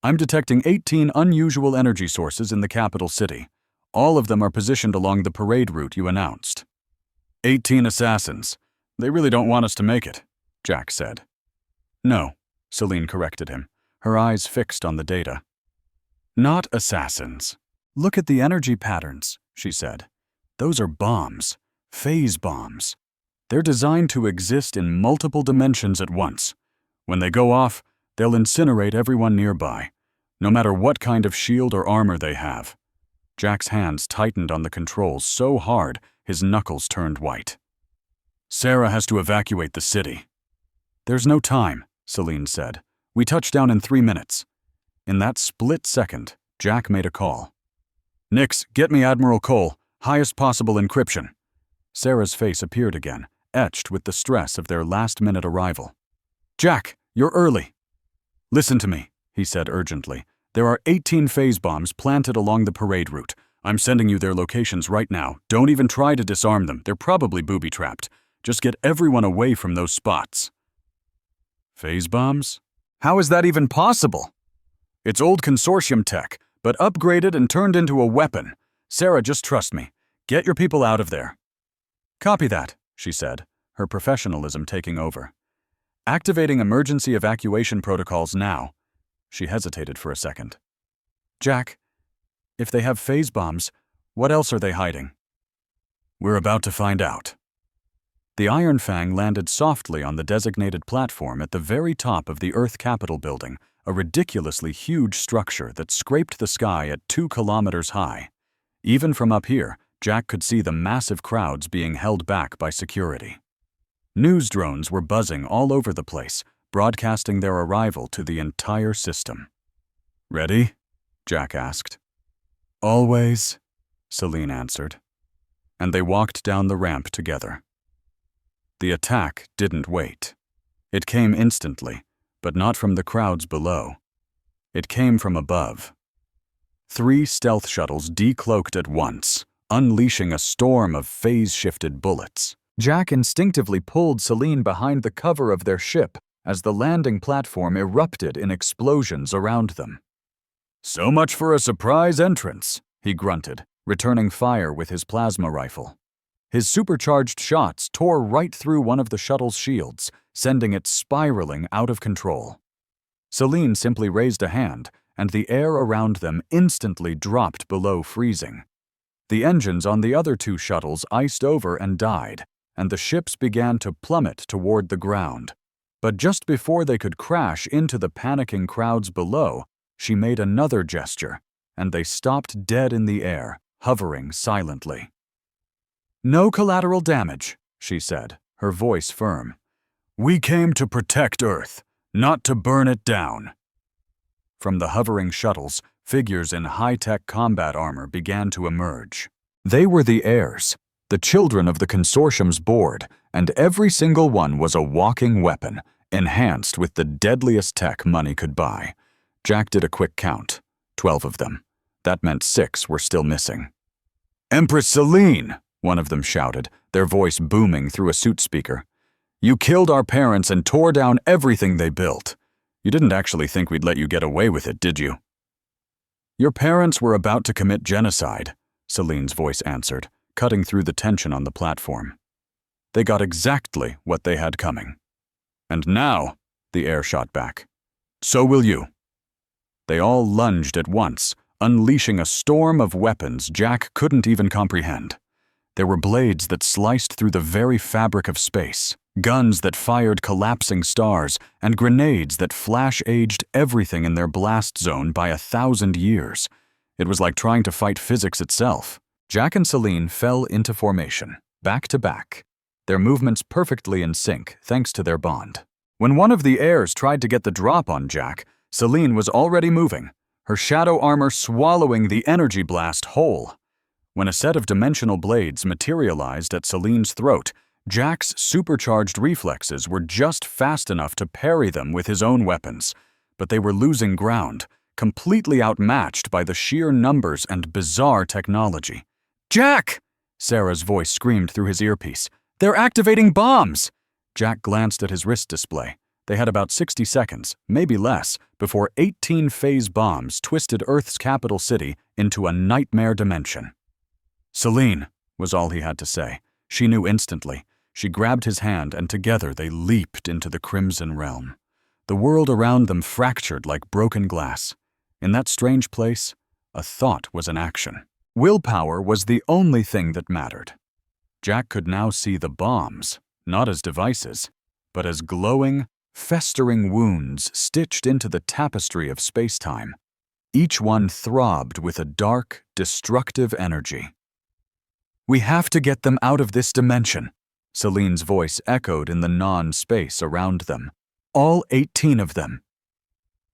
I'm detecting 18 unusual energy sources in the capital city. All of them are positioned along the parade route you announced. 18 assassins. They really don't want us to make it, Jack said. No, Celine corrected him, her eyes fixed on the data. Not assassins. Look at the energy patterns, she said. Those are bombs, phase bombs. They're designed to exist in multiple dimensions at once. When they go off, they'll incinerate everyone nearby, no matter what kind of shield or armor they have. Jack's hands tightened on the controls so hard his knuckles turned white. Sarah has to evacuate the city. There's no time, Celine said. We touch down in 3 minutes. In that split second, Jack made a call. Nix, get me Admiral Cole, highest possible encryption. Sarah's face appeared again, etched with the stress of their last-minute arrival. Jack, you're early. Listen to me, he said urgently. There are 18 phase bombs planted along the parade route. I'm sending you their locations right now. Don't even try to disarm them. They're probably booby-trapped. Just get everyone away from those spots. Phase bombs? How is that even possible? It's old consortium tech, but upgraded and turned into a weapon. Sarah, just trust me. Get your people out of there. Copy that, she said, her professionalism taking over. Activating emergency evacuation protocols now. She hesitated for a second. Jack, if they have phase bombs, what else are they hiding? We're about to find out. The Iron Fang landed softly on the designated platform at the very top of the Earth Capitol building, a ridiculously huge structure that scraped the sky at 2 kilometers high. Even from up here, Jack could see the massive crowds being held back by security. News drones were buzzing all over the place, broadcasting their arrival to the entire system. Ready? Jack asked. Always, Celine answered. And they walked down the ramp together. The attack didn't wait. It came instantly, but not from the crowds below. It came from above. 3 stealth shuttles decloaked at once, unleashing a storm of phase-shifted bullets. Jack instinctively pulled Celine behind the cover of their ship as the landing platform erupted in explosions around them. So much for a surprise entrance, he grunted, returning fire with his plasma rifle. His supercharged shots tore right through one of the shuttle's shields, sending it spiraling out of control. Celine simply raised a hand, and the air around them instantly dropped below freezing. The engines on the other 2 shuttles iced over and died, and the ships began to plummet toward the ground. But just before they could crash into the panicking crowds below, she made another gesture, and they stopped dead in the air, hovering silently. No collateral damage, she said, her voice firm. We came to protect Earth, not to burn it down. From the hovering shuttles, figures in high-tech combat armor began to emerge. They were the heirs, the children of the consortium's board, and every single one was a walking weapon, enhanced with the deadliest tech money could buy. Jack did a quick count. 12 of them. That meant 6 were still missing. "Empress Selene!" one of them shouted, their voice booming through a suit speaker. "You killed our parents and tore down everything they built. You didn't actually think we'd let you get away with it, did you?" "Your parents were about to commit genocide," Selene's voice answered, cutting through the tension on the platform. "They got exactly what they had coming. And now," the heir shot back, "so will you." They all lunged at once, unleashing a storm of weapons Jack couldn't even comprehend. There were blades that sliced through the very fabric of space, guns that fired collapsing stars, and grenades that flash-aged everything in their blast zone by 1,000 years. It was like trying to fight physics itself. Jack and Selene fell into formation, back to back, their movements perfectly in sync thanks to their bond. When one of the heirs tried to get the drop on Jack, Selene was already moving, her shadow armor swallowing the energy blast whole. When a set of dimensional blades materialized at Selene's throat, Jack's supercharged reflexes were just fast enough to parry them with his own weapons, but they were losing ground, completely outmatched by the sheer numbers and bizarre technology. "Jack!" Sarah's voice screamed through his earpiece. "They're activating bombs!" Jack glanced at his wrist display. They had about 60 seconds, maybe less, before 18 phase bombs twisted Earth's capital city into a nightmare dimension. "Selene," was all he had to say. She knew instantly. She grabbed his hand, and together they leaped into the Crimson Realm. The world around them fractured like broken glass. In that strange place, a thought was an action. Willpower was the only thing that mattered. Jack could now see the bombs, not as devices, but as glowing, festering wounds stitched into the tapestry of space-time. Each one throbbed with a dark, destructive energy. "We have to get them out of this dimension," Selene's voice echoed in the non-space around them. "All 18 of them."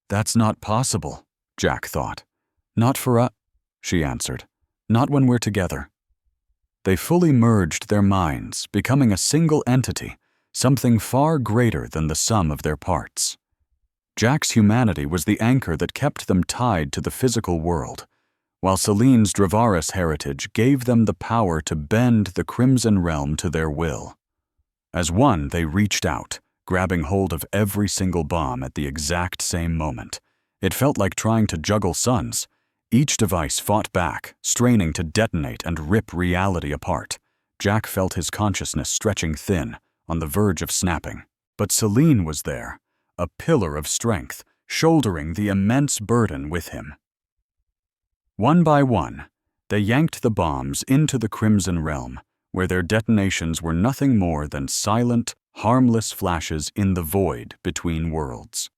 "That's not possible," Jack thought. "Not for us," she answered. "Not when we're together." They fully merged their minds, becoming a single entity, something far greater than the sum of their parts. Jack's humanity was the anchor that kept them tied to the physical world, while Selene's Dravaris heritage gave them the power to bend the Crimson Realm to their will. As one, they reached out, grabbing hold of every single bomb at the exact same moment. It felt like trying to juggle suns. Each device fought back, straining to detonate and rip reality apart. Jack felt his consciousness stretching thin, on the verge of snapping. But Selene was there, a pillar of strength, shouldering the immense burden with him. One by one, they yanked the bombs into the Crimson Realm, where their detonations were nothing more than silent, harmless flashes in the void between worlds.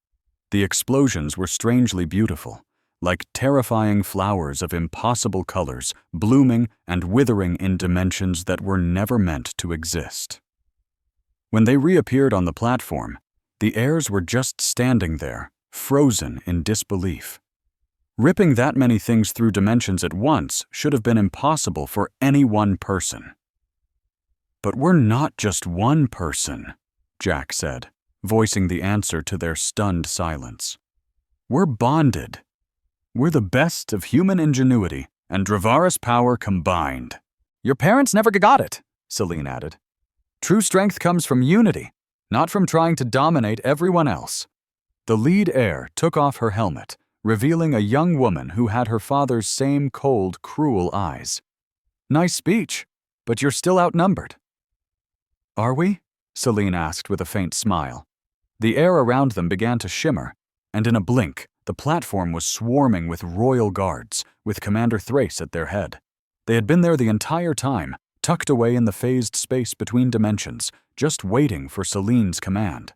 The explosions were strangely beautiful, like terrifying flowers of impossible colors, blooming and withering in dimensions that were never meant to exist. When they reappeared on the platform, the heirs were just standing there, frozen in disbelief. Ripping that many things through dimensions at once should have been impossible for any one person. "But we're not just one person," Jack said, voicing the answer to their stunned silence. "We're bonded. We're the best of human ingenuity and Dravaris power combined." "Your parents never got it," Selene added. "True strength comes from unity, not from trying to dominate everyone else." The lead heir took off her helmet, revealing a young woman who had her father's same cold, cruel eyes. "Nice speech, but you're still outnumbered." "Are we?" Selene asked with a faint smile. The air around them began to shimmer, and in a blink, the platform was swarming with royal guards, with Commander Thrace at their head. They had been there the entire time, tucked away in the phased space between dimensions, just waiting for Selene's command.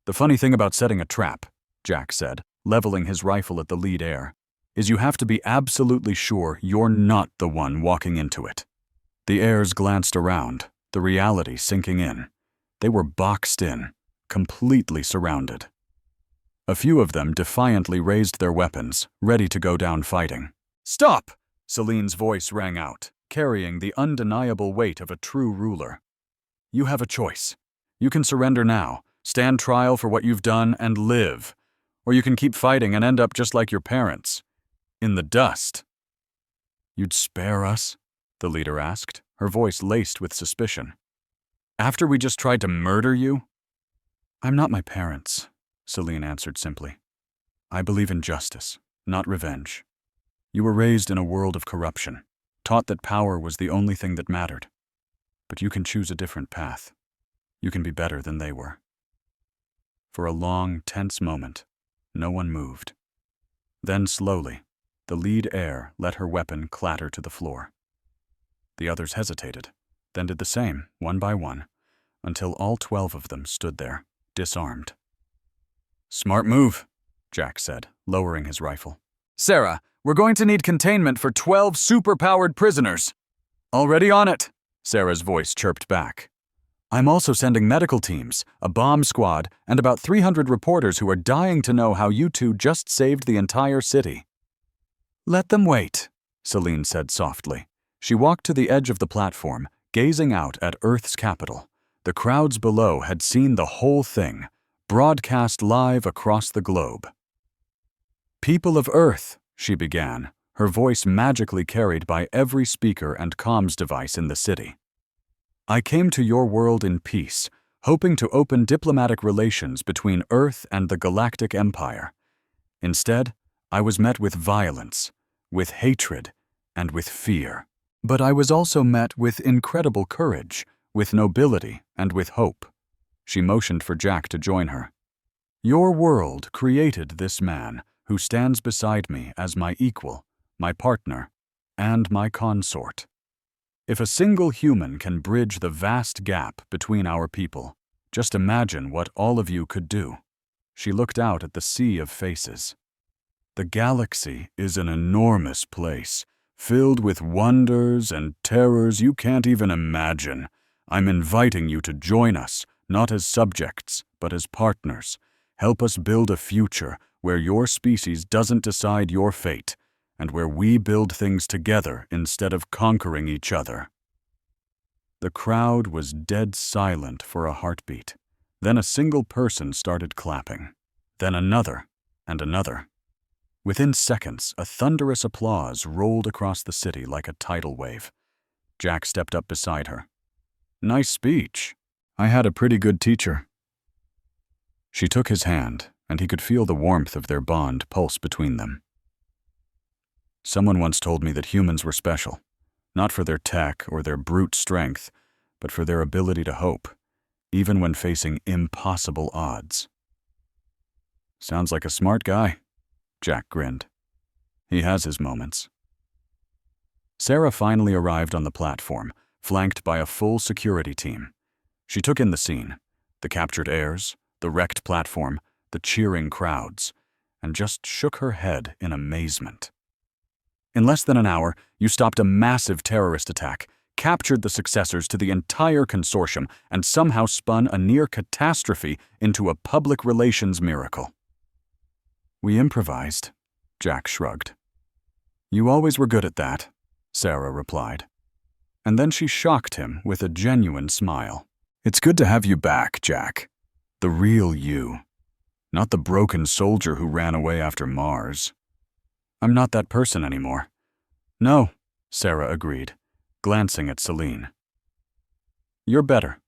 "The funny thing about setting a trap," Jack said, leveling his rifle at the lead heir, "is you have to be absolutely sure you're not the one walking into it." The heirs glanced around, the reality sinking in. They were boxed in, completely surrounded. A few of them defiantly raised their weapons, ready to go down fighting. "Stop!" Celine's voice rang out, carrying the undeniable weight of a true ruler. "You have a choice. You can surrender now, stand trial for what you've done, and live. Or you can keep fighting and end up just like your parents, in the dust." "You'd spare us?" the leader asked, her voice laced with suspicion. "After we just tried to murder you?" "I'm not my parents," Celine answered simply. "I believe in justice, not revenge. You were raised in a world of corruption, taught that power was the only thing that mattered. But you can choose a different path. You can be better than they were." For a long, tense moment, no one moved. Then slowly, the lead heir let her weapon clatter to the floor. The others hesitated, then did the same, one by one, until all 12 of them stood there, disarmed. "Smart move," Jack said, lowering his rifle. "Sarah, we're going to need containment for 12 super-powered prisoners." "Already on it," Sarah's voice chirped back. "I'm also sending medical teams, a bomb squad, and about 300 reporters who are dying to know how you two just saved the entire city." "Let them wait," Celine said softly. She walked to the edge of the platform, gazing out at Earth's capital. The crowds below had seen the whole thing, broadcast live across the globe. "People of Earth," she began, her voice magically carried by every speaker and comms device in the city. "I came to your world in peace, hoping to open diplomatic relations between Earth and the Galactic Empire. Instead, I was met with violence, with hatred, and with fear. But I was also met with incredible courage, with nobility, and with hope." She motioned for Jack to join her. "Your world created this man, who stands beside me as my equal, my partner, and my consort. If a single human can bridge the vast gap between our people, just imagine what all of you could do." She looked out at the sea of faces. "The galaxy is an enormous place, filled with wonders and terrors you can't even imagine. I'm inviting you to join us, not as subjects, but as partners. Help us build a future where your species doesn't decide your fate, and where we build things together instead of conquering each other." The crowd was dead silent for a heartbeat. Then a single person started clapping. Then another, and another. Within seconds, a thunderous applause rolled across the city like a tidal wave. Jack stepped up beside her. "Nice speech. I had a pretty good teacher." She took his hand, and he could feel the warmth of their bond pulse between them. "Someone once told me that humans were special, not for their tech or their brute strength, but for their ability to hope, even when facing impossible odds." "Sounds like a smart guy," Jack grinned. "He has his moments." Sarah finally arrived on the platform, flanked by a full security team. She took in the scene, the captured heirs, the wrecked platform, the cheering crowds, and just shook her head in amazement. "In less than an hour, you stopped a massive terrorist attack, captured the successors to the entire consortium, and somehow spun a near catastrophe into a public relations miracle." "We improvised," Jack shrugged. "You always were good at that," Sarah replied. And then she shocked him with a genuine smile. "It's good to have you back, Jack. The real you. Not the broken soldier who ran away after Mars." "I'm not that person anymore." "No," Sarah agreed, glancing at Celine. "You're better."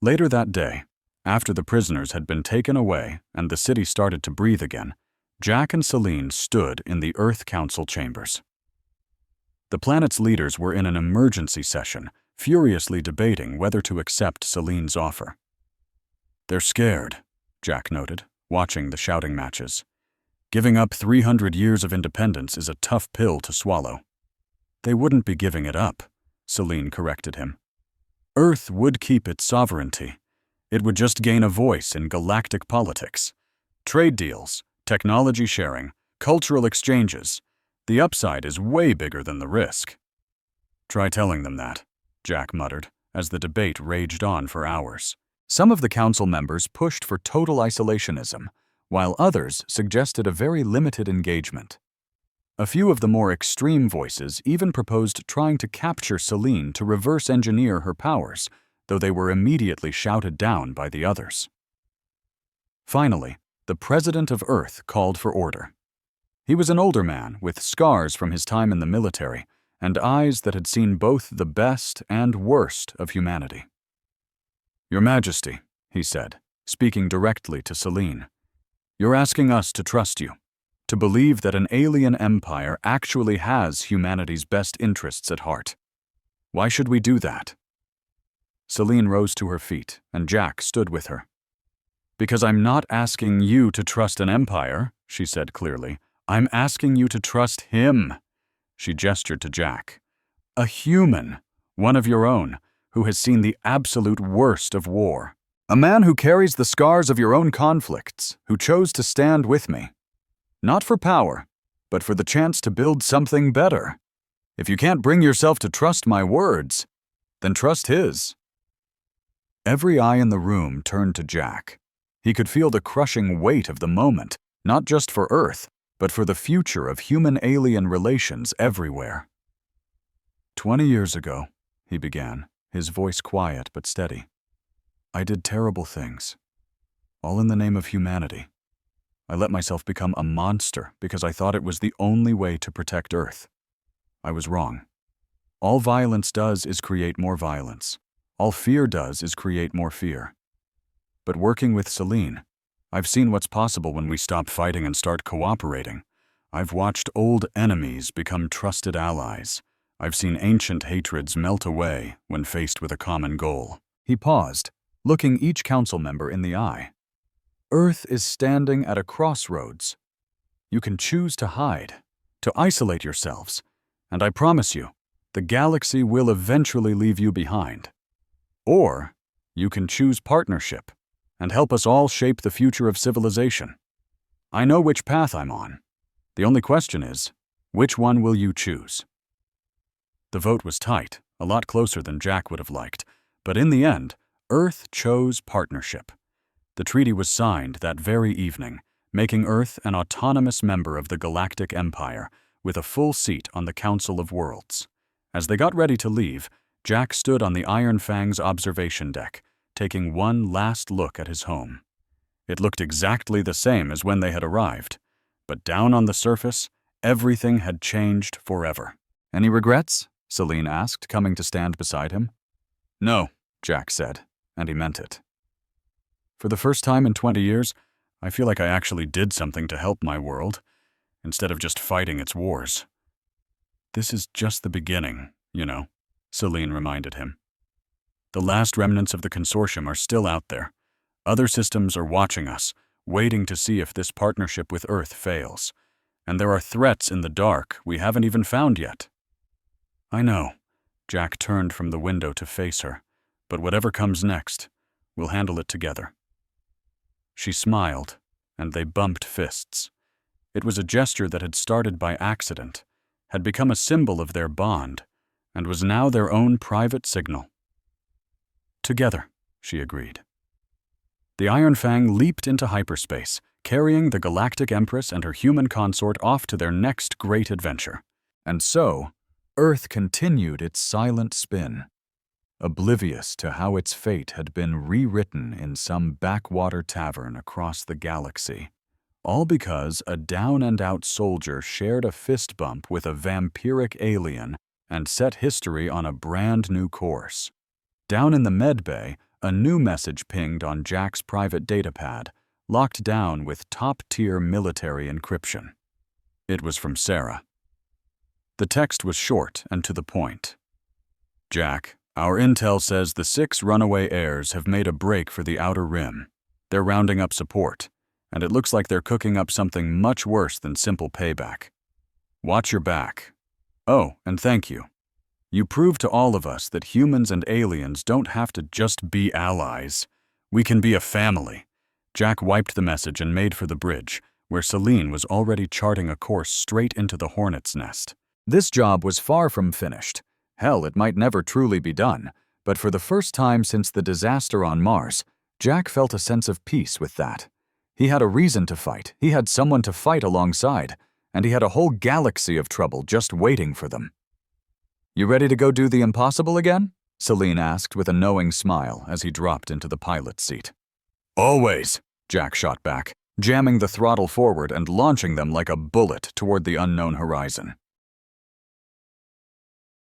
Later that day, after the prisoners had been taken away and the city started to breathe again, Jack and Celine stood in the Earth Council chambers. The planet's leaders were in an emergency session, furiously debating whether to accept Celine's offer. "They're scared," Jack noted, watching the shouting matches. "Giving up 300 years of independence is a tough pill to swallow." "They wouldn't be giving it up," Celine corrected him. "Earth would keep its sovereignty. It would just gain a voice in galactic politics. Trade deals, technology sharing, cultural exchanges. The upside is way bigger than the risk." "Try telling them that," Jack muttered, as the debate raged on for hours. Some of the council members pushed for total isolationism, while others suggested a very limited engagement. A few of the more extreme voices even proposed trying to capture Celine to reverse engineer her powers, though they were immediately shouted down by the others. Finally, the President of Earth called for order. He was an older man with scars from his time in the military and eyes that had seen both the best and worst of humanity. "Your Majesty," he said, speaking directly to Celine, "you're asking us to trust you, to believe that an alien empire actually has humanity's best interests at heart. Why should we do that?" Celine rose to her feet, and Jack stood with her. "Because I'm not asking you to trust an empire," she said clearly. "I'm asking you to trust him." She gestured to Jack. "A human, one of your own, who has seen the absolute worst of war. A man who carries the scars of your own conflicts, who chose to stand with me. Not for power, but for the chance to build something better. If you can't bring yourself to trust my words, then trust his." Every eye in the room turned to Jack. He could feel the crushing weight of the moment, not just for Earth, but for the future of human-alien relations everywhere. 20 years ago, he began, his voice quiet but steady, "I did terrible things, all in the name of humanity. I let myself become a monster because I thought it was the only way to protect Earth. I was wrong. All violence does is create more violence. All fear does is create more fear. But working with Celine, I've seen what's possible when we stop fighting and start cooperating. I've watched old enemies become trusted allies. I've seen ancient hatreds melt away when faced with a common goal." He paused, looking each council member in the eye. "Earth is standing at a crossroads. You can choose to hide, to isolate yourselves, and I promise you, the galaxy will eventually leave you behind. Or you can choose partnership and help us all shape the future of civilization. I know which path I'm on. The only question is, which one will you choose?" The vote was tight, a lot closer than Jack would have liked, but in the end, Earth chose partnership. The treaty was signed that very evening, making Earth an autonomous member of the Galactic Empire, with a full seat on the Council of Worlds. As they got ready to leave, Jack stood on the Iron Fang's observation deck, taking one last look at his home. It looked exactly the same as when they had arrived, but down on the surface, everything had changed forever. "Any regrets?" Celine asked, coming to stand beside him. "No," Jack said, and he meant it. "For the first time in 20 years, I feel like I actually did something to help my world, instead of just fighting its wars." "This is just the beginning, you know," Celine reminded him. "The last remnants of the consortium are still out there. Other systems are watching us, waiting to see if this partnership with Earth fails. And there are threats in the dark we haven't even found yet." "I know." Jack turned from the window to face her. "But whatever comes next, we'll handle it together." She smiled, and they bumped fists. It was a gesture that had started by accident, had become a symbol of their bond, and was now their own private signal. "Together," she agreed. The Iron Fang leaped into hyperspace, carrying the Galactic Empress and her human consort off to their next great adventure. And so, Earth continued its silent spin, oblivious to how its fate had been rewritten in some backwater tavern across the galaxy, all because a down-and-out soldier shared a fist bump with a vampiric alien and set history on a brand-new course. Down in the med bay, a new message pinged on Jack's private datapad, locked down with top-tier military encryption. It was from Sarah. The text was short and to the point. "Jack, our intel says the 6 runaway heirs have made a break for the Outer Rim. They're rounding up support, and it looks like they're cooking up something much worse than simple payback. Watch your back. Oh, and thank you. You proved to all of us that humans and aliens don't have to just be allies. We can be a family." Jack wiped the message and made for the bridge, where Celine was already charting a course straight into the hornet's nest. This job was far from finished. Hell, it might never truly be done, but for the first time since the disaster on Mars, Jack felt a sense of peace with that. He had a reason to fight, he had someone to fight alongside, and he had a whole galaxy of trouble just waiting for them. "You ready to go do the impossible again?" Celine asked with a knowing smile as he dropped into the pilot's seat. "Always," Jack shot back, jamming the throttle forward and launching them like a bullet toward the unknown horizon.